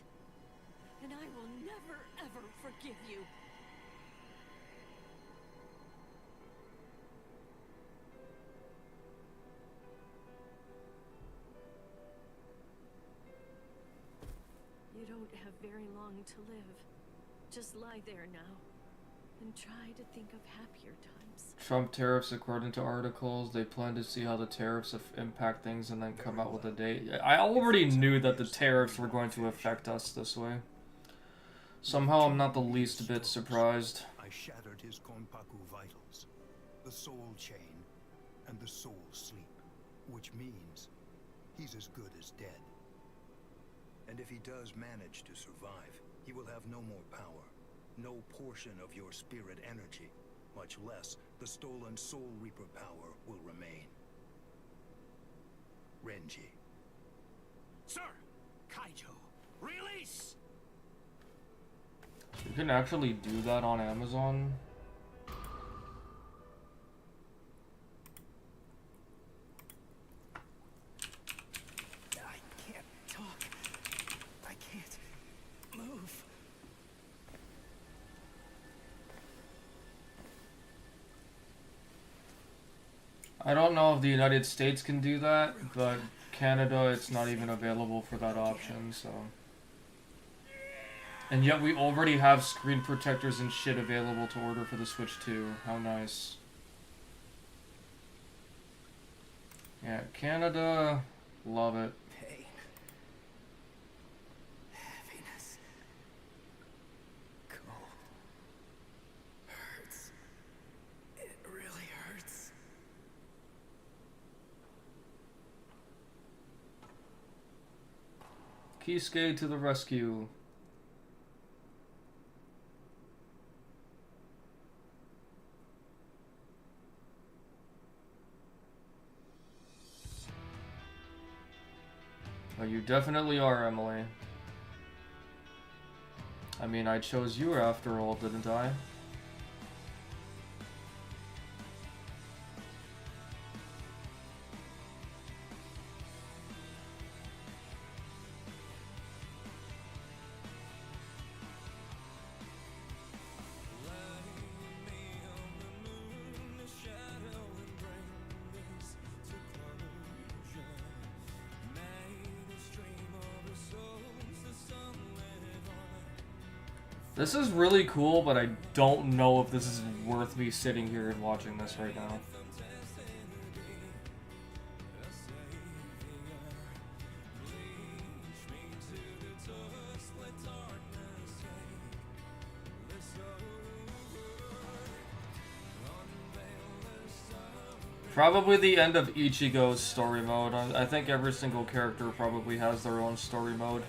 [SPEAKER 5] and I will never ever forgive you. You don't have very long to live. Just lie there now, and try to think of happier times.
[SPEAKER 1] Trump tariffs, according to articles, they plan to see how the tariffs impact things and then come out with a date. I already knew that the tariffs were going to affect us this way. Somehow I'm not the least bit surprised.
[SPEAKER 13] I shattered his Konpaku vitals, the soul chain, and the soul sleep, which means he's as good as dead. And if he does manage to survive, he will have no more power, no portion of your spirit energy, much less the stolen Soul Reaper power will remain. Renji.
[SPEAKER 12] Sir! Kaijo, release!
[SPEAKER 1] You can actually do that on Amazon.
[SPEAKER 3] I can't talk. I can't move.
[SPEAKER 1] I don't know if the United States can do that, but Canada, it's not even available for that option, so. And yet we already have screen protectors and shit available to order for the Switch 2. How nice. Yeah, Canada, love it.
[SPEAKER 3] Pain. Heaviness. Cold. Hurts. It really hurts.
[SPEAKER 1] Kisuke to the rescue. Oh, you definitely are, Emily. I mean, I chose you after all, didn't I? This is really cool, but I don't know if this is worth me sitting here and watching this right now. Probably the end of Ichigo's story mode. I think every single character probably has their own story mode.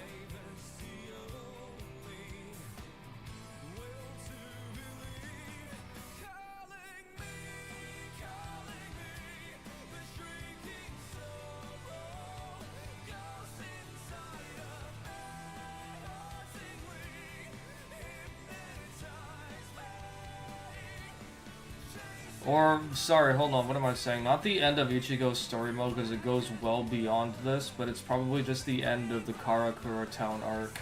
[SPEAKER 1] Or, sorry, hold on, what am I saying? Not the end of Ichigo's story mode, because it goes well beyond this, but it's probably just the end of the Karakura Town arc.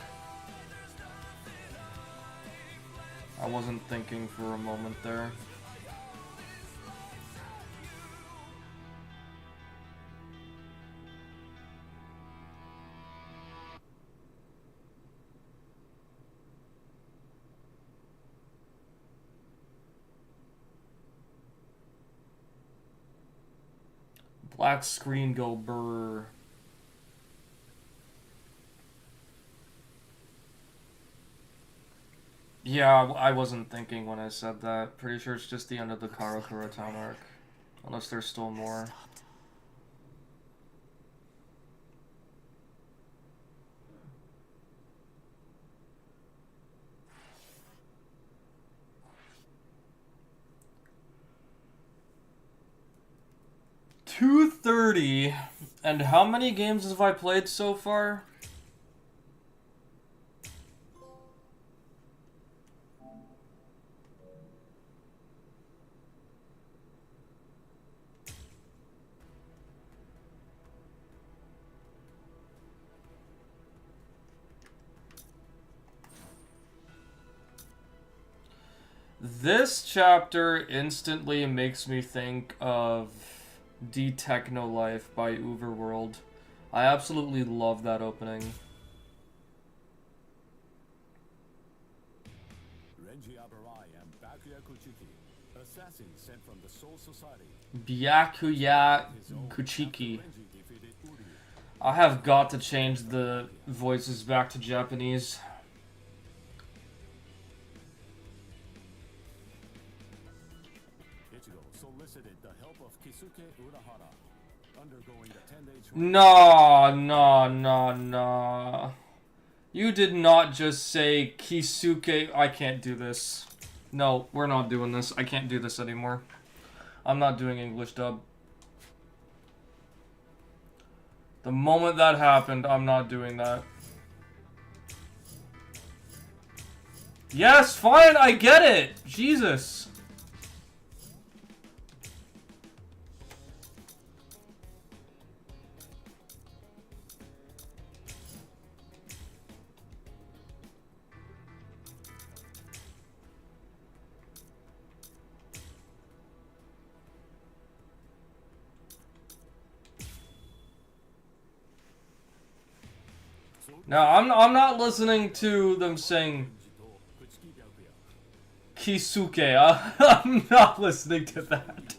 [SPEAKER 1] I wasn't thinking for a moment there. Black screen go brr. Yeah, I wasn't thinking when I said that. Pretty sure it's just the end of the Karakura Town arc. Unless there's still more. $230, and how many games have I played so far? This chapter instantly makes me think of Die Techno Life by Overworld. I absolutely love that opening.
[SPEAKER 14] Renji Abarai and Byakuya Kuchiki, assassins sent from the Soul Society.
[SPEAKER 1] Byakuya Kuchiki. I have got to change the voices back to Japanese. No, no, no, no. You did not just say Kisuke. I can't do this. No, we're not doing this. I can't do this anymore. I'm not doing English dub. The moment that happened, I'm not doing that. Yes, fine, I get it! Jesus. Now, I'm not listening to them saying Kisuke. I'm not listening to that.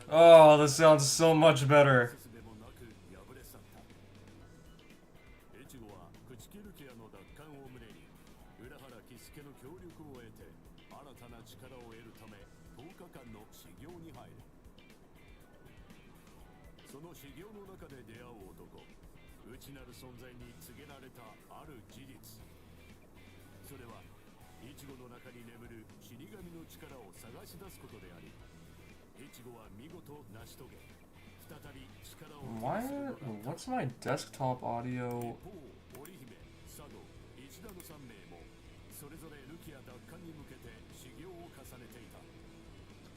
[SPEAKER 1] Oh, this sounds so much better. Why? What's my desktop audio?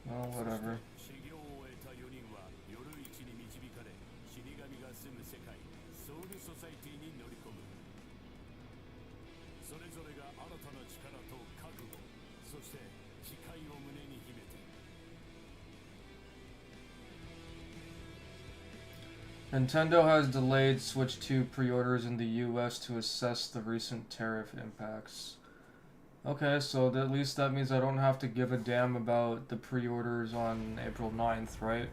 [SPEAKER 1] Oh, whatever. Nintendo has delayed Switch 2 pre-orders in the US to assess the recent tariff impacts. Okay, so at least that means I don't have to give a damn about the pre-orders on April 9th, right?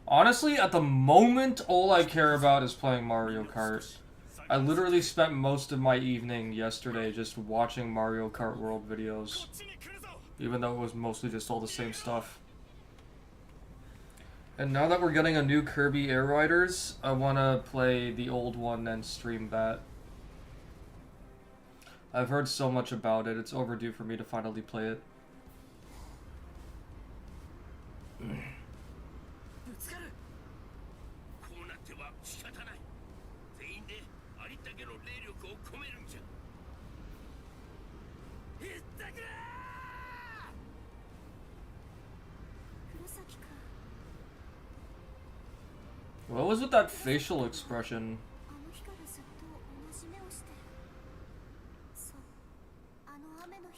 [SPEAKER 1] Honestly, at the moment, all I care about is playing Mario Kart. I literally spent most of my evening yesterday just watching Mario Kart World videos. Even though it was mostly just all the same stuff. And now that we're getting a new Kirby Air Riders, I want to play the old one and stream that. I've heard so much about it, it's overdue for me to finally play it. What was with that facial expression?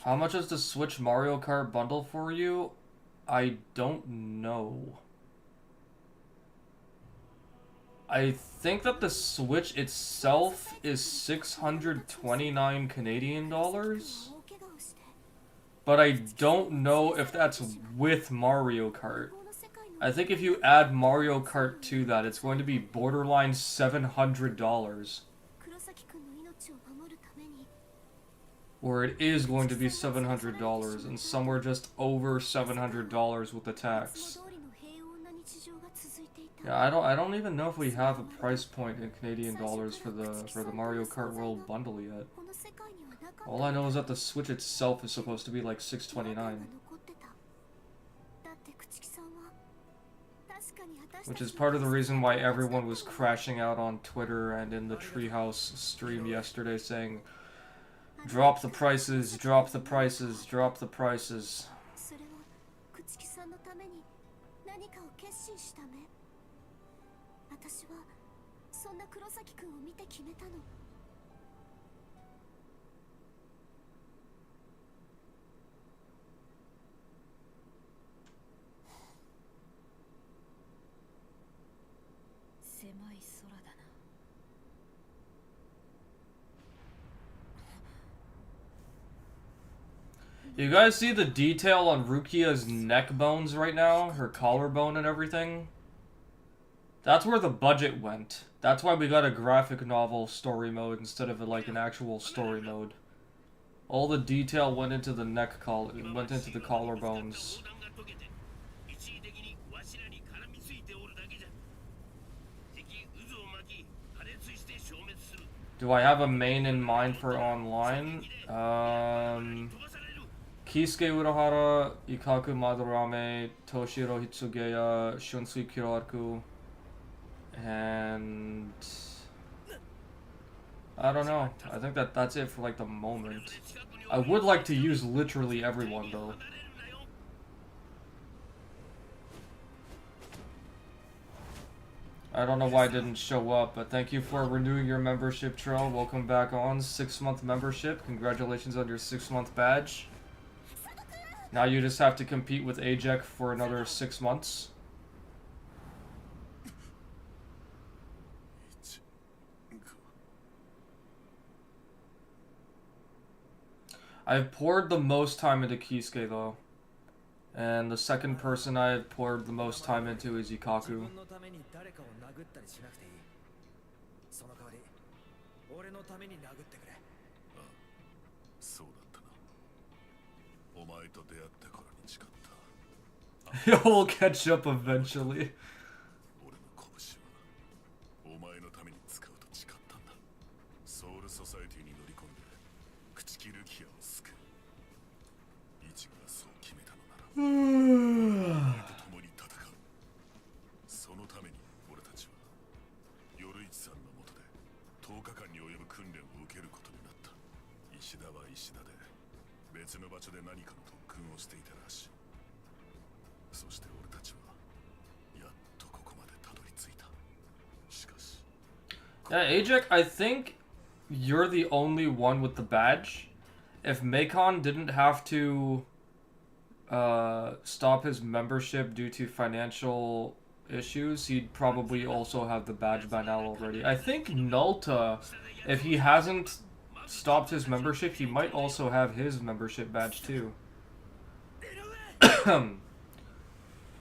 [SPEAKER 1] How much is the Switch Mario Kart bundle for you? I don't know. I think that the Switch itself is 629 Canadian dollars. But I don't know if that's with Mario Kart. I think if you add Mario Kart to that, it's going to be borderline $700. Or it is going to be $700, and somewhere just over $700 with the tax. Yeah, I don't even know if we have a price point in Canadian dollars for the Mario Kart World bundle yet. All I know is that the Switch itself is supposed to be like $629. Which is part of the reason why everyone was crashing out on Twitter and in the Treehouse stream yesterday saying, drop the prices, drop the prices, drop the prices. You guys see the detail on Rukia's neck bones right now? Her collarbone and everything? That's where the budget went. That's why we got a graphic novel story mode instead of like an actual story mode. All the detail went into the neck went into the collarbones. Do I have a main in mind for online? Kisuke Urahara, Ikaku Madarame, Toshiro Hitsugeya, Shunsui Kiraku, and I don't know. I think that's it for like the moment. I would like to use literally everyone though. I don't know why I didn't show up, but thank you for renewing your membership, Trill. Welcome back on. 6-month membership. Congratulations on your 6-month badge. Now you just have to compete with Ajek for another 6 months. I've poured the most time into Kisuke though. And the second person I've poured the most time into is Ikaku. We'll catch up eventually. Yeah, Ajek, I think you're the only one with the badge. If Makon didn't have to stop his membership due to financial issues, he'd probably also have the badge by now already. I think Nulta, if he hasn't stopped his membership, he might also have his membership badge too.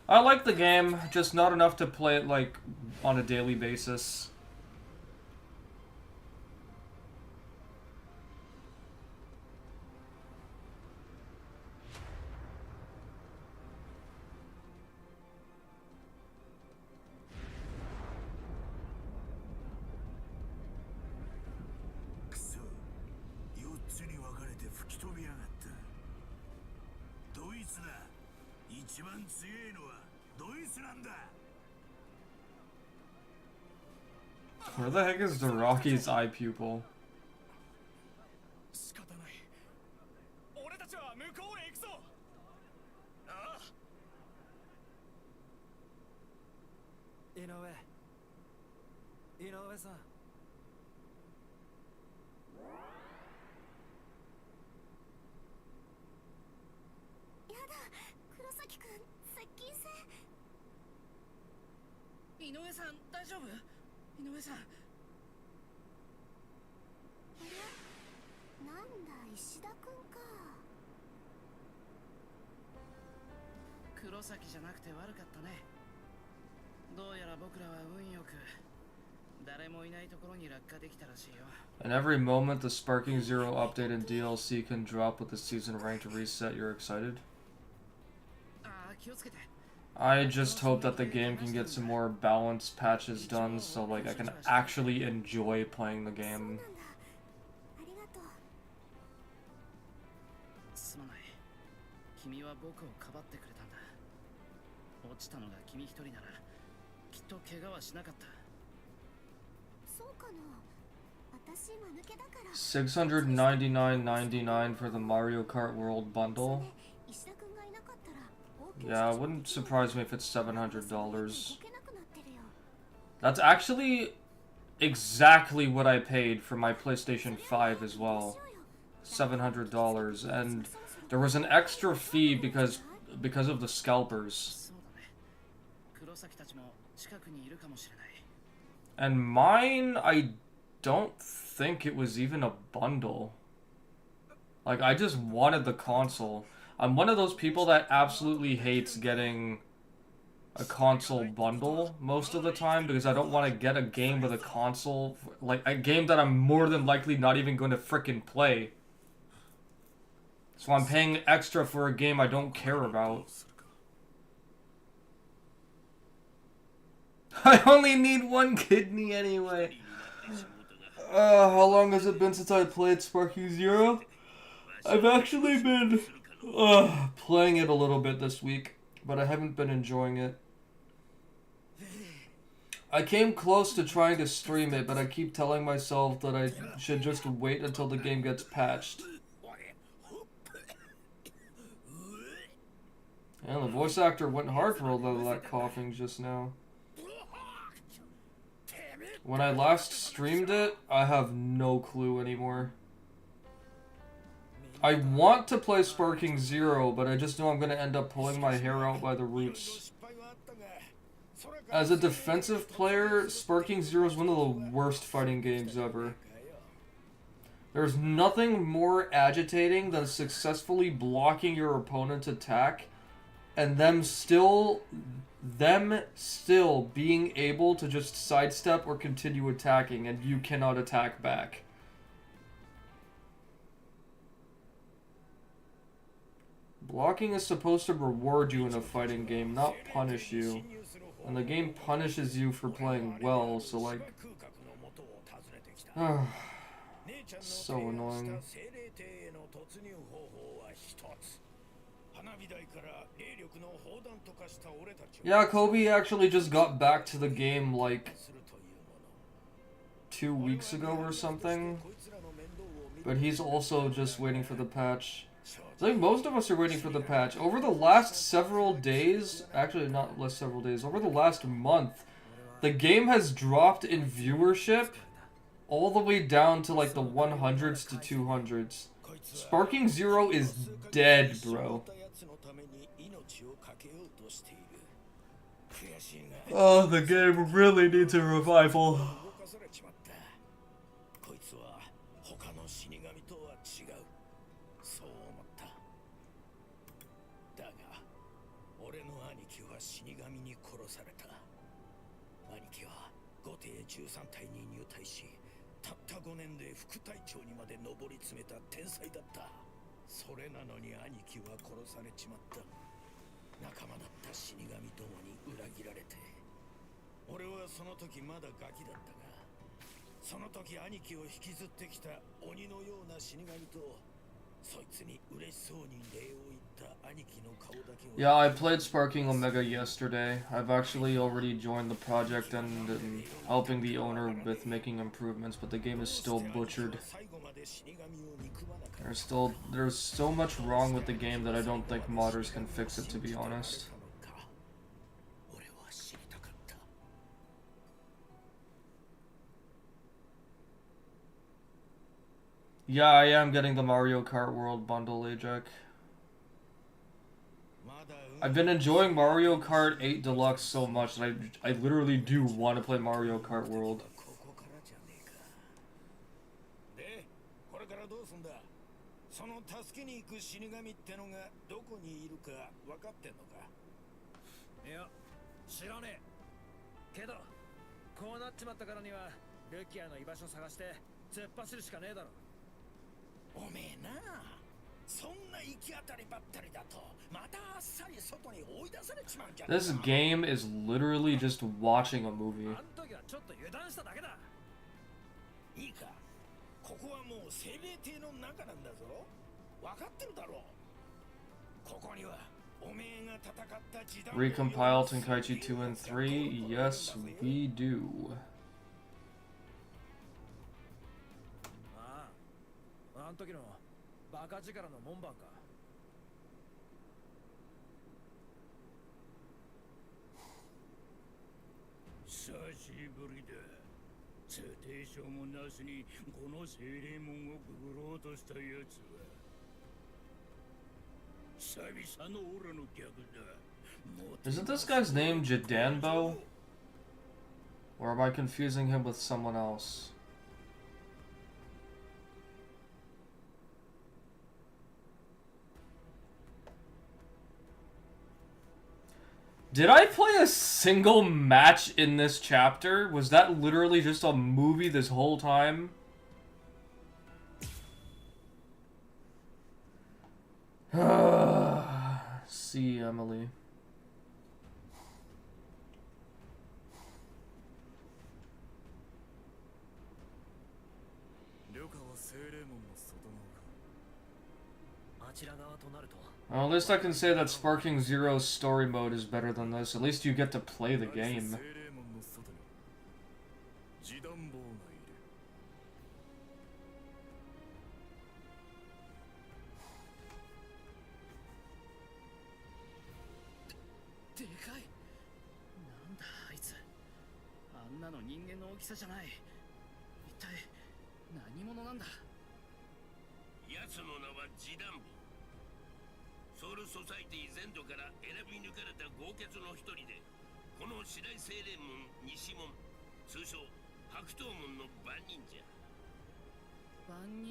[SPEAKER 1] I like the game, just not enough to play it like on a daily basis. Where the heck is the Rocky's eye pupil?
[SPEAKER 6] Inoue-san, 大丈夫? Inoue-san.
[SPEAKER 4] なんだ、石田くんか。
[SPEAKER 6] 黒崎じゃなくて悪かったね。どうやら僕らは運よく誰もいないところに落下できたらしいよ。
[SPEAKER 1] In every moment, the Sparking Zero update and DLC can drop with the season rank to reset. You're excited? I just hope that the game can get some more balanced patches done so like I can actually enjoy playing the game. $699.99 for the Mario Kart World bundle. Yeah, it wouldn't surprise me if it's $700. That's actually exactly what I paid for my PlayStation 5 as well. $700, and there was an extra fee because of the scalpers. And mine, I don't think it was even a bundle. Like, I just wanted the console. I'm one of those people that absolutely hates getting a console bundle most of the time because I don't want to get a game with a console, like a game that I'm more than likely not even going to frickin' play. So I'm paying extra for a game I don't care about. I only need one kidney anyway. How long has it been since I played Sparking Zero? I've actually been Playing it a little bit this week, but I haven't been enjoying it. I came close to trying to stream it, but I keep telling myself that I should just wait until the game gets patched. And the voice actor went hard for all of that coughing just now. When I last streamed it, I have no clue anymore. I want to play Sparking Zero, but I just know I'm going to end up pulling my hair out by the roots. As a defensive player, Sparking Zero is one of the worst fighting games ever. There's nothing more agitating than successfully blocking your opponent's attack and them still being able to just sidestep or continue attacking, and you cannot attack back. Blocking is supposed to reward you in a fighting game, not punish you. And the game punishes you for playing well, so like... so annoying. Yeah, Kobe actually just got back to the game like 2 weeks ago or something. But he's also just waiting for the patch. I think most of us are waiting for the patch. Over the last several days, actually not last several days, over the last month, the game has dropped in viewership all the way down to like the 100s to 200s. Sparking Zero is dead, bro. Oh, the game really needs a revival. Yeah, I played Sparking Omega yesterday. I've actually already joined the project and helping the owner with making improvements, but the game is still butchered. There's so much wrong with the game that I don't think modders can fix it, to be honest. Yeah, I am getting the Mario Kart World bundle, Ajak. I've been enjoying Mario Kart 8 Deluxe so much that I literally do want to play Mario Kart World. This game is literally just watching a movie. Recompile Tenkaichi 2 and 3? Yes, we do. Isn't this guy's name Jidanbo? Or am I confusing him with someone else? Did I play a single match in this chapter? Was that literally just a movie this whole time? See, Emily. Well, at least I can say that Sparking Zero's story mode is better than this. At least you get to play the game.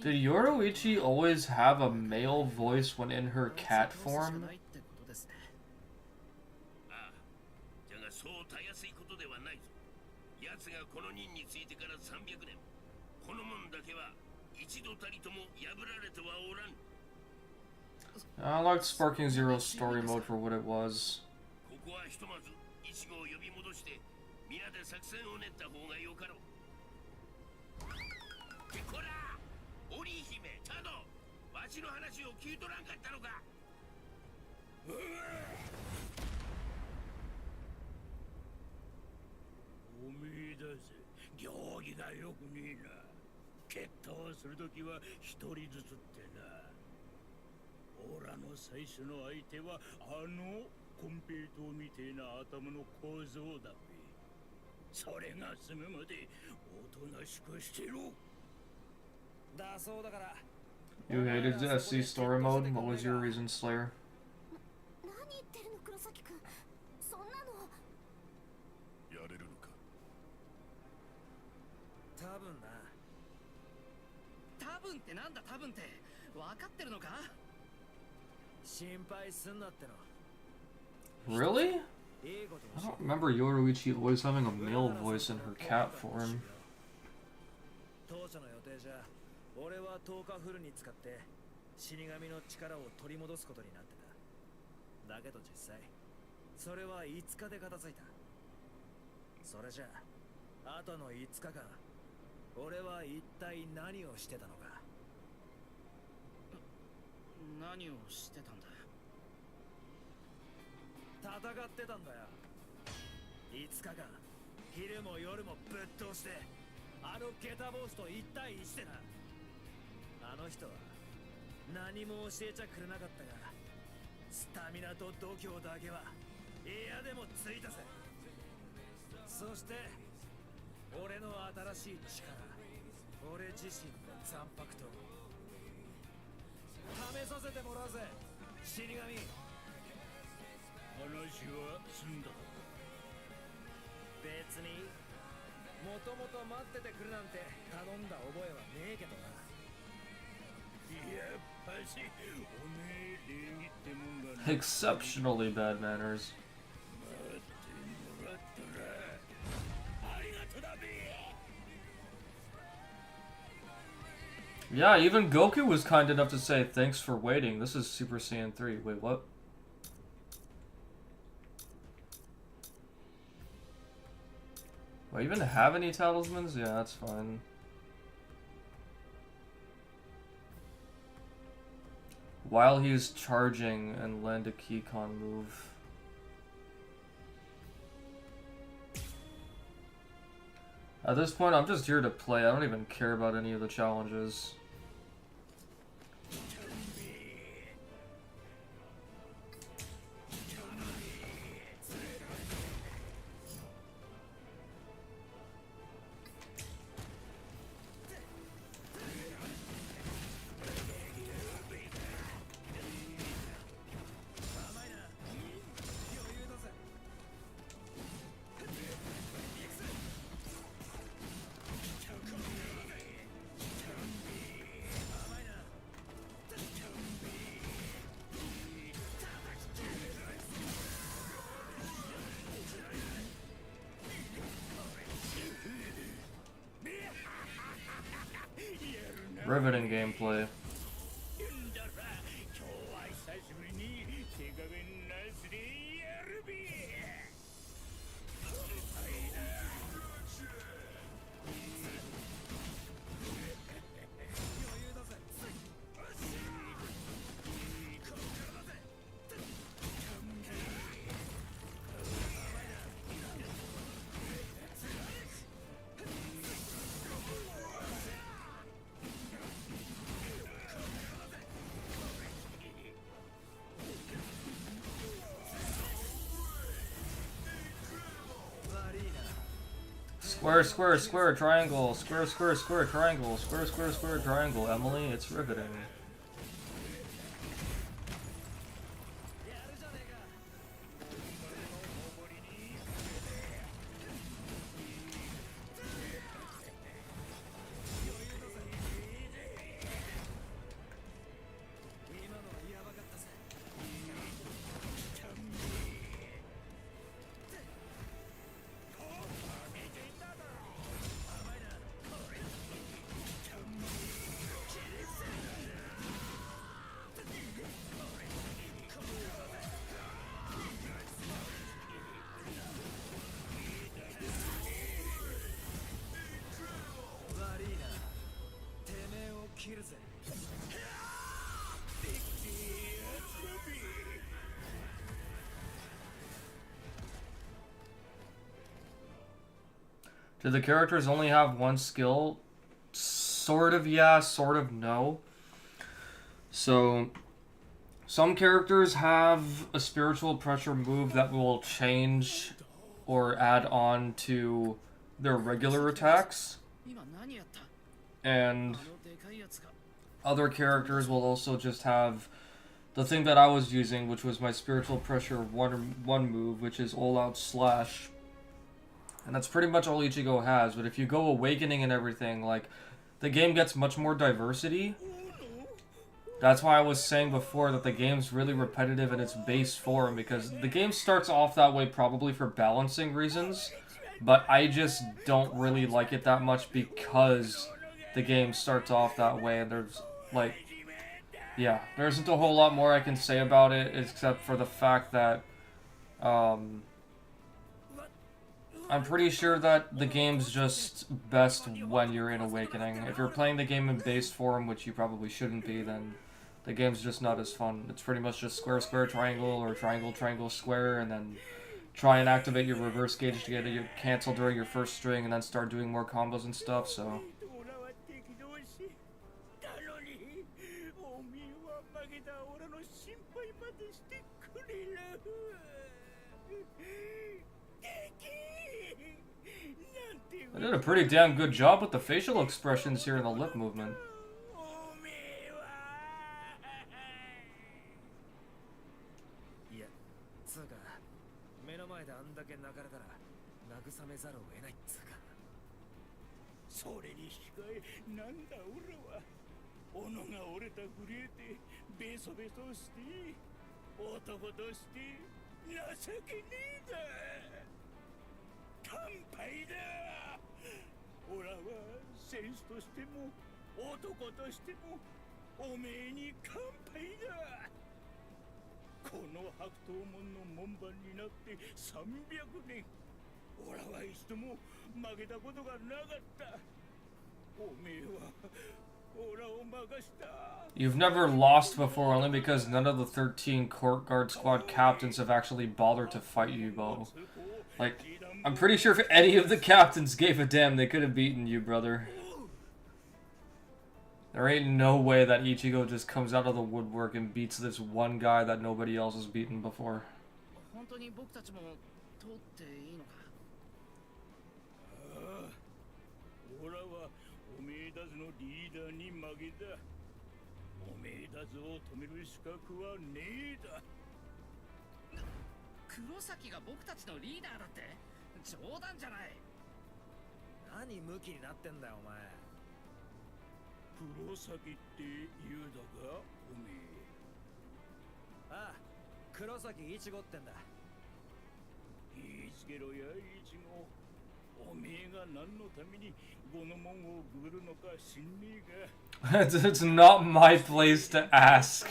[SPEAKER 1] 'Did Yoruichi always have a male voice when in her cat form? I liked Sparking Zero's story mode for what it was. You hated SC story mode? What was your reason, Slayer?
[SPEAKER 3] 心配すんなっての。
[SPEAKER 1] Really? I don't remember Yoruichi always having a male voice in her cat form.
[SPEAKER 3] 当初の予定じゃ、俺は10日フルに使って死神の力を取り戻すことになってた。だけど実際、それは5日で片付いた。それじゃあ、あとの5日間、俺は一体何をしてたのか。何をしてたんだ。戦ってたんだよ。5日間、昼も夜もぶっ通して、あのゲタボスと1対1でな。あの人は何も教えちゃくれなかったが、スタミナと度胸だけは嫌でもついたぜ。そして俺の新しい力、俺自身の残白と試させてもらうぜ、死神。話は済んだ。別にもともと待っててくるなんて頼んだ覚えはねえけどな。やっぱしおめえ礼儀ってもんがな。
[SPEAKER 1] Exceptionally bad manners.
[SPEAKER 3] 待ってもらったらありがとだべ。
[SPEAKER 1] Yeah, even Goku was kind enough to say thanks for waiting. This is Super Saiyan 3. Wait, what? Do I even have any talismans? Yeah, that's fine. While he's charging and land a Keycon move. At this point, I'm just here to play. I don't even care about any of the challenges. Riveting gameplay. Square, square, square, triangle. Square, square, square, triangle. Square, square, square, triangle. Emily, it's riveting. Do the characters only have one skill? Sort of yeah, sort of no. So, some characters have a spiritual pressure move that will change or add on to their regular attacks. And other characters will also just have the thing that I was using, which was my spiritual pressure one move, which is all out slash. And that's pretty much all Ichigo has. But if you go awakening and everything, like, the game gets much more diversity. That's why I was saying before that the game's really repetitive in its base form, because the game starts off that way probably for balancing reasons, but I just don't really like it that much because the game starts off that way, and there's, like, yeah, there isn't a whole lot more I can say about it, except for the fact that, I'm pretty sure that the game's just best when you're in Awakening. If you're playing the game in base form, which you probably shouldn't be, then the game's just not as fun. It's pretty much just square, square, triangle, or triangle, triangle, square, and then try and activate your reverse gauge to get it cancel during your first string, and then start doing more combos and stuff, so... I did a pretty damn good job with the facial expressions here and the lip movement. You've never lost before only because none of the 13 Court Guard Squad captains have actually bothered to fight you, Bo. Like, I'm pretty sure if any of the captains gave a damn, they could have beaten you, brother. There ain't no way that Ichigo just comes out of the woodwork and beats this one guy that nobody else has beaten before. It's not my place to ask.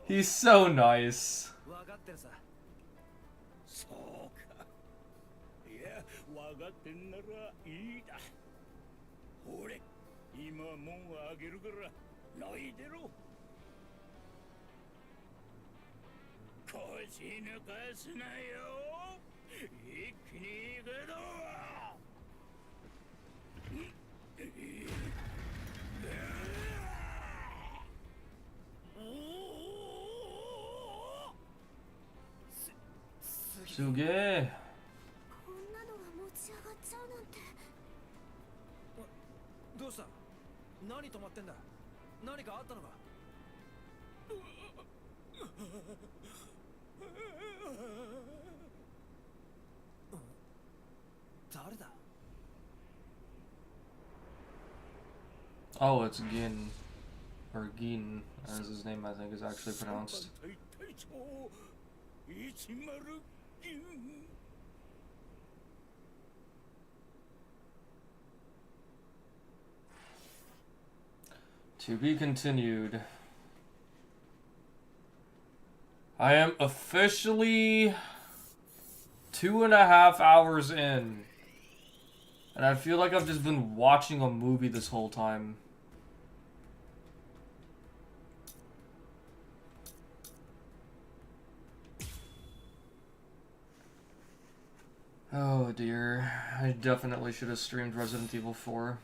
[SPEAKER 1] He's so nice.
[SPEAKER 3] どうした？何止まってんだ？何かあったのか？誰だ？
[SPEAKER 1] Oh, it's Gin. Or Gin, as his name I think is actually pronounced. To be continued. I am officially 2.5 hours in. And I feel like I've just been watching a movie this whole time. Oh dear. I definitely should have streamed Resident Evil 4.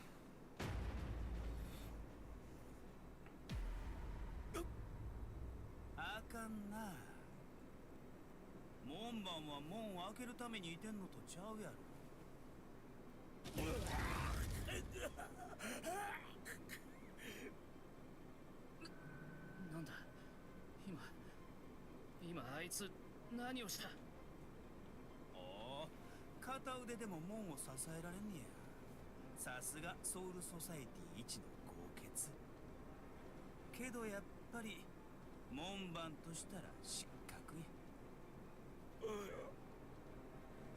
[SPEAKER 3] なんだ今あいつ何をした？
[SPEAKER 6] おお、片腕でも門を支えられんねや。さすがソウルソサエティ一の豪傑。けどやっぱり門番としたら失格や。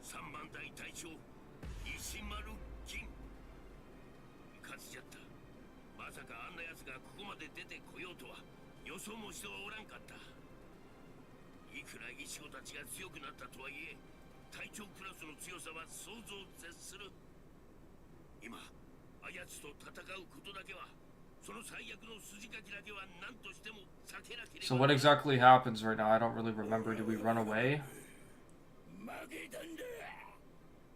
[SPEAKER 9] 3番隊隊長石丸金勝ちじゃった。まさかあんな奴がここまで出てこようとは予想もしてはおらんかった。いくら石子たちが強くなったとはいえ、隊長クラスの強さは想像を絶する。今あやつと戦うことだけは、その最悪の筋書きだけは何としても避けなければ。
[SPEAKER 1] So what exactly happens right now? I don't really remember. Do we run away?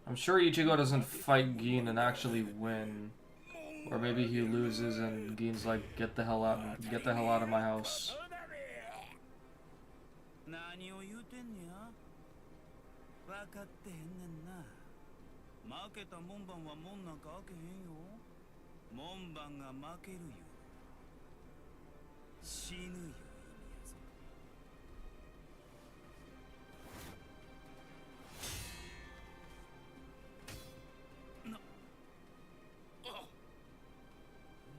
[SPEAKER 1] I'm sure Ichigo doesn't fight Gin and actually win. Or maybe he loses and Gin's like, get the hell out of my house.
[SPEAKER 6] 何を言うてんねや。分かってへんねんな。負けた門番は門なんか開けへんよ。門番が負けるよ。死ぬよ意味やぞ。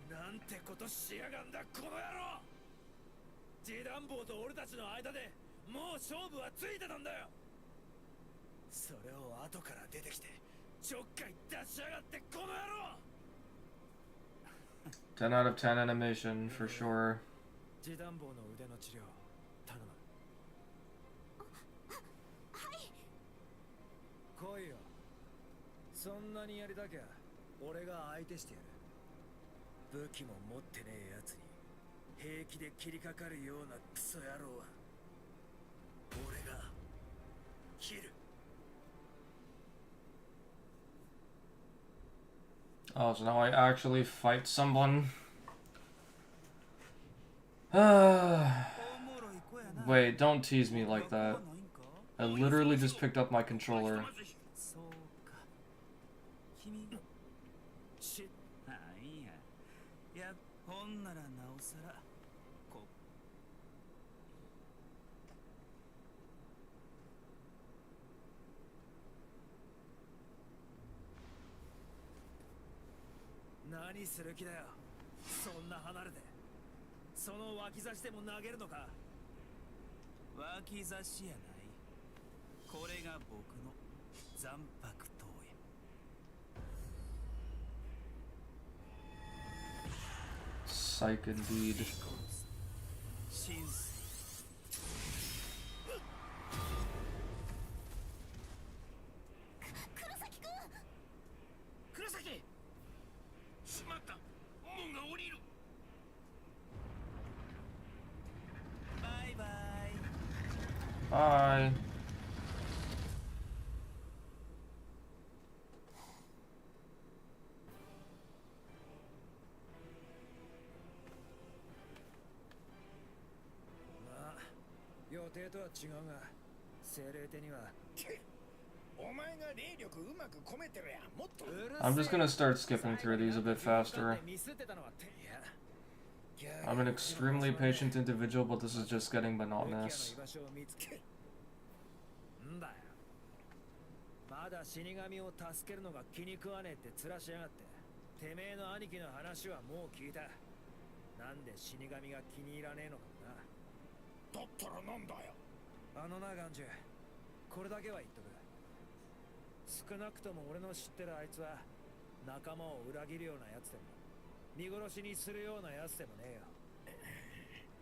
[SPEAKER 3] なんてことしやがんだこの野郎！示談棒と俺たちの間でもう勝負はついてたんだよ。それを後から出てきてちょっかい出しやがってこの野郎
[SPEAKER 1] 10 out of 10 animation for sure.
[SPEAKER 3] 示談棒の腕の治療頼む。
[SPEAKER 4] はい。
[SPEAKER 3] 来いよ。そんなにやりたきゃ俺が相手してやる。武器も持ってねえやつに平気で切りかかるようなクソ野郎は俺が切る。
[SPEAKER 1] Oh, so now I actually fight someone. Wait, don't tease me like that. I literally just picked up my controller.
[SPEAKER 3] What 何する気だよ。そんな離れて。その脇差しでも投げるのか。
[SPEAKER 6] 脇差しやない。これが僕の残白刀や。
[SPEAKER 1] Psych indeed.
[SPEAKER 6] 神聖。
[SPEAKER 4] 黒崎くん。
[SPEAKER 3] 黒崎。
[SPEAKER 9] しまった。門が降りる。
[SPEAKER 6] バイバイ。
[SPEAKER 1] Bye. I'm just gonna start skipping through these a bit faster. I'm an extremely patient individual, but this is just getting monotonous.
[SPEAKER 3] まだ死神を助けるのが気に食わねえって面しやがって。てめえの兄貴の話はもう聞いた。なんで死神が気に入らねえのかな。だったらなんだよ。あのなガンジュ、これだけは言っとく。少なくとも俺の知ってるあいつは仲間を裏切るようなやつでも見殺しにするようなやつでもねえよ。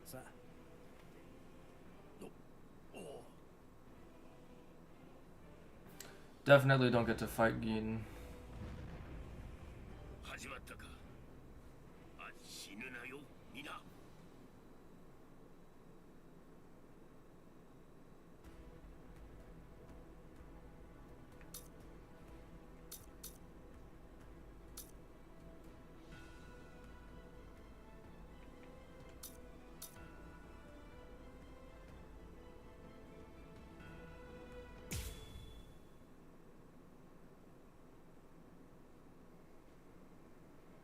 [SPEAKER 3] さあ。
[SPEAKER 1] Definitely don't get to fight Gin.
[SPEAKER 9] 始まったか。あ、死ぬなよ、みんな。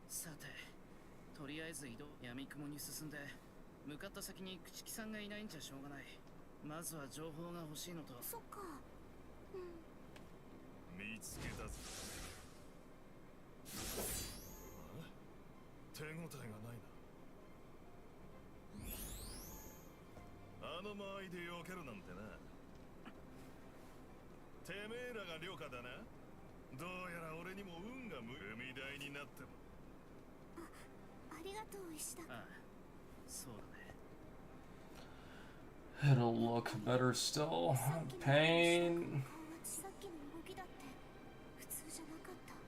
[SPEAKER 16] さて、とりあえず移動。闇雲に進んで向かった先に朽木さんがいないんじゃしょうがない。まずは情報が欲しいのと。
[SPEAKER 4] そっか。
[SPEAKER 2] 見つけたぞ。手応えがないな。あの間合いで避けるなんてな。てめえらが良かだな。どうやら俺にも運が海台になっても。
[SPEAKER 4] ありがとう石田。
[SPEAKER 16] ああ、そうだね。
[SPEAKER 1] It'll look better still. Pain.
[SPEAKER 4] さっきの動きだって普通じゃなかった。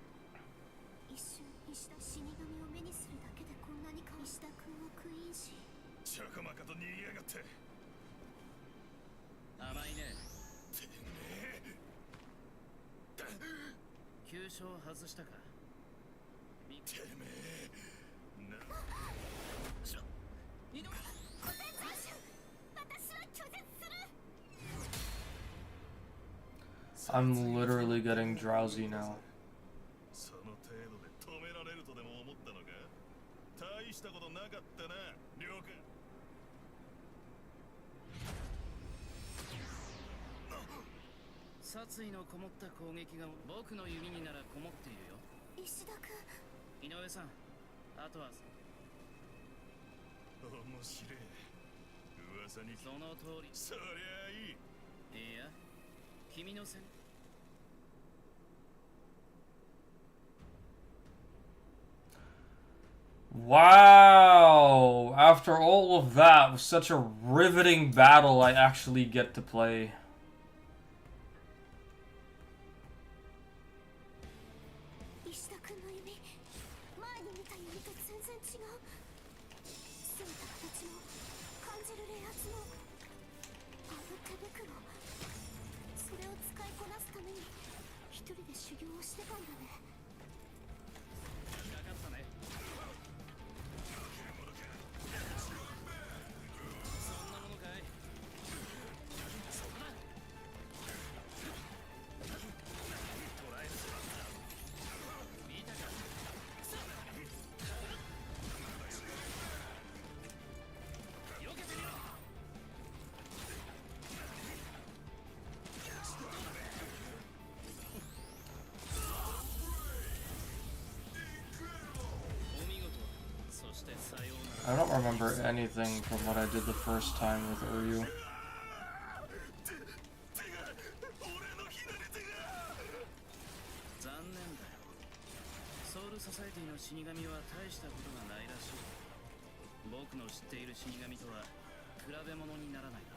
[SPEAKER 4] 一瞬石田死神を目にするだけでこんなに石田君はクイーンし。
[SPEAKER 2] ちゃかまかと逃げやがって。
[SPEAKER 16] 甘いね。
[SPEAKER 2] てめえ。
[SPEAKER 16] 急所を外したか。
[SPEAKER 2] てめえ。
[SPEAKER 1] I'm literally getting drowsy now.
[SPEAKER 2] その程度で止められるとでも思ったのか。大したことなかったな、了解。
[SPEAKER 16] 殺意のこもった攻撃が僕の弓にならこもっているよ。
[SPEAKER 4] 石田君。
[SPEAKER 16] 井上さん、あとは。
[SPEAKER 2] 面白い。噂に
[SPEAKER 16] その通り。
[SPEAKER 2] そりゃあいい。
[SPEAKER 16] いや、君のせい。
[SPEAKER 1] Wow! After all of that, was such a riveting battle I actually get to play.
[SPEAKER 4] 石田君の弓、前に見た弓と全然違う。姿形も感じる冷圧も。あの手袋、それを使いこなすために一人で修行をしてたんだね。
[SPEAKER 16] なかったね。そんなものかい。そこだ。捕らえる。見たか。よけてみろ。お見事。そしてさようなら。
[SPEAKER 1] I don't remember anything from what I did the first time with Uryu.
[SPEAKER 16] 残念だよ。ソウルソサエティの死神は大したことがないらしい。僕の知っている死神とは比べ物にならないな。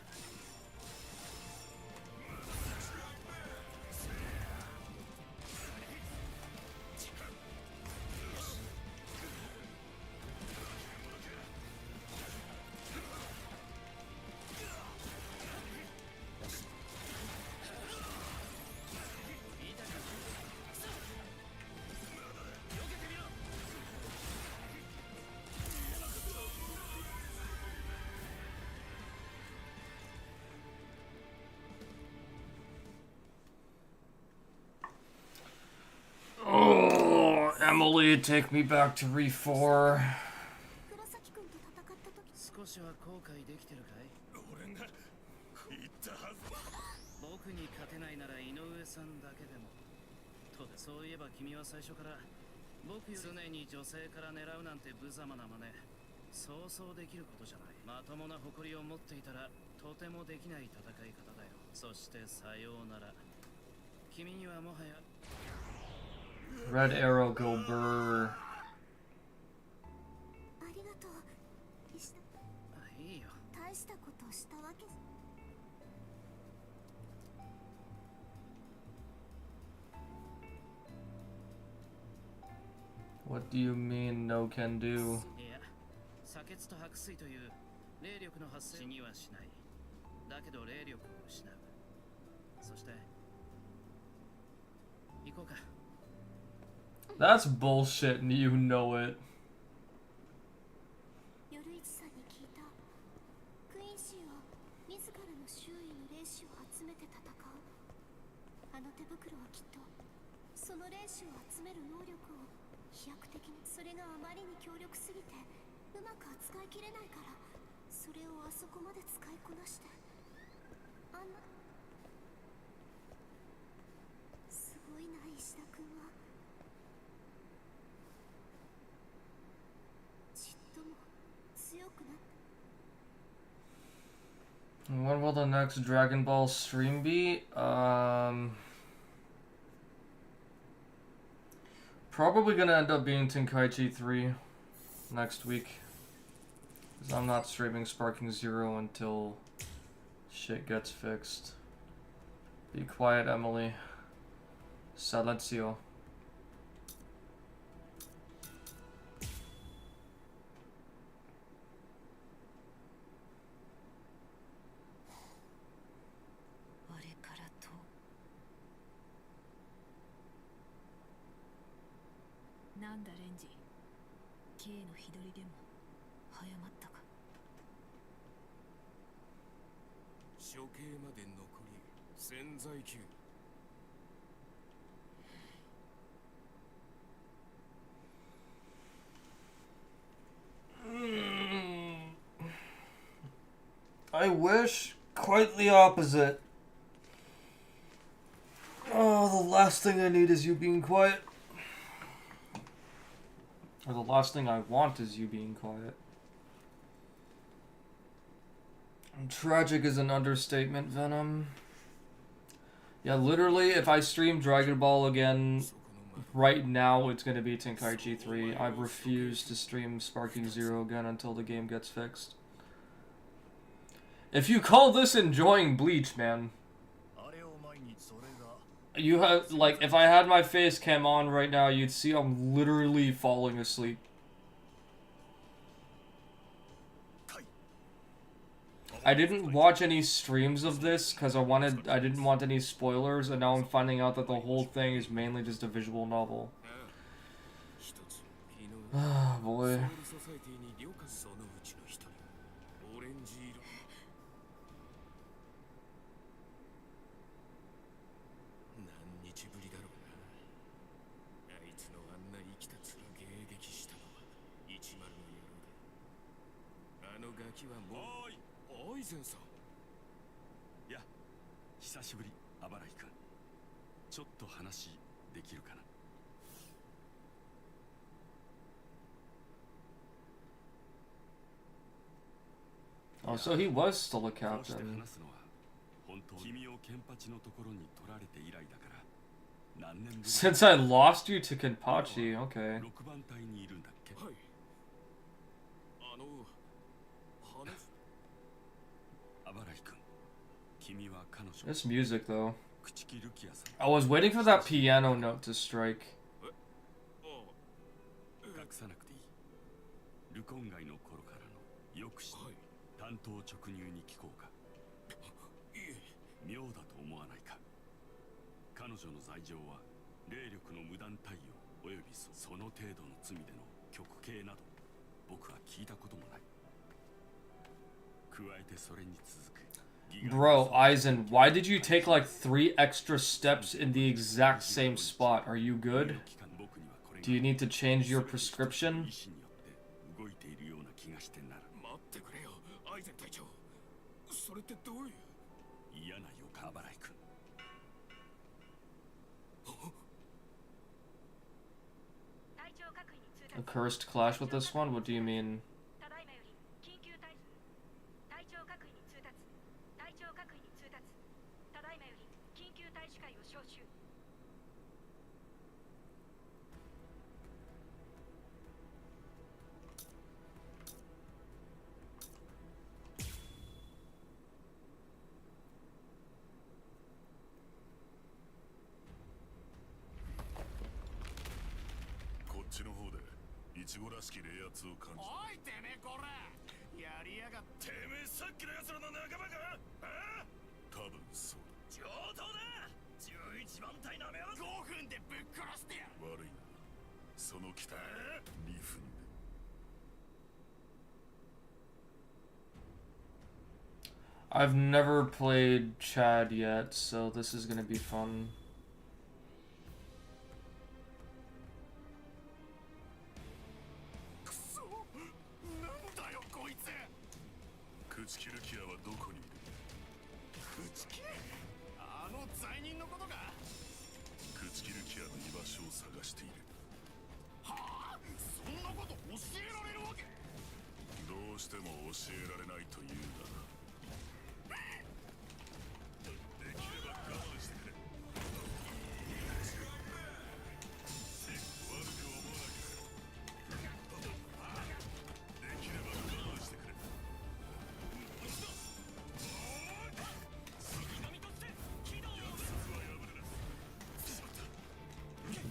[SPEAKER 1] Emily, take me back to Re4.
[SPEAKER 16] 少しは後悔できてるかい？
[SPEAKER 2] 俺が言ったはず。
[SPEAKER 16] 僕に勝てないなら井上さんだけでも。とでそういえば君は最初から僕常に女性から狙うなんて無様な真似。そうそうできることじゃない。まともな誇りを持っていたらとてもできない戦い方だよ。そしてさようなら。君にはもはや
[SPEAKER 1] Red arrow go burr.
[SPEAKER 4] ありがとう。石田。
[SPEAKER 16] いいよ。
[SPEAKER 4] 大したことをしたわけ。
[SPEAKER 1] What do you mean no can do?
[SPEAKER 16] いや、砂血と白水という霊力の発生にはしない。だけど霊力を失う。そして行こうか。
[SPEAKER 1] That's bullshit and you know it.
[SPEAKER 4] 夜市さんに聞いた。クイーンシーは自らの周囲の霊視を集めて戦う。あの手袋はきっとその霊視を集める能力を飛躍的に。それがあまりに強力すぎてうまく扱いきれないから、それをあそこまで使いこなして。あんなすごいな。石田君はちっとも強くなった。
[SPEAKER 1] What will the next Dragon Ball stream be? Probably gonna end up being Tenkaichi 3 next week. Because I'm not streaming Sparking Zero until shit gets fixed. Be quiet, Emily. Silencio.
[SPEAKER 5] なんだレンジ、K の日取りでも早まったか。
[SPEAKER 7] 処刑まで残り潜在級。
[SPEAKER 1] I wish quite the opposite. Oh, the last thing I need is you being quiet. Or the last thing I want is you being quiet. Tragic is an understatement, Venom. Yeah, literally, if I stream Dragon Ball again right now, it's gonna be Tenkaichi 3. I refuse to stream Sparking Zero again until the game gets fixed. If you call this enjoying Bleach, man. You have, like, if I had my face cam on right now, you'd see I'm literally falling asleep. I didn't watch any streams of this because I didn't want any spoilers, and now I'm finding out that the whole thing is mainly just a visual novel. Ah, boy. Oh, so he was still a captain. Since I lost you to Kenpachi, okay. This music, though. I was waiting for that piano note to strike. Bro, Aizen, why did you take like 3 extra steps in the exact same spot? Are you good? Do you need to change your prescription?
[SPEAKER 12] 動いているような気がしてなら待ってくれよアイゼン隊長それってどういう嫌な予感払いくん
[SPEAKER 1] A cursed clash with this one? What do you mean? I've never played Chad yet, so this is gonna be fun.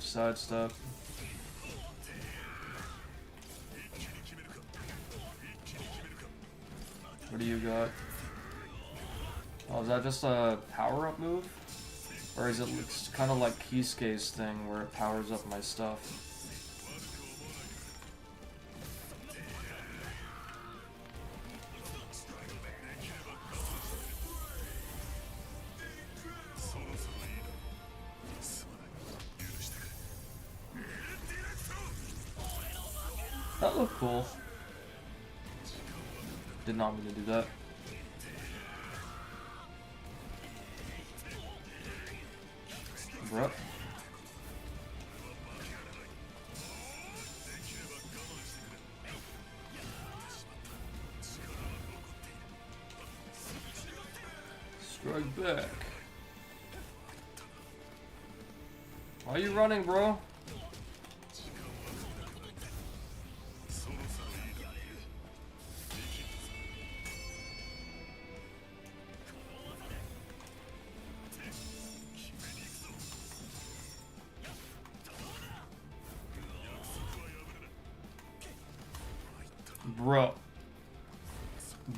[SPEAKER 1] Sidestep. What do you got? Oh, is that just a power-up move? Or is it kind of like Kisuke's thing where it powers up my stuff? That looked cool. Did not mean to do that. Bruh. Strike back. Why are you running, bro?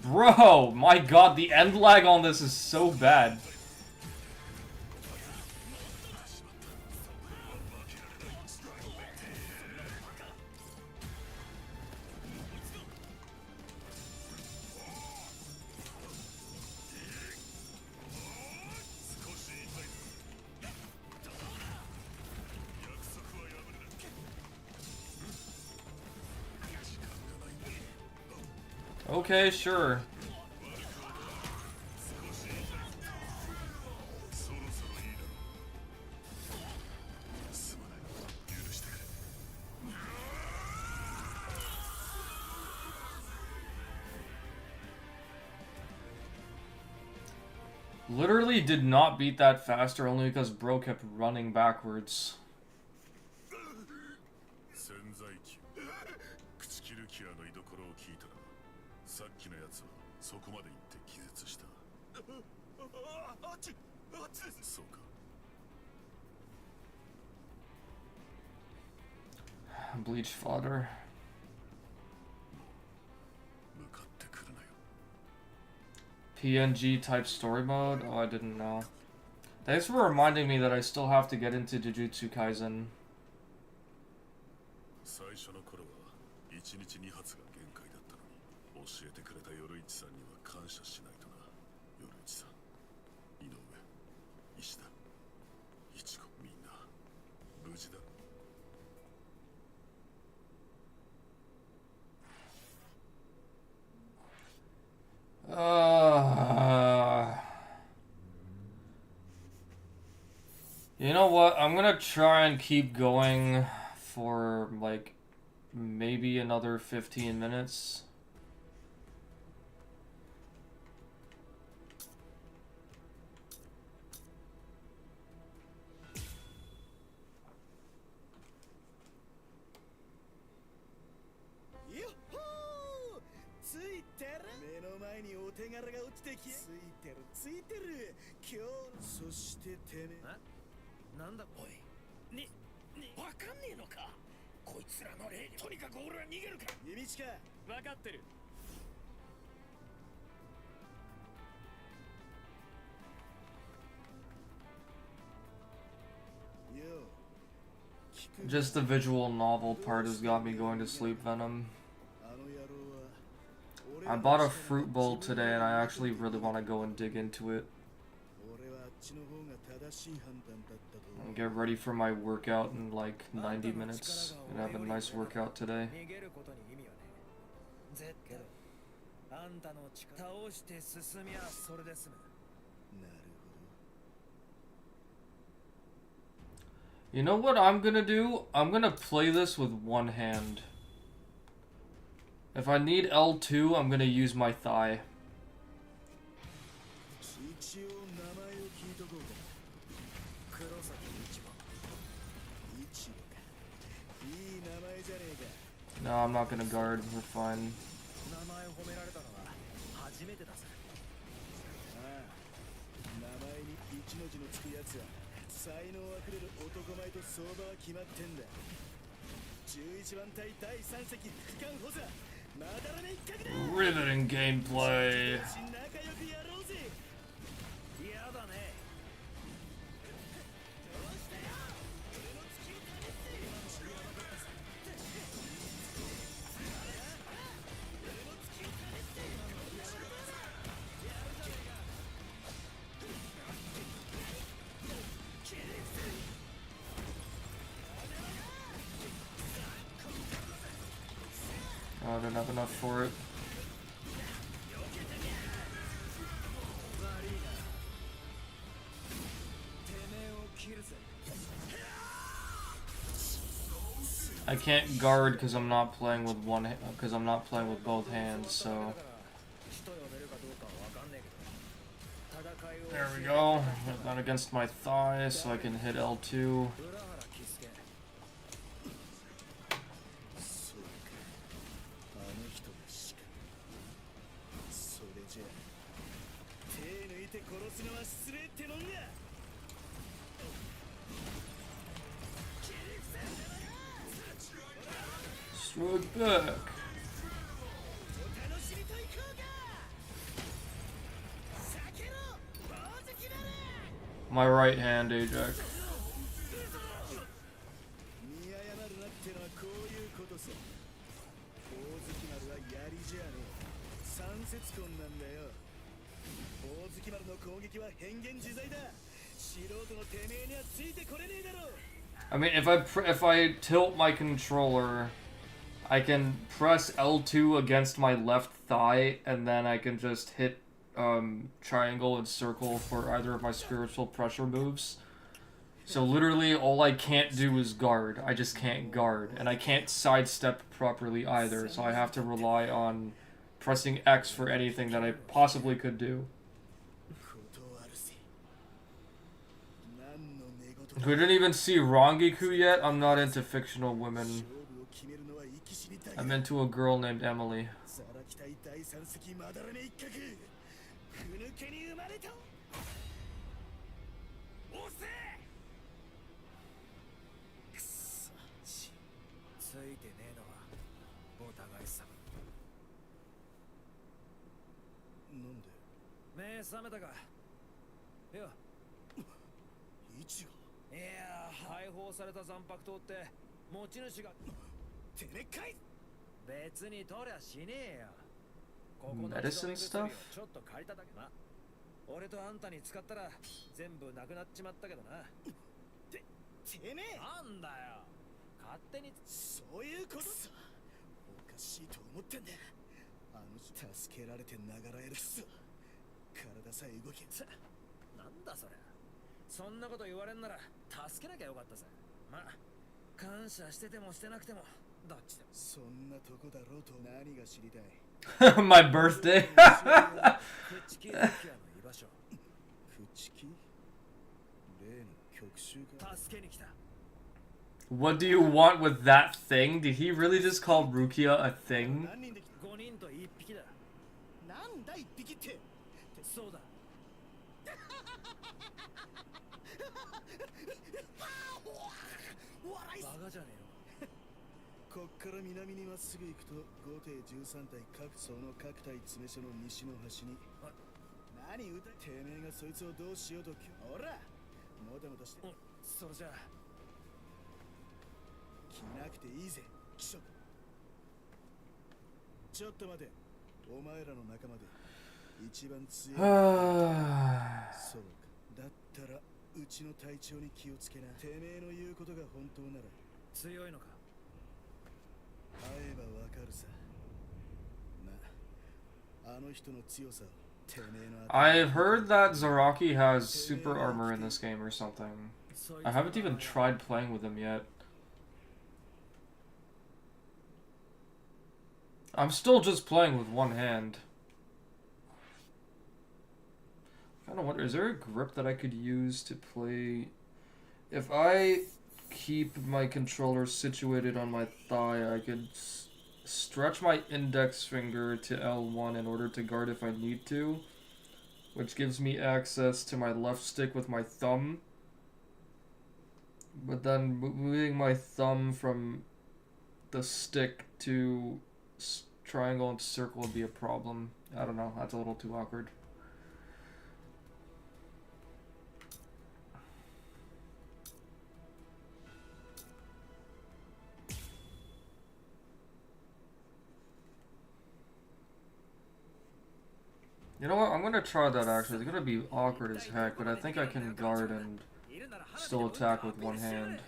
[SPEAKER 1] Bro, my god, the end lag on this is so bad. Okay, sure. Literally did not beat that faster only because bro kept running backwards. Bleach fodder. PNG type story mode? Oh, I didn't know. Thanks for reminding me that I still have to get into Jujutsu Kaisen. what? I'm gonna try and keep going for like maybe another 15 minutes. Just the visual novel part has got me going to sleep, Venom. I bought a fruit bowl today and I actually really want to go and dig into it. And get ready for my workout in like 90 minutes and have a nice workout today. You know what I'm gonna do? I'm gonna play this with one hand. If I need L2, I'm gonna use my thigh. No, I'm not gonna guard. We're fine. Riveting gameplay. Oh, I don't have enough for it. I can't guard because I'm not playing with both hands, so there we go. Hit that against my thigh so I can hit L2. Strike back. My right hand, Ajax. I mean, if I tilt my controller, I can press L2 against my left thigh, and then I can just hit triangle and circle for either of my spiritual pressure moves. So literally, all I can't do is guard. I just can't guard, and I can't sidestep properly either. So I have to rely on pressing X for anything that I possibly could do. We didn't even see Rangiku yet. I'm not into fictional women. I'm into a girl named Emily. Medicine stuff?
[SPEAKER 16] そんなこと言われんなら助けなきゃよかったぜ。まあ感謝しててもしてなくてもどっちでも。そんなとこだろうと何が知りたい。
[SPEAKER 1] My birthday. What do you want with that thing? Did he really just call Rukia a thing? I've heard that Zaraki has super armor in this game or something. I haven't even tried playing with him yet. I'm still just playing with one hand. I kind of wonder, is there a grip that I could use to play? If I keep my controller situated on my thigh, I could stretch my index finger to L1 in order to guard if I need to, which gives me access to my left stick with my thumb. But then moving my thumb from the stick to triangle and circle would be a problem. I don't know, that's a little too awkward. You know what, I'm gonna try that actually. It's gonna be awkward as heck, but I think I can guard and still attack with one hand.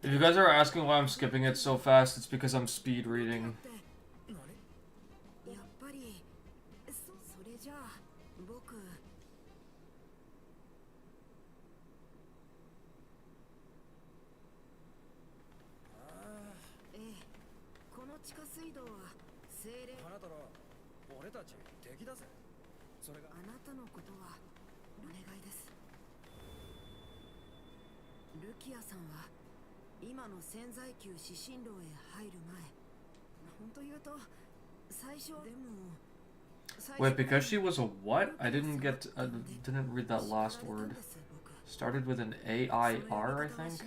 [SPEAKER 1] If you guys are asking why I'm skipping it so fast, it's because I'm speed reading. Wait, because she was a what? I didn't read that last word. Started with an A-I-R, I think?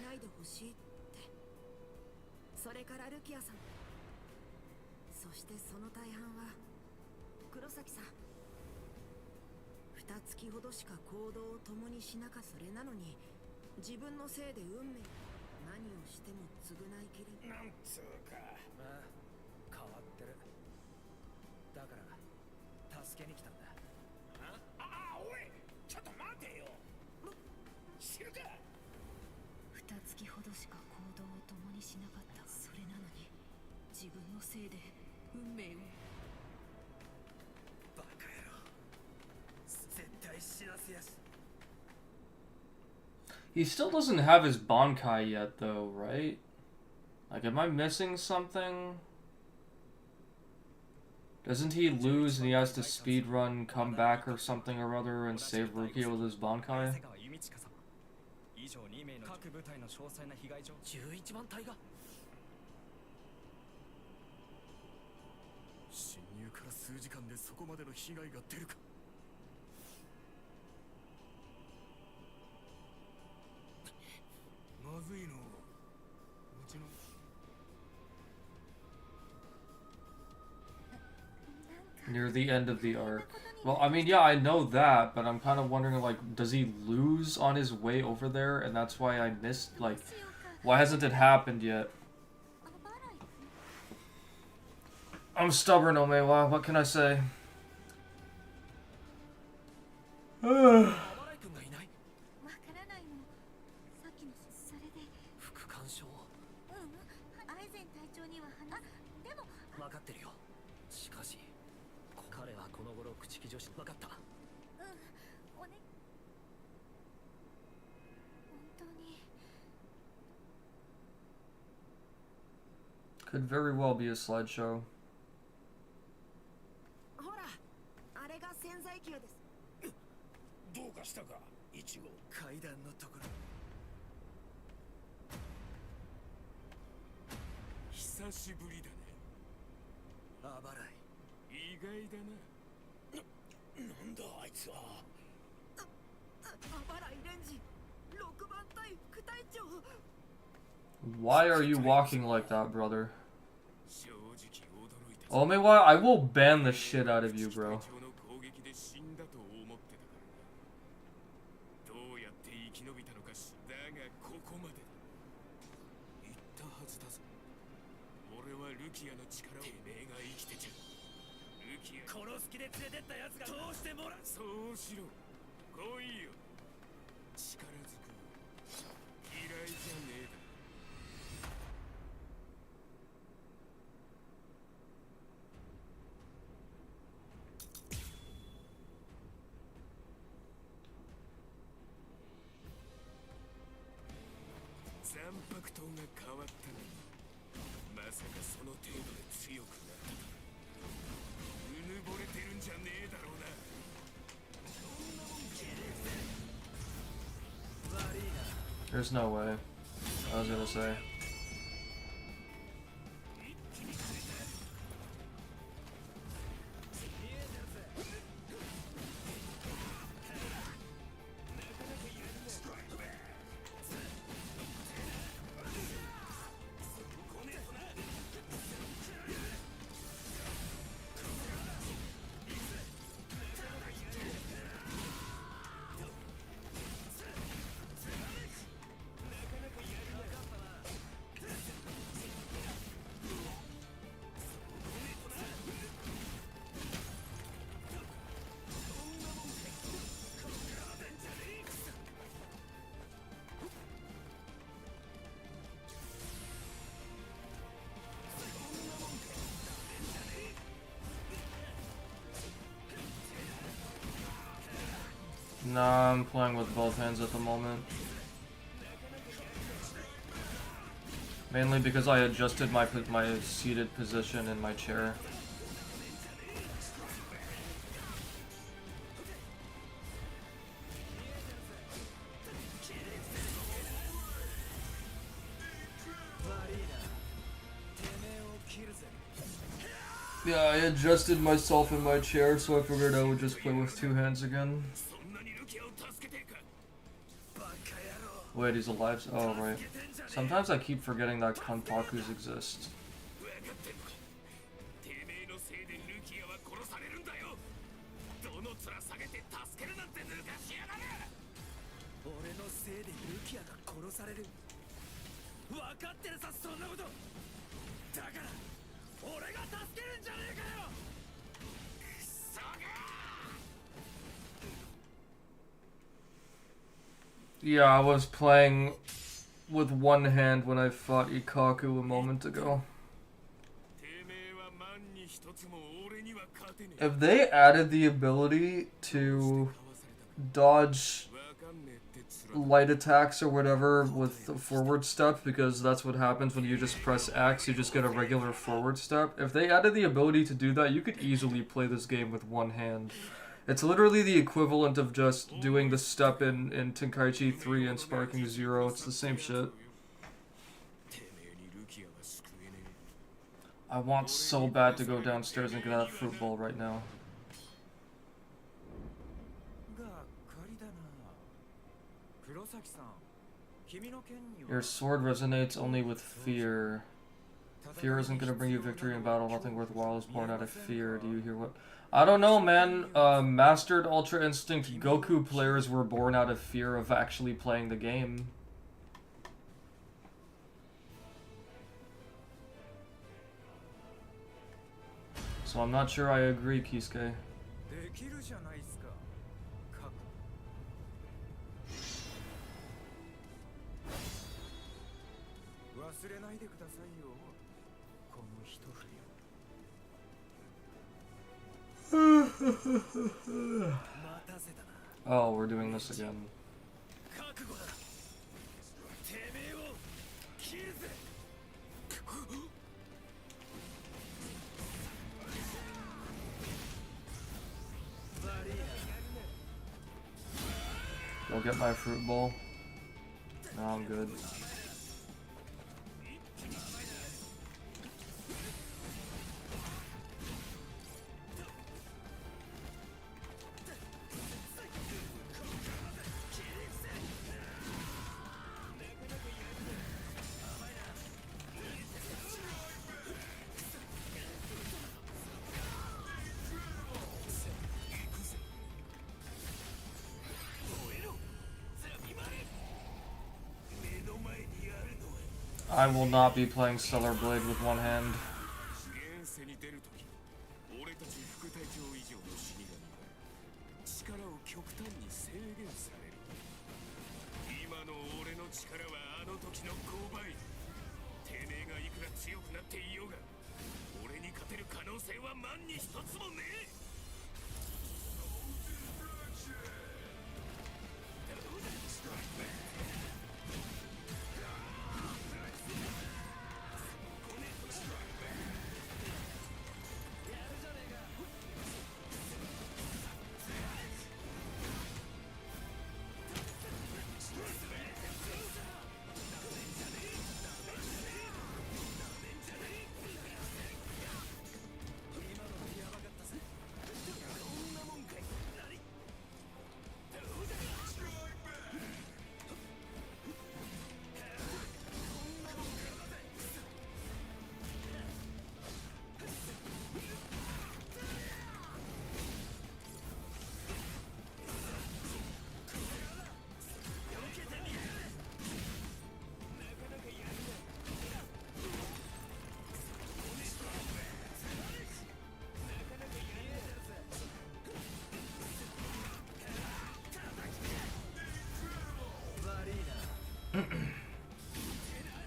[SPEAKER 1] He still doesn't have his Bankai yet, though, right? Like, am I missing something? Doesn't he lose and he has to speedrun, come back or something or other and save Rukia with his Bankai? Near the end of the arc. Well, I mean, yeah, I know that, but I'm kind of wondering, like, does he lose on his way over there, and that's why I missed, like, why hasn't it happened yet? I'm stubborn, Omewa, what can I say? Could very well be a slideshow.
[SPEAKER 4] ほら、あれが潜在球です。
[SPEAKER 12] どうかしたか、イチゴ。階段のところ。久しぶりだね。あばらい。意外だな。なんだあいつは。
[SPEAKER 4] あばらいレンジ、6番隊副隊長。
[SPEAKER 1] Why are you walking like that, brother? Omewa, I will ban the shit out of you, bro. There's no way. I was gonna say. Nah, I'm playing with both hands at the moment. Mainly because I adjusted my seated position in my chair. Yeah, I adjusted myself in my chair, so I figured I would just play with two hands again. Wait, he's alive? Oh, right. Sometimes I keep forgetting that Kanpakus exist. Yeah, I was playing with one hand when I fought Ikaku a moment ago. If they added the ability to dodge light attacks or whatever with forward step, because that's what happens when you just press X, you just get a regular forward step. If they added the ability to do that, you could easily play this game with one hand. It's literally the equivalent of just doing the step in Tenkaichi 3 and Sparking 0. It's the same shit. I want so bad to go downstairs and get that fruit bowl right now. Your sword resonates only with fear. Fear isn't gonna bring you victory in battle. Nothing worthwhile is born out of fear. Do you hear what? I don't know, man. Mastered Ultra Instinct Goku players were born out of fear of actually playing the game. So I'm not sure I agree, Kisuke. Oh, we're doing this again. Go get my fruit bowl. No, I'm good. I will not be playing Stellar Blade with one hand.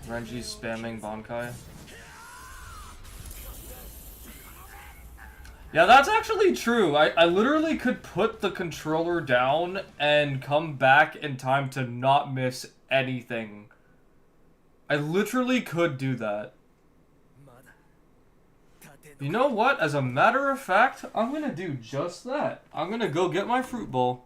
[SPEAKER 1] Renji's spamming Bankai. Yeah, that's actually true. I literally could put the controller down and come back in time to not miss anything. I literally could do that. You know what? As a matter of fact, I'm gonna do just that. I'm gonna go get my fruit bowl.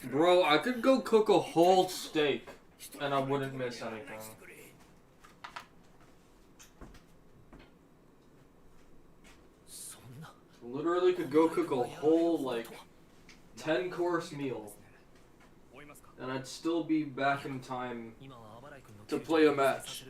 [SPEAKER 1] Bro, I could go cook a whole steak and I wouldn't miss anything. Literally could go cook a whole, like, 10-course meal. And I'd still be back in time to play a match.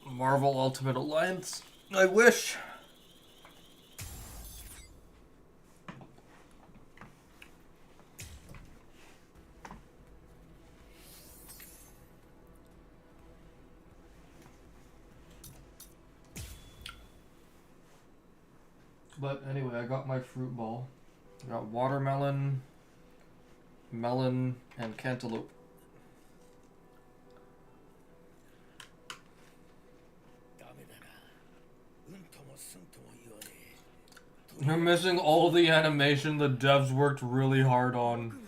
[SPEAKER 1] Marvel Ultimate Alliance. I wish. But anyway, I got my fruit ball. I got watermelon, melon, and cantaloupe. You're missing all the animation the devs worked really hard on.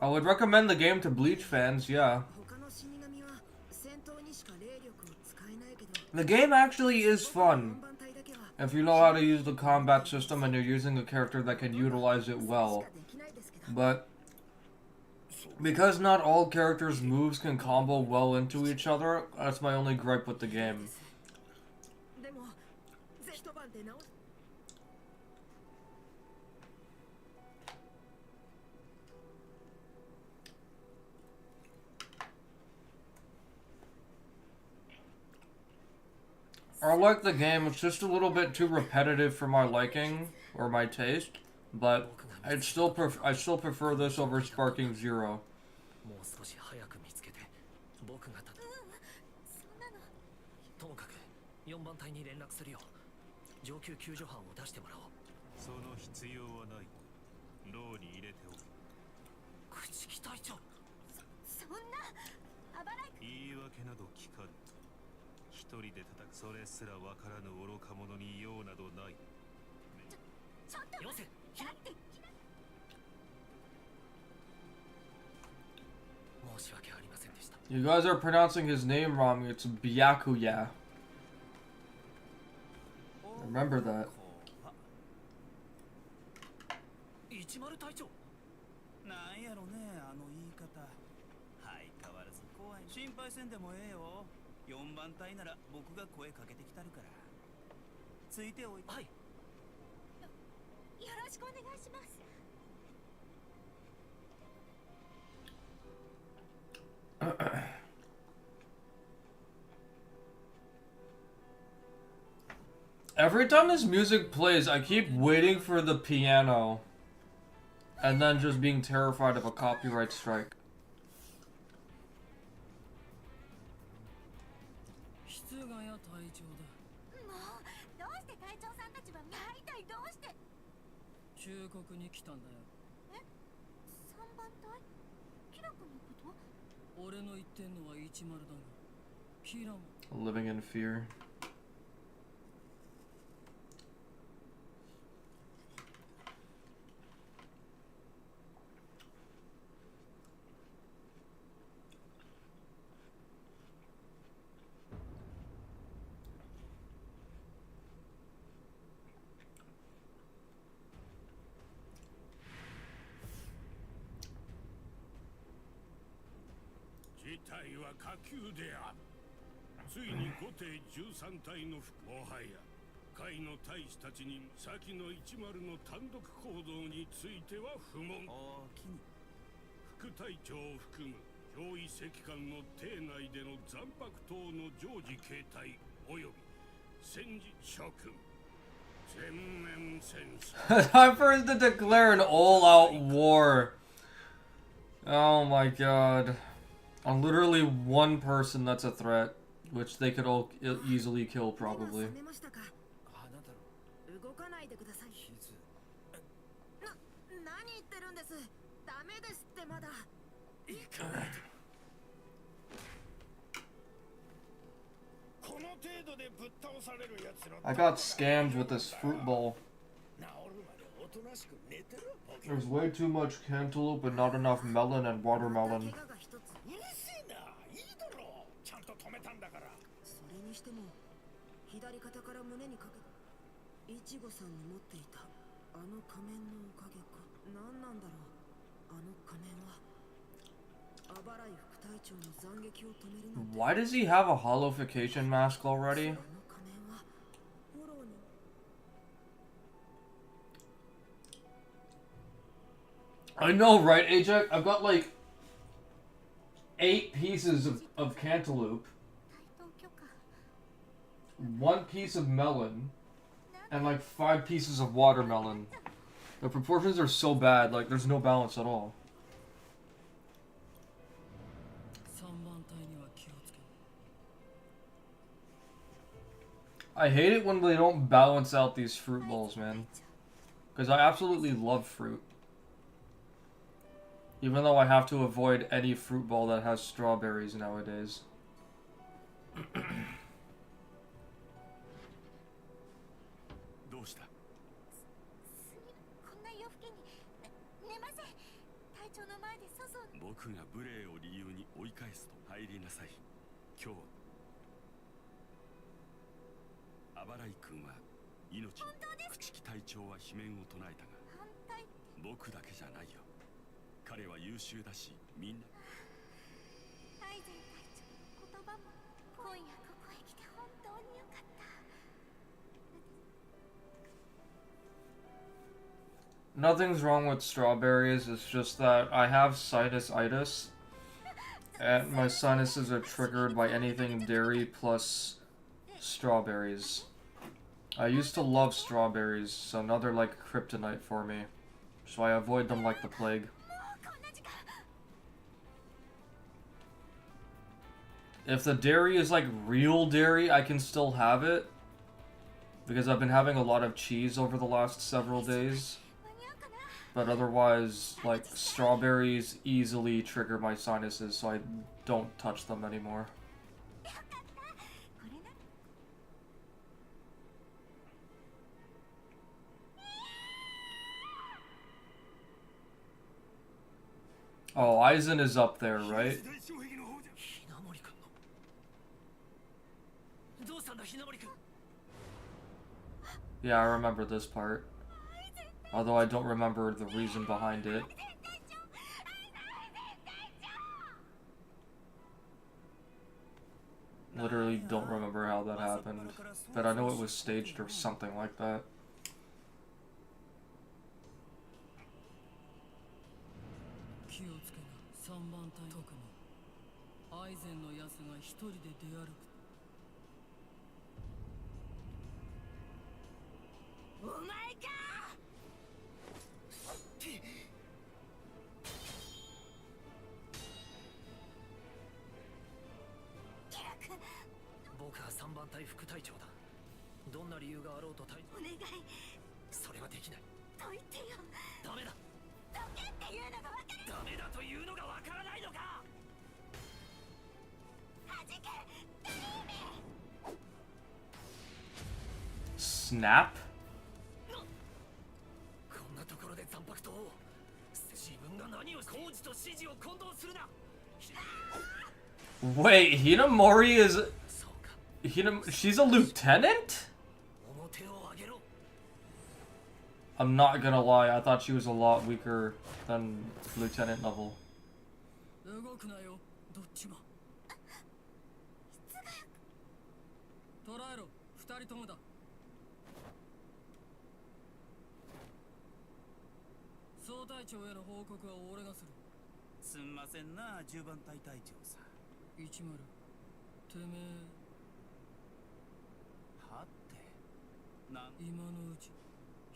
[SPEAKER 1] I would recommend the game to Bleach fans, yeah. The game actually is fun, if you know how to use the combat system and you're using a character that can utilize it well. But because not all characters' moves can combo well into each other, that's my only gripe with the game. I like the game, it's just a little bit too repetitive for my liking, or my taste, but I still prefer this over Sparking Zero. You guys are pronouncing his name wrong, it's Byakuya. Remember that. Every time this music plays, I keep waiting for the piano and then just being terrified of a copyright strike. Living in fear. Time for us to declare an all-out war. Oh my god. On literally one person that's a threat, which they could all easily kill probably. I got scammed with this fruit bowl. There's way too much cantaloupe and not enough melon and watermelon.
[SPEAKER 17] バライ副隊長の斬撃を止めるの。
[SPEAKER 1] Why does he have a holification mask already? I know, right, Ajax? I've got like 8 pieces of cantaloupe, 1 piece of melon, and like 5 pieces of watermelon. The proportions are so bad, like there's no balance at all. I hate it when they don't balance out these fruit bowls, man. Because I absolutely love fruit. Even though I have to avoid any fruit bowl that has strawberries nowadays. Nothing's wrong with strawberries, it's just that I have sinusitis, and my sinuses are triggered by anything dairy plus strawberries. I used to love strawberries, so now they're like kryptonite for me, so I avoid them like the plague. If the dairy is like real dairy, I can still have it, because I've been having a lot of cheese over the last several days. But otherwise, like, strawberries easily trigger my sinuses, so I don't touch them anymore. Oh, Aizen is up there, right? Yeah, I remember this part. Although I don't remember the reason behind it. Literally don't remember how that happened. But I know it was staged or something like that. Snap? Wait, Hinamori is... she's a lieutenant? I'm not gonna lie, I thought she was a lot weaker than lieutenant level.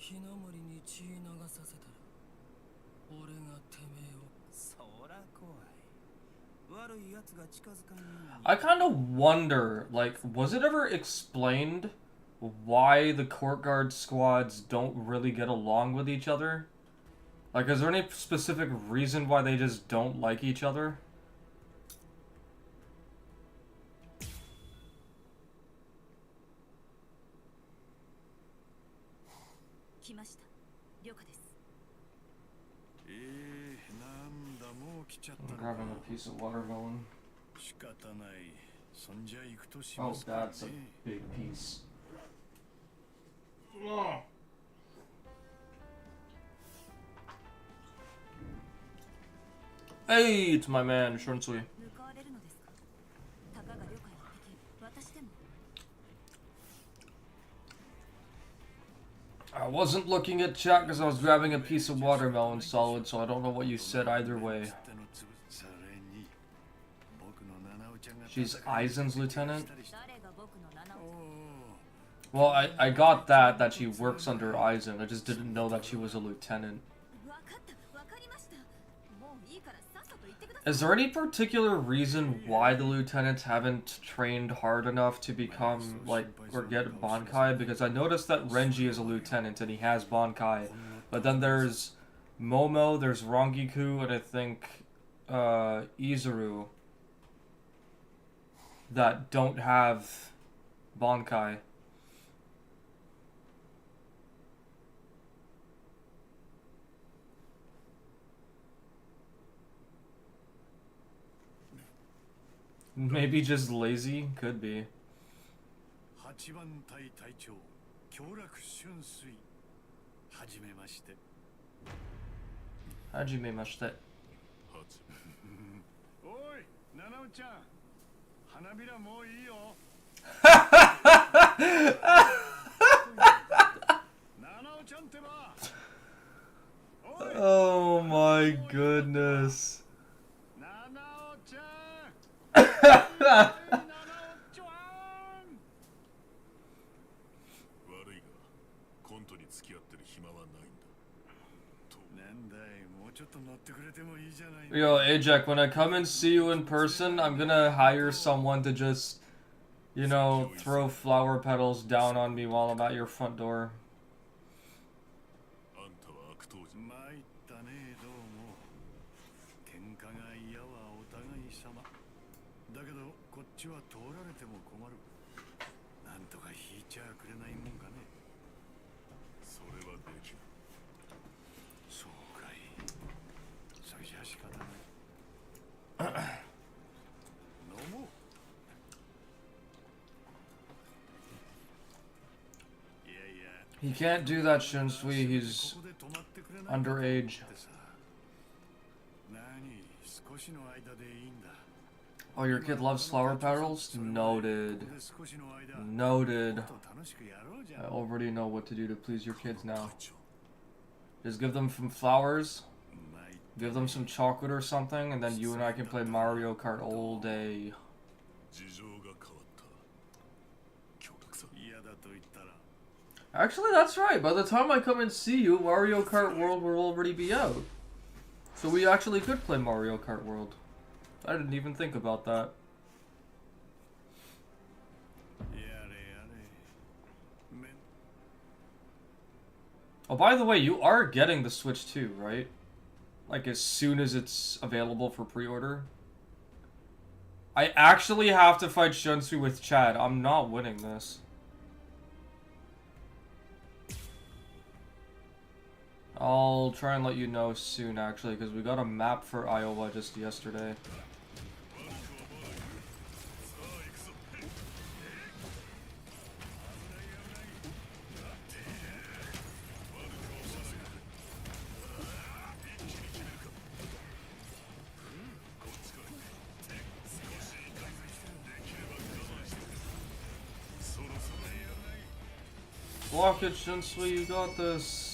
[SPEAKER 3] ひなもりに血流させたら俺がてめえをそら怖い悪い奴が近づかんように
[SPEAKER 1] I kind of wonder, like, was it ever explained why the court guard squads don't really get along with each other? Like, is there any specific reason why they just don't like each other?
[SPEAKER 17] 来ました。了解です。
[SPEAKER 2] なんだもう来ちゃったの
[SPEAKER 1] I'm grabbing a piece of watermelon.
[SPEAKER 2] 仕方ない。そんじゃ行くとし
[SPEAKER 1] Oh,
[SPEAKER 2] ますか
[SPEAKER 1] that's a
[SPEAKER 2] ね。
[SPEAKER 1] big piece. Oh. Hey, it's my man, Shunsui.
[SPEAKER 17] 向かわれるのですか。たかが了解一匹、私でも。
[SPEAKER 1] I wasn't looking at chat because I was grabbing a piece of watermelon solid, so I don't know what you said either way. She's Aizen's lieutenant? Well, I got that she works under Aizen. I just didn't know that she was a lieutenant. Is there any particular reason why the lieutenants haven't trained hard enough to become, like, or get Bankai? Because I noticed that Renji is a lieutenant and he has Bankai. But then there's Momo, there's Rangiku, and I think Izuru that don't have Bankai. Maybe just lazy? Could be.
[SPEAKER 2] 8番隊隊長、京楽春水。はじめまして。
[SPEAKER 1] はじめまして。
[SPEAKER 2] おい、七尾ちゃん。花びらもういいよ。七尾ちゃんってば。
[SPEAKER 1] Oh my goodness. Yo, Ajak, when I come and see you in person, I'm gonna hire someone to just, you know, throw flower petals down on me while I'm at your front door. He can't do that, Shunsui. He's underage. Oh, your kid loves flower petals? Noted. Noted. I already know what to do to please your kids now. Just give them some flowers, give them some chocolate or something, and then you and I can play Mario Kart all day. Actually, that's right. By the time I come and see you, Mario Kart World will already be out. So we actually could play Mario Kart World. I didn't even think about that. Oh, by the way, you are getting the Switch too, right? Like, as soon as it's available for pre-order. I actually have to fight Shunsui with Chad. I'm not winning this. I'll try and let you know soon, actually, because we got a map for Iowa just yesterday. Block it, Shunsui, you got this.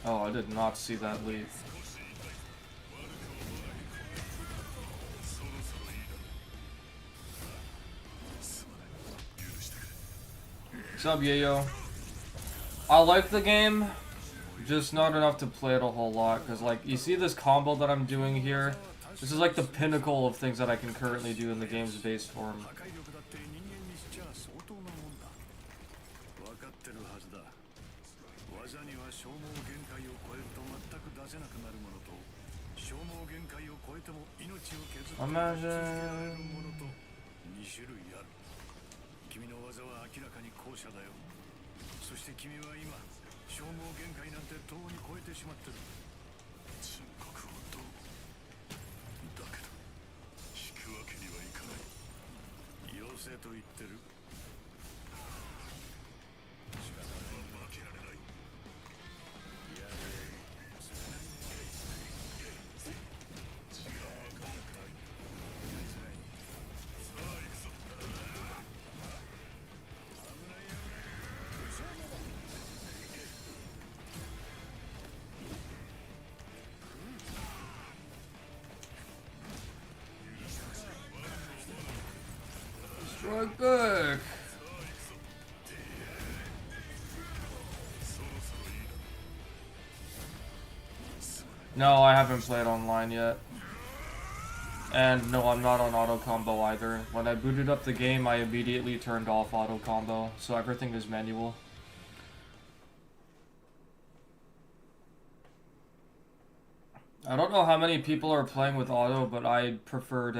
[SPEAKER 1] Oh, I did not see that leap. What's up, Yayo? I like the game, just not enough to play it a whole lot, because, like, you see this combo that I'm doing here? This is, like, the pinnacle of things that I can currently do in the game's base form.
[SPEAKER 2] 技には消耗限界を超えると全く出せなくなるものと、消耗限界を超えても命を削って続けられるものと2種類ある。君の技は明らかに後者だよ。そして君は今消耗限界なんてとうに超えてしまってる。深刻をどうだけど引くわけにはいかない。要請と言ってる。仕方ない。負けられない。やれ。時間はかかったい。やりづらい。さあ行くぞ。危ない危ない。
[SPEAKER 1] Strike back. No, I haven't played online yet. And no, I'm not on auto combo either. When I booted up the game, I immediately turned off auto combo, so everything is manual. I don't know how many people are playing with auto, but I prefer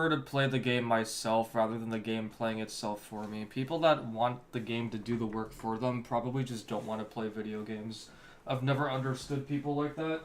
[SPEAKER 1] to play the game myself rather than the game playing itself for me. People that want the game to do the work for them probably just don't want to play video games. I've never understood people like that.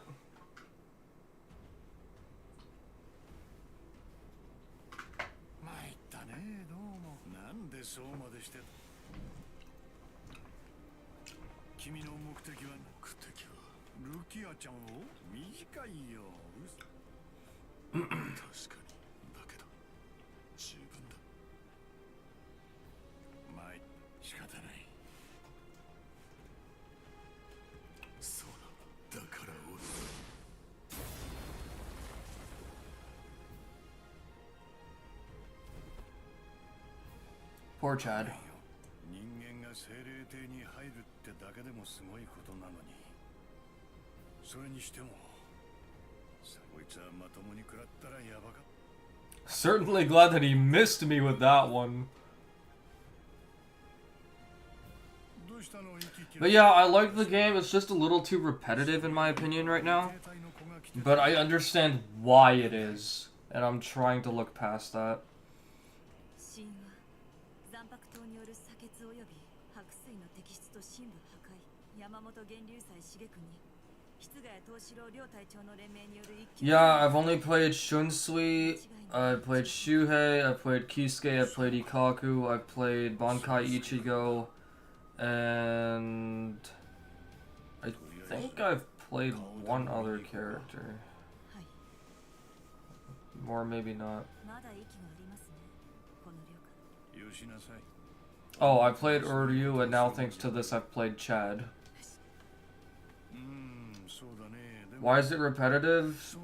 [SPEAKER 1] Poor Chad. Certainly glad that he missed me with that one. But yeah, I like the game. It's just a little too repetitive in my opinion right now. But I understand why it is. And I'm trying to look past that. Yeah, I've only played Shunsui, I played Shuhei, I played Kisuke, I played Ikaku, I played Bankai Ichigo, and I think I've played one other character. Or maybe not. Oh, I played Uryu, and now thanks to this I've played Chad. Why is it repetitive?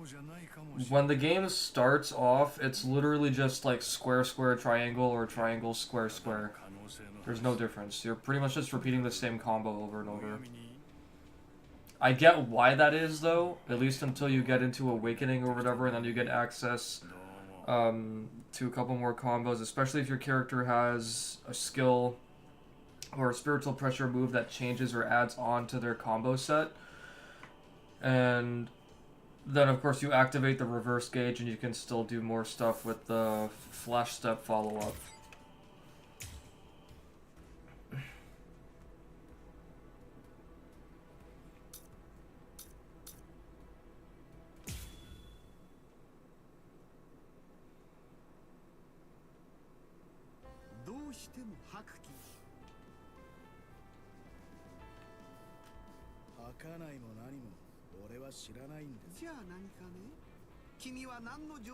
[SPEAKER 1] When the game starts off, it's literally just like square, square, triangle, or triangle, square, square. There's no difference. You're pretty much just repeating the same combo over and over. I get why that is, though, at least until you get into Awakening or whatever, and then you get access to a couple more combos, especially if your character has a skill or a spiritual pressure move that changes or adds on to their combo set. And then, of course, you activate the reverse gauge and you can still do more stuff with the flash step follow-up.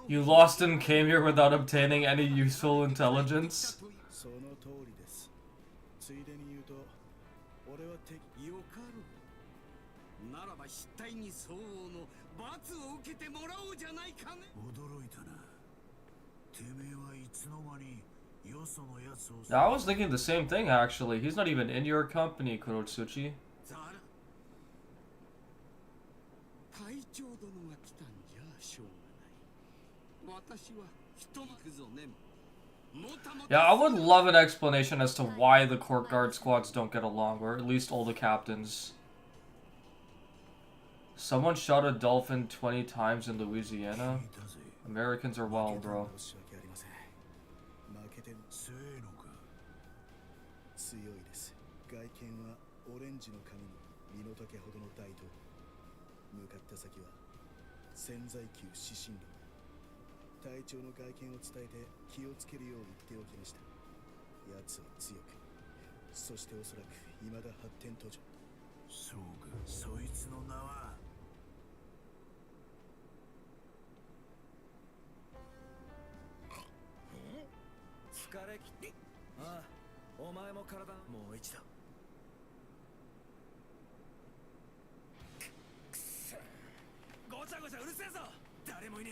[SPEAKER 1] You lost and came here without obtaining any useful intelligence? I was thinking the same thing, actually. He's not even in your company, Kurotsuchi. Yeah, I would love an explanation as to why the court guard squads don't get along, or at least all the captains. Someone shot a dolphin 20 times in Louisiana? Americans are wild, bro.
[SPEAKER 2] 強いです。外見はオレンジの髪に身の丈ほどの大刀。向かった先は潜在級指針路。隊長の外見を伝えて気をつけるよう言っておきました。奴は強く、そしておそらく未だ発展途上。そうか、そいつの名は。
[SPEAKER 3] 疲れ切って。ああ。お前も体もう一度。くそ、ごちゃごちゃうるせえぞ。誰もいね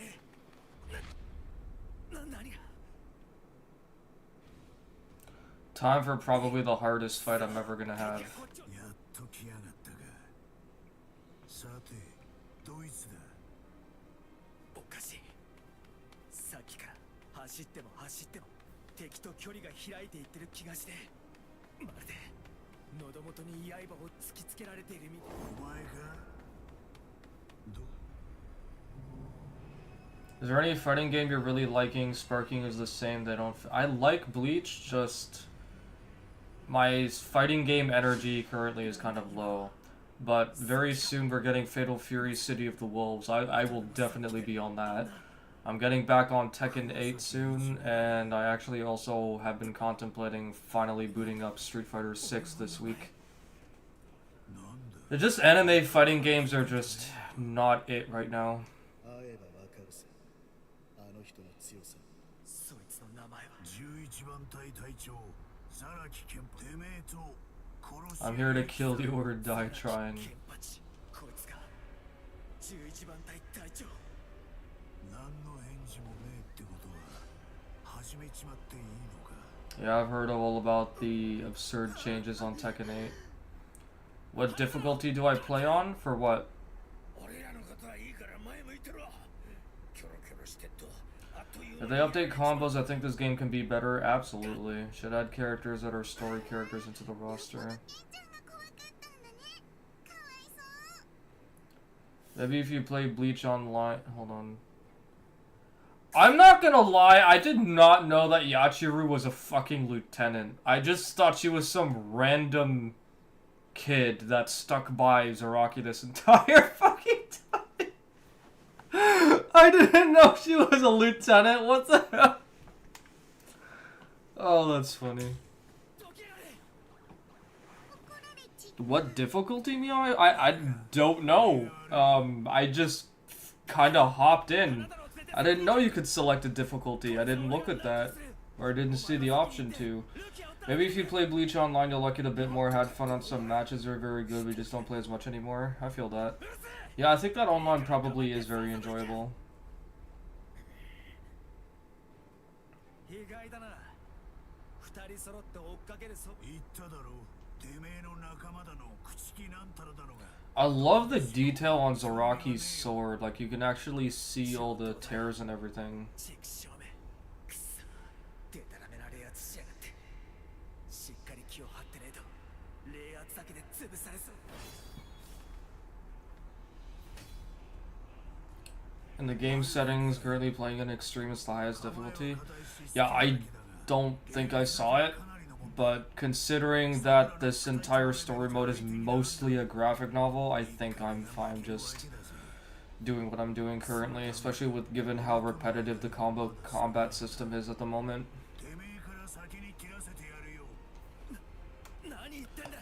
[SPEAKER 3] え。何が
[SPEAKER 1] Time for probably the hardest fight I'm ever gonna have.
[SPEAKER 2] やっと来やがったか。さて、ドイツだ。
[SPEAKER 3] おかしい。さっきから走っても走っても敵と距離が開いていってる気がして、まるで喉元に刃を突きつけられているみたい。
[SPEAKER 2] お前か。
[SPEAKER 1] Is there any fighting game you're really liking? Sparking is the same. They don't. I like Bleach. Just my fighting game energy currently is kind of low. But very soon we're getting Fatal Fury City of the Wolves. I will definitely be on that. I'm getting back on Tekken 8 soon, and I actually also have been contemplating finally booting up Street Fighter 6 this week. They're just anime fighting games are just not it right now. I'm here to kill you or die trying. Yeah, I've heard all about the absurd changes on Tekken 8. What difficulty do I play on? For what? If they update combos, I think this game can be better. Absolutely. Should add characters that are story characters into the roster. Maybe if you play Bleach online... Hold on. I'm not gonna lie, I did not know that Yachiru was a fucking lieutenant. I just thought she was some random kid that stuck by Zaraki this entire fucking time. I didn't know she was a lieutenant. What the hell? Oh, that's funny. What difficulty, Mio? I don't know. I just kind of hopped in. I didn't know you could select a difficulty. I didn't look at that. Or I didn't see the option to. Maybe if you play Bleach online, you'll like it a bit more. Had fun on some matches. They're very good. We just don't play as much anymore. I feel that. Yeah, I think that online probably is very enjoyable. I love the detail on Zaraki's sword. Like, you can actually see all the tears and everything. In the game settings, currently playing in extreme is the highest difficulty. Yeah, I don't think I saw it. But considering that this entire story mode is mostly a graphic novel, I think I'm fine just doing what I'm doing currently, especially with given how repetitive the combat system is at the moment.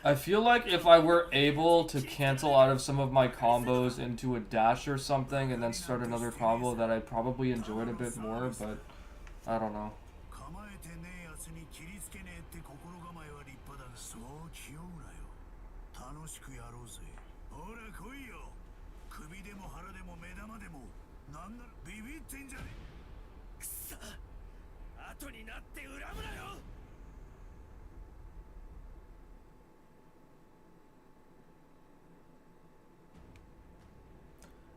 [SPEAKER 1] I feel like if I were able to cancel out of some of my combos into a dash or something and then start another combo, that I'd probably enjoy it a bit more, but I don't know.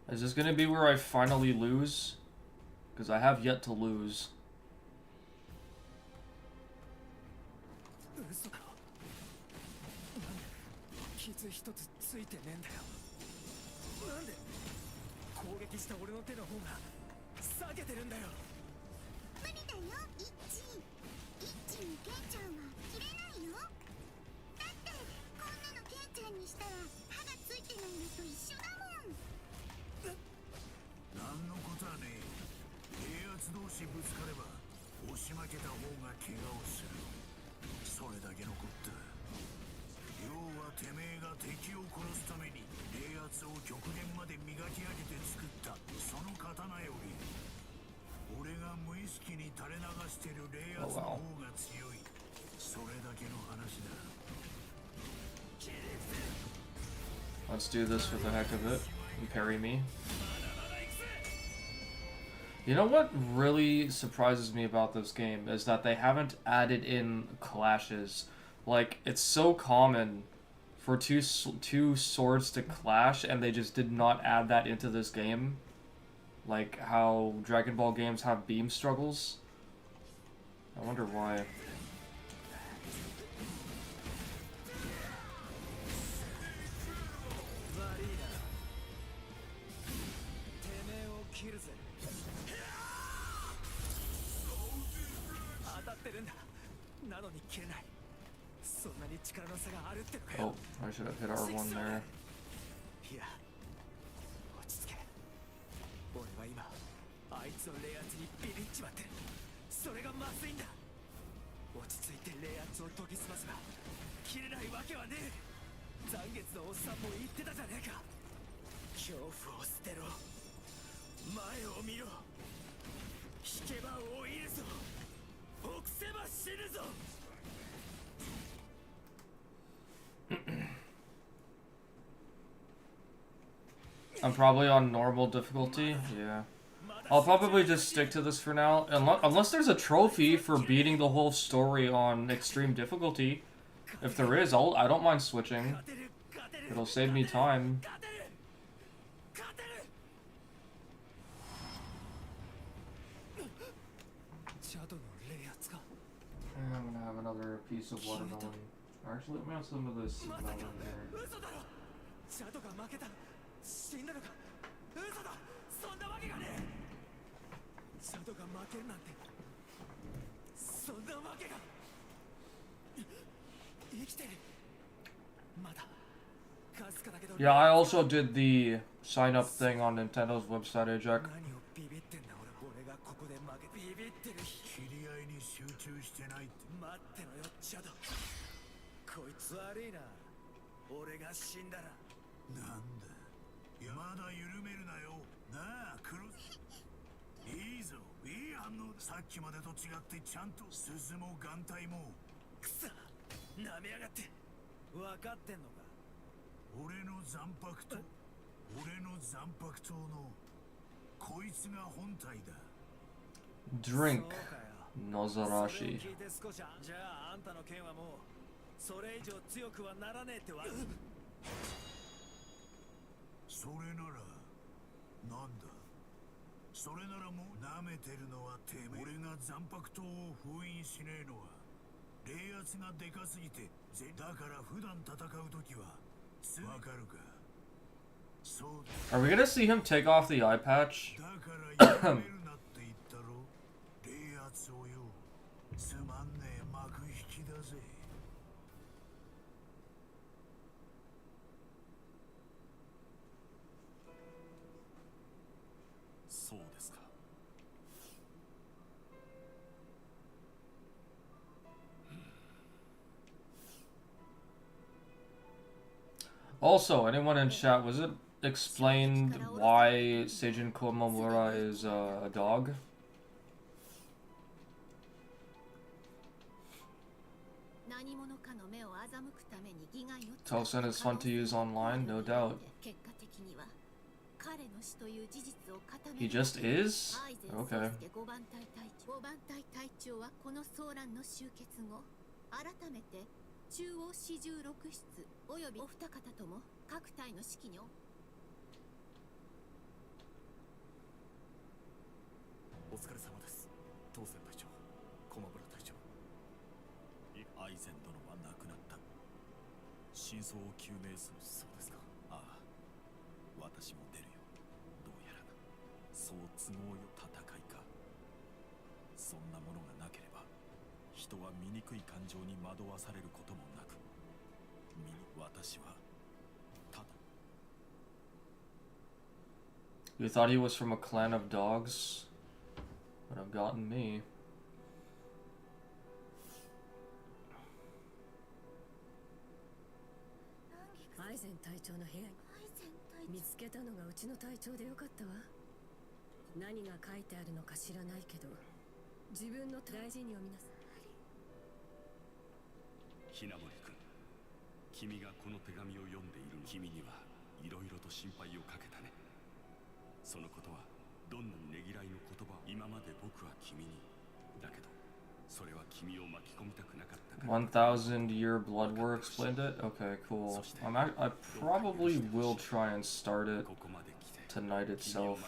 [SPEAKER 1] Is this gonna be where I finally lose? Because I have yet to lose.
[SPEAKER 3] 傷一つついてねえんだよ。なんで攻撃した俺の手の方が避けてるんだよ。
[SPEAKER 4] 無理だよ、イッチ。イッチにケンちゃんは切れないよ。だってこんなのケンちゃんにしたら歯がついてないのと一緒だもん。
[SPEAKER 7] 何のことはねえ。冷圧同士ぶつかれば押し負けた方が怪我をする。それだけのこった。要はてめえが敵を殺すために冷圧を極限まで磨き上げて作ったその刀より俺が無意識に垂れ流してる冷圧の方が強い。それだけの話だ。
[SPEAKER 1] Let's do this for the heck of it and parry me. You know what really surprises me about this game is that they haven't added in clashes. Like, it's so common for two swords to clash, and they just did not add that into this game. Like how Dragon Ball games have beam struggles. I wonder why. Oh, I should have hit R1 there.
[SPEAKER 3] 俺は今あいつの冷圧にビビっちまってる。それがまずいんだ。落ち着いて冷圧を研ぎ澄ますが切れないわけはねえ。残月のおっさんも言ってたじゃねえか。恐怖を捨てろ、前を見ろ。引けば老いるぞ、臆せば死ぬぞ。
[SPEAKER 1] I'm probably on normal difficulty, yeah. I'll probably just stick to this for now, unless there's a trophy for beating the whole story on extreme difficulty. If there is, I don't mind switching. It'll save me time. I'm gonna have another piece of watermelon. Actually, let me have some of this melon there.
[SPEAKER 3] 死んだのか。嘘だ、そんなわけがねえ。シャドウが負けるなんてそんなわけが。生きてるまだ。
[SPEAKER 1] Yeah, I also did the sign up thing on Nintendo's website, Ajak.
[SPEAKER 3] 俺がここで負けビビってる。
[SPEAKER 7] 切り合いに集中してないって。
[SPEAKER 3] 待ってろよ、シャドウ。こいつ悪いな。俺が死んだら。
[SPEAKER 7] なんだ。まだ緩めるなよ。なあ、クロス。いいぞ、いい反応。さっきまでと違ってちゃんと鈴も眼帯も。
[SPEAKER 3] くそ、なめやがって。分かってんのか。
[SPEAKER 7] 俺の残白刀のこいつが本体だ。
[SPEAKER 1] Drink Nozarashi.
[SPEAKER 3] じゃああんたの剣はもうそれ以上強くはならねえってわ。
[SPEAKER 7] それならなんだ。それならもう舐めてるのはてめえ。俺が残白刀を封印しねえのは冷圧がでかすぎて。だから普段戦う時はわかるか。そう。
[SPEAKER 1] Are we gonna see him take off the eye patch?
[SPEAKER 7] だからやめるなって言ったろ。冷圧をよ。つまんねえ幕引きだぜ。
[SPEAKER 2] そうですか。
[SPEAKER 1] Also, anyone in chat, was it explained why Seijin Komamura is a dog? Tosen is fun to use online, no doubt. He just is? Okay.
[SPEAKER 4] 中央四十六室およびお二方とも各隊の指揮に
[SPEAKER 2] お疲れ様です。当選隊長、駒村隊長。アイゼン殿は亡くなった。
[SPEAKER 14] 真相を究明する。そうですか。ああ、私も出るよ。どうやらそう都合よ。戦いか。そんなものがなければ人は醜い感情に惑わされることもなく、私はただ。
[SPEAKER 1] You thought he was from a clan of dogs? Would have gotten me.
[SPEAKER 17] アイゼン隊長の部屋に見つけたのがうちの隊長でよかったわ。何が書いてあるのか知らないけど、自分の大事に読みなさい。
[SPEAKER 14] ひなもり君、君がこの手紙を読んでいる。君にはいろいろと心配をかけたね。そのことはどんなにねぎらいの言葉。今まで僕は君に、だけどそれは君を巻き込みたくなかったから。
[SPEAKER 1] 1000 year blood war explained it? Okay, cool. I probably will try and start it tonight itself.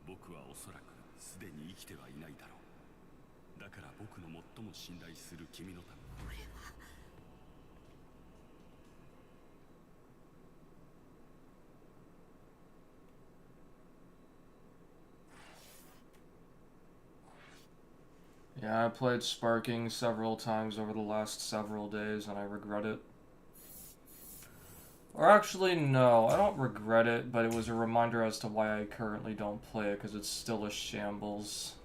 [SPEAKER 14] 僕はおそらくすでに生きてはいないだろう。だから僕の最も信頼する君のため。
[SPEAKER 1] Yeah, I played Sparking several times over the last several days and I regret it. Or actually, no, I don't regret it, but it was a reminder as to why I currently don't play it, because it's still a shambles.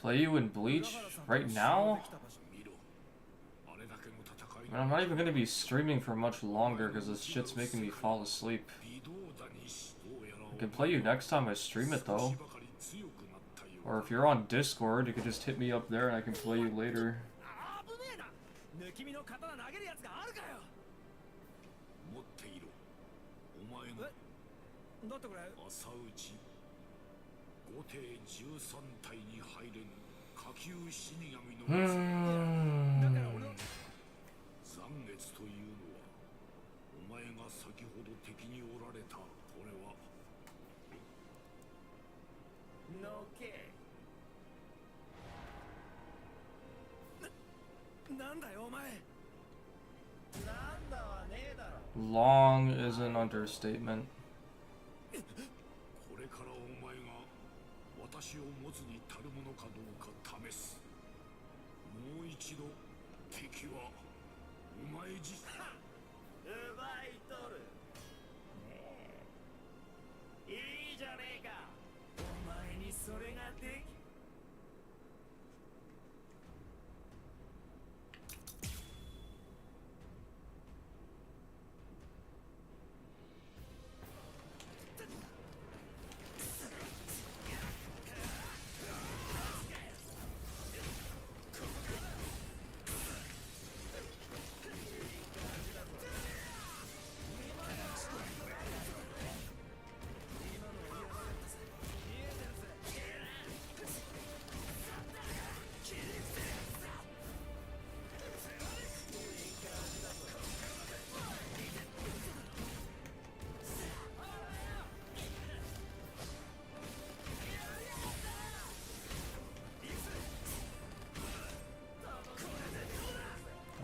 [SPEAKER 1] Play you in Bleach right now? I mean, I'm not even going to be streaming for much longer because this shit's making me fall asleep. I can play you next time I stream it though. Or if you're on Discord, you can just hit me up there and I can play you later. Long is an understatement.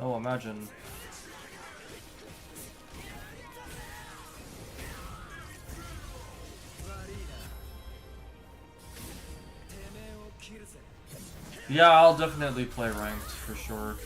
[SPEAKER 1] Oh, imagine. Yeah, I'll definitely play ranked for sure.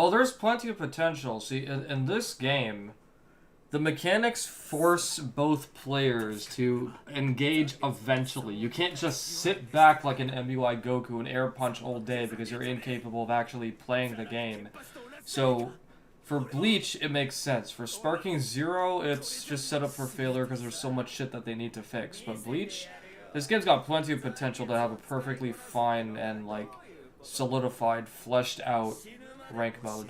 [SPEAKER 1] Oh, there's plenty of potential. See, in this game, the mechanics force both players to engage eventually. You can't just sit back like an MUI Goku and air punch all day because you're incapable of actually playing the game. So, for Bleach, it makes sense. For Sparking Zero, it's just set up for failure because there's so much shit that they need to fix. But Bleach, this game's got plenty of potential to have a perfectly fine and, like, solidified, fleshed out rank mode.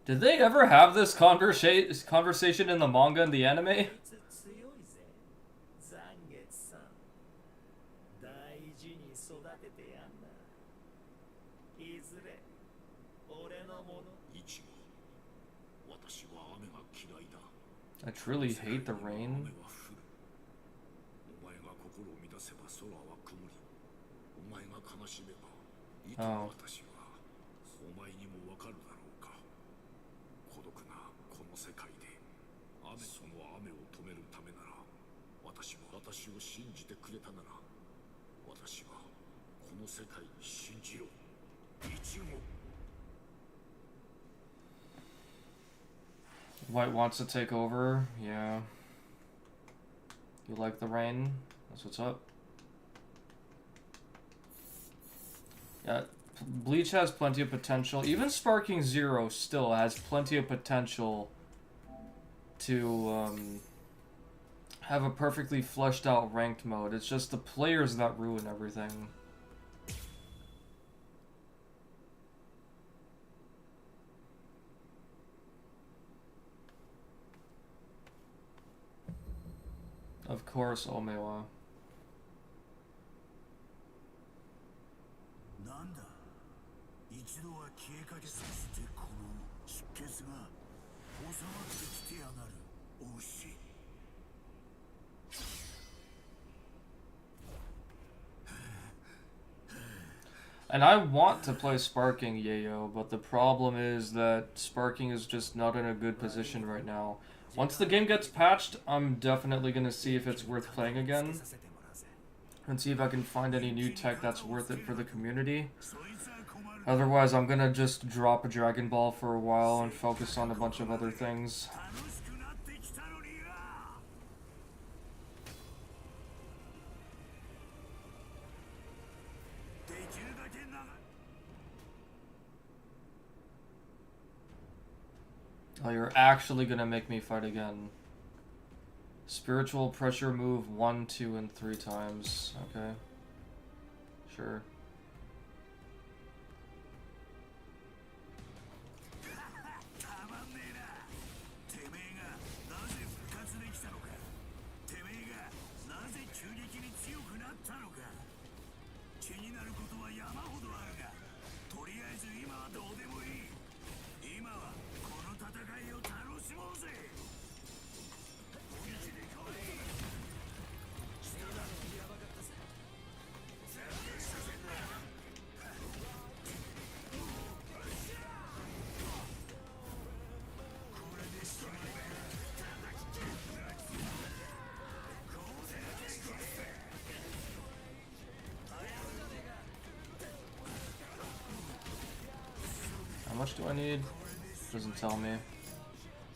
[SPEAKER 1] Did they ever have this conversation in the manga and the anime? I truly hate the rain. Oh. White wants to take over, yeah. You like the rain? That's what's up. Yeah, Bleach has plenty of potential. Even Sparking Zero still has plenty of potential to have a perfectly fleshed out ranked mode. It's just the players that ruin everything. Of course, Omewa. And I want to play Sparking Yayo, but the problem is that Sparking is just not in a good position right now. Once the game gets patched, I'm definitely going to see if it's worth playing again. And see if I can find any new tech that's worth it for the community. Otherwise, I'm going to just drop a Dragon Ball for a while and focus on a bunch of other things. Oh, you're actually gonna make me fight again. Spiritual pressure move 1, 2, and 3 times. Okay. Sure. How much do I need? Doesn't tell me.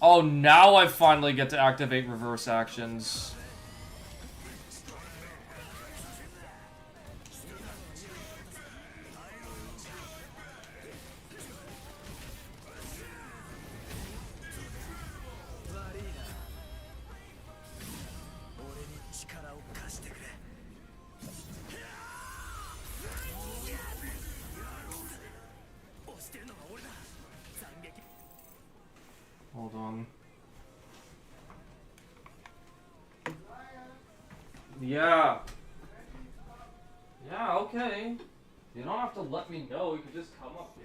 [SPEAKER 1] Oh, now I finally get to activate reverse actions. Hold on. Yeah. Yeah, okay. You don't have to let me know, you can just come up here.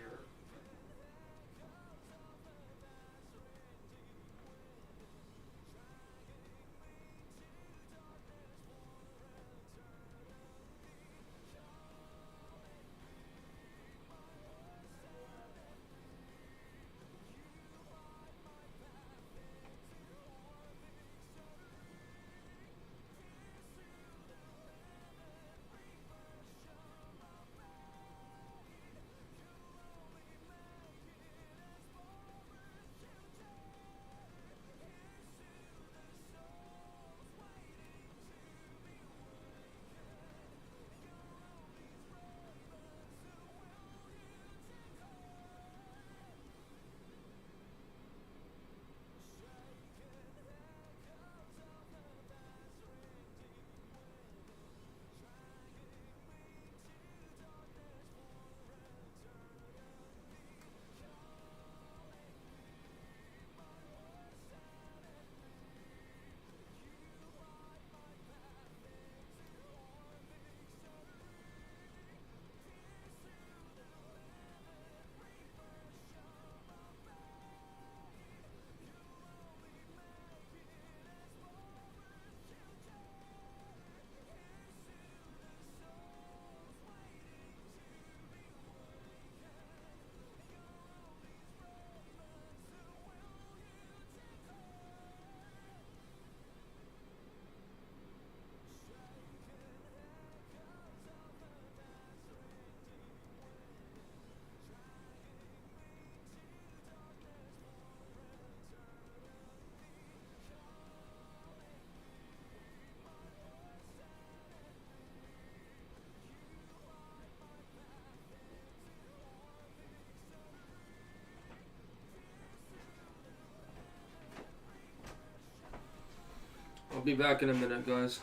[SPEAKER 1] I'll be back in a minute, guys.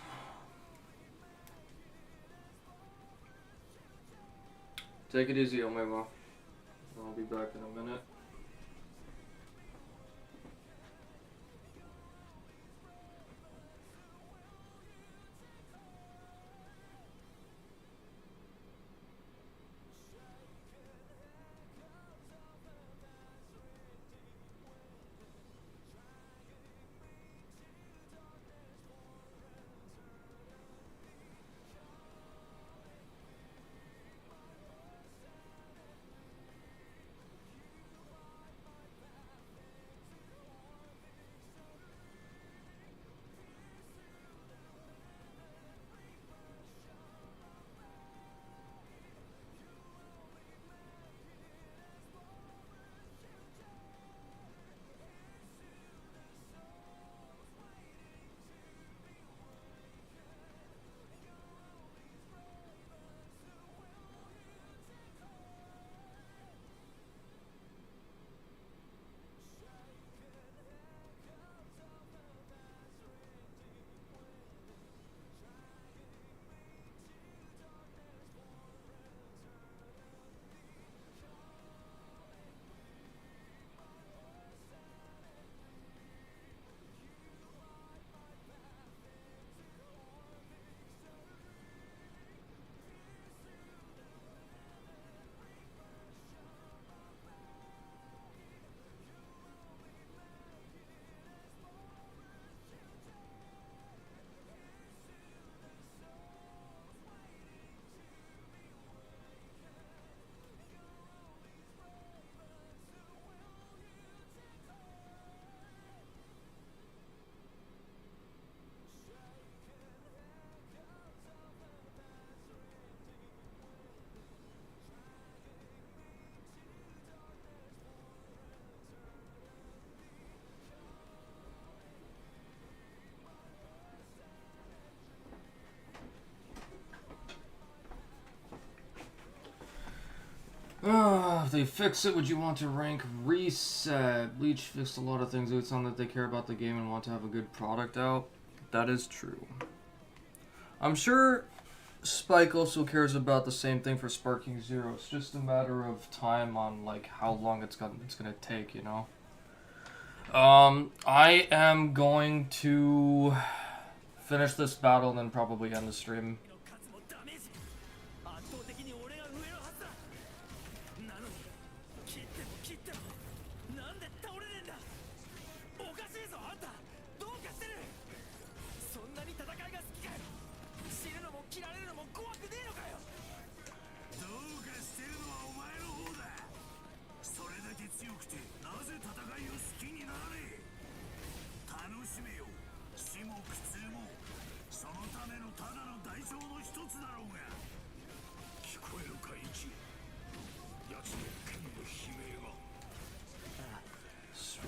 [SPEAKER 1] Take it easy, Omema. I'll be back in a minute. If they fix it, would you want to rank reset? Bleach fixed a lot of things. It's on that they care about the game and want to have a good product out. That is true. I'm sure Spike also cares about the same thing for Sparking Zero. It's just a matter of time on like how long it's gonna take, you know. I am going to finish this battle and then probably end the stream.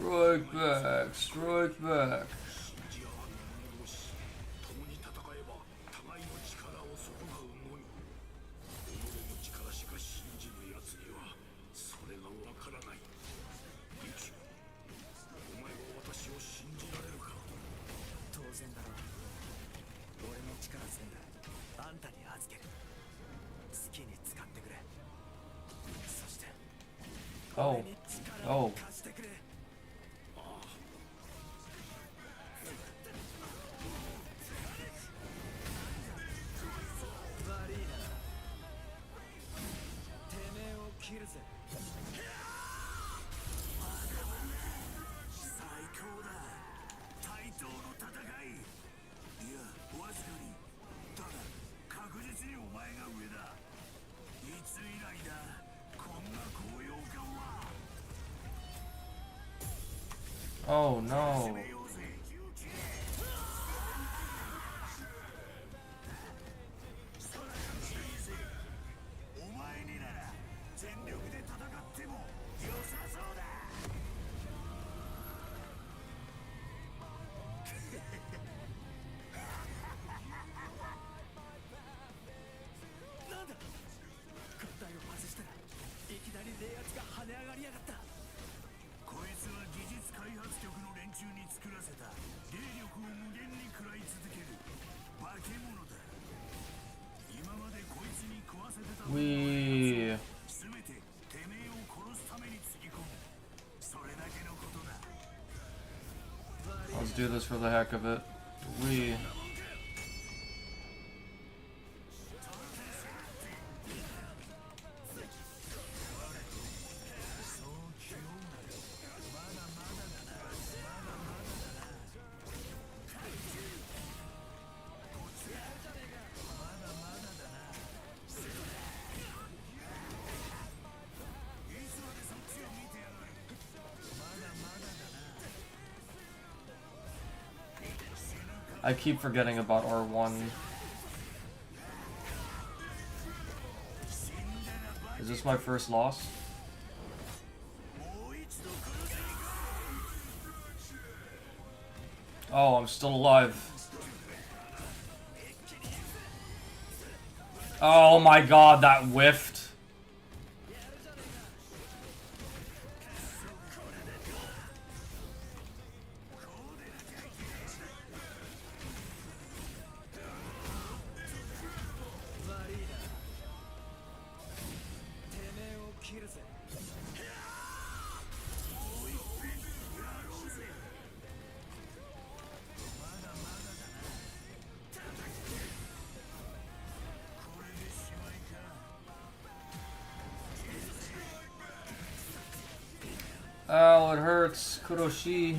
[SPEAKER 1] Strike back, strike back. Oh. Oh. Oh no. We. Let's do this for the heck of it. We. I keep forgetting about R1. Is this my first loss? Oh, I'm still alive. Oh my god, that whiffed. Ow, it hurts. Kuroshi.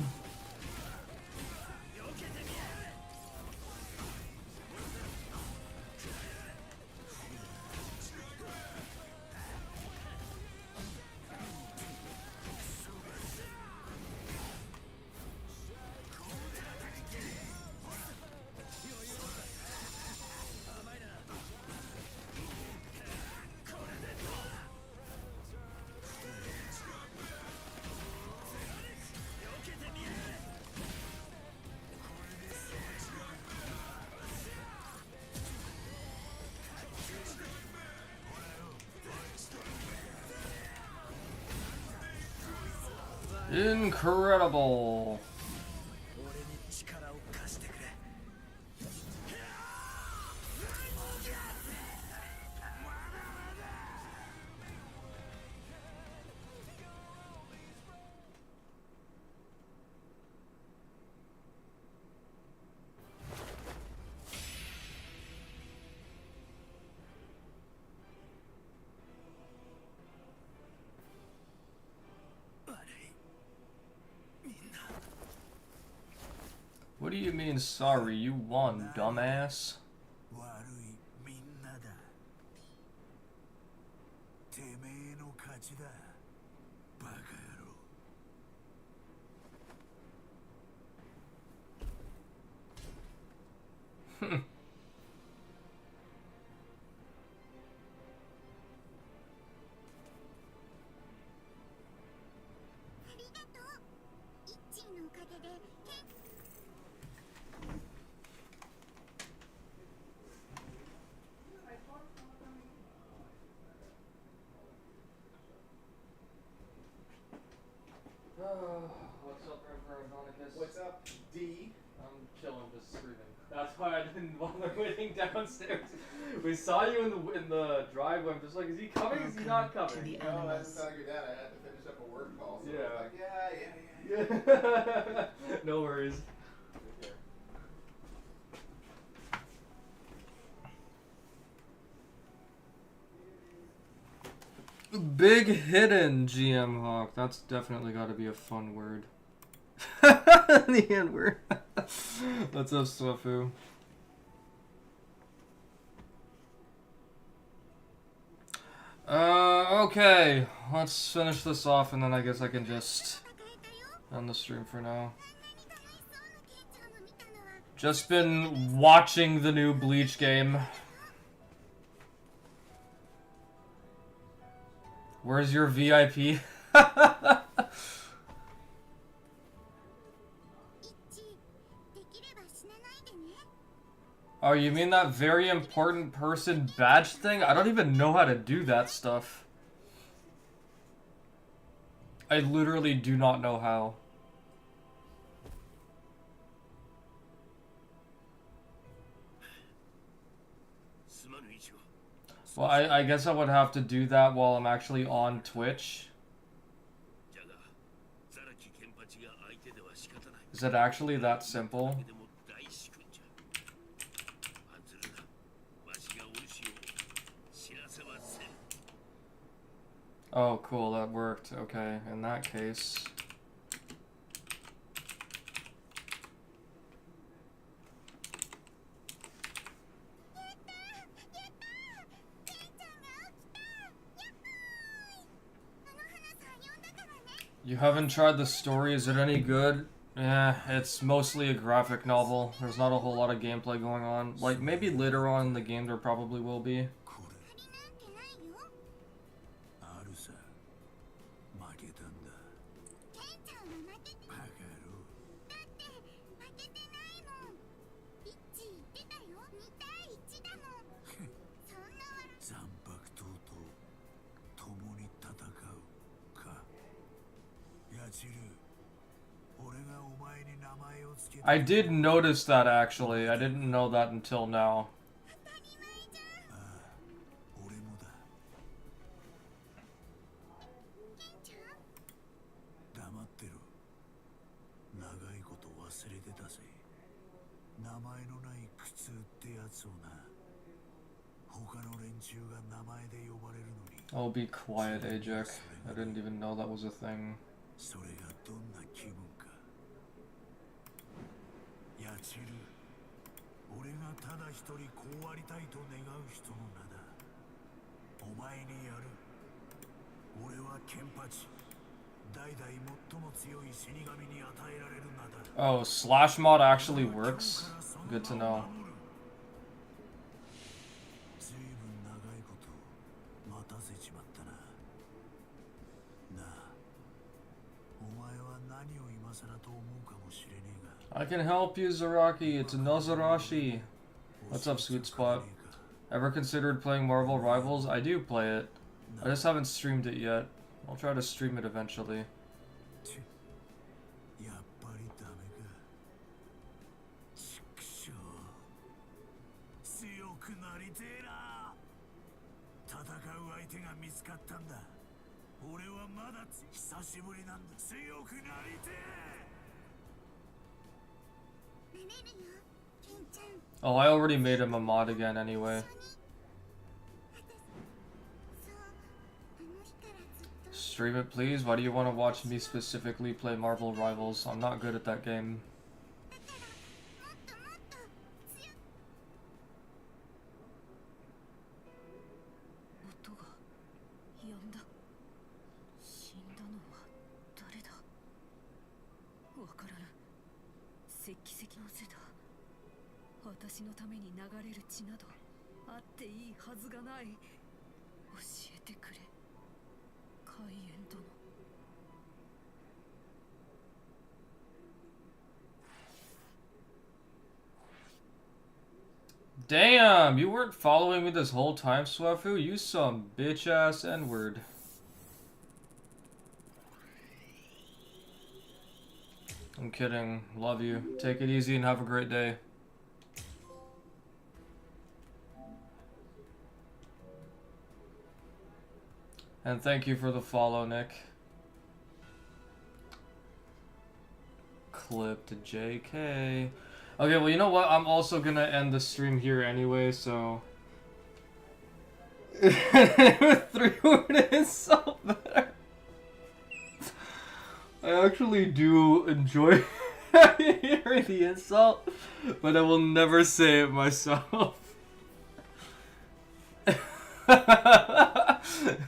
[SPEAKER 1] Incredible. What do you mean, sorry? You won, dumbass. What's up, Reverend Veronicus?
[SPEAKER 18] What's up, D?
[SPEAKER 1] I'm chilling, just screaming. That's why I didn't bother waiting downstairs. We saw you in the driveway. I'm just like, is he coming? Is he not coming?
[SPEAKER 18] No, I didn't tell your dad. I had to finish up a work call. So
[SPEAKER 1] Yeah.
[SPEAKER 18] I was like, yeah.
[SPEAKER 1] No worries. Big hidden GM Hawk. That's definitely got to be a fun word. The N word. What's up, Swafu? Okay. Let's finish this off, and then I guess I can just end the stream for now. Just been watching the new Bleach game. Where's your VIP? Oh, you mean that very important person badge thing? I don't even know how to do that stuff. I literally do not know how. Well, I guess I would have to do that while I'm actually on Twitch. Is it actually that simple? Oh, cool, that worked. Okay, in that case... You haven't tried the story, is it any good? Yeah, it's mostly a graphic novel. There's not a whole lot of gameplay going on. Like, maybe later on in the game there probably will be. I did notice that actually. I didn't know that until now. Oh, be quiet, Ajak. I didn't even know that was a thing. Oh, slash mod actually works? Good to know. I can help you, Zaraki. It's Nozarashi. What's up, Sweet Spot? Ever considered playing Marvel Rivals? I do play it. I just haven't streamed it yet. I'll try to stream it eventually. Oh, I already made him a mod again anyway. Stream it, please. Why do you want to watch me specifically play Marvel Rivals? I'm not good at that game. Damn, you weren't following me this whole time, Swafu? You some bitch-ass N-word. I'm kidding. Love you. Take it easy and have a great day. And thank you for the follow, Nick. Clip to JK. Okay, well, you know what? I'm also gonna end the stream here anyway, so... 3-word insult better. I actually do enjoy hearing the insult, but I will never say it myself.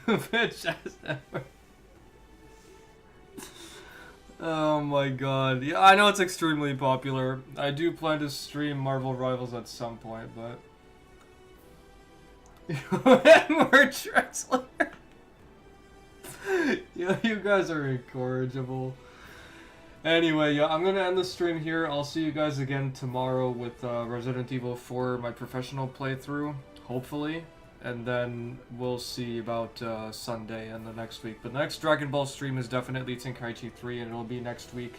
[SPEAKER 1] Bitch ass ever. Oh my god. Yeah, I know it's extremely popular. I do plan to stream Marvel Rivals at some point, but... More translator. Yeah, you guys are incorrigible. Anyway, yeah, I'm gonna end the stream here. I'll see you guys again tomorrow with Resident Evil 4, my professional playthrough, hopefully. And then we'll see about Sunday and the next week. But the next Dragon Ball stream is definitely Tenkaichi 3, and it'll be next week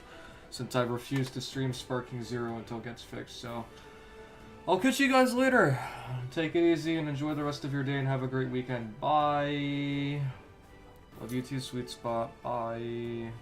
[SPEAKER 1] since I refuse to stream Sparking Zero until it gets fixed. So I'll catch you guys later. Take it easy and enjoy the rest of your day and have a great weekend. Bye. Love you too, sweet spot. Bye.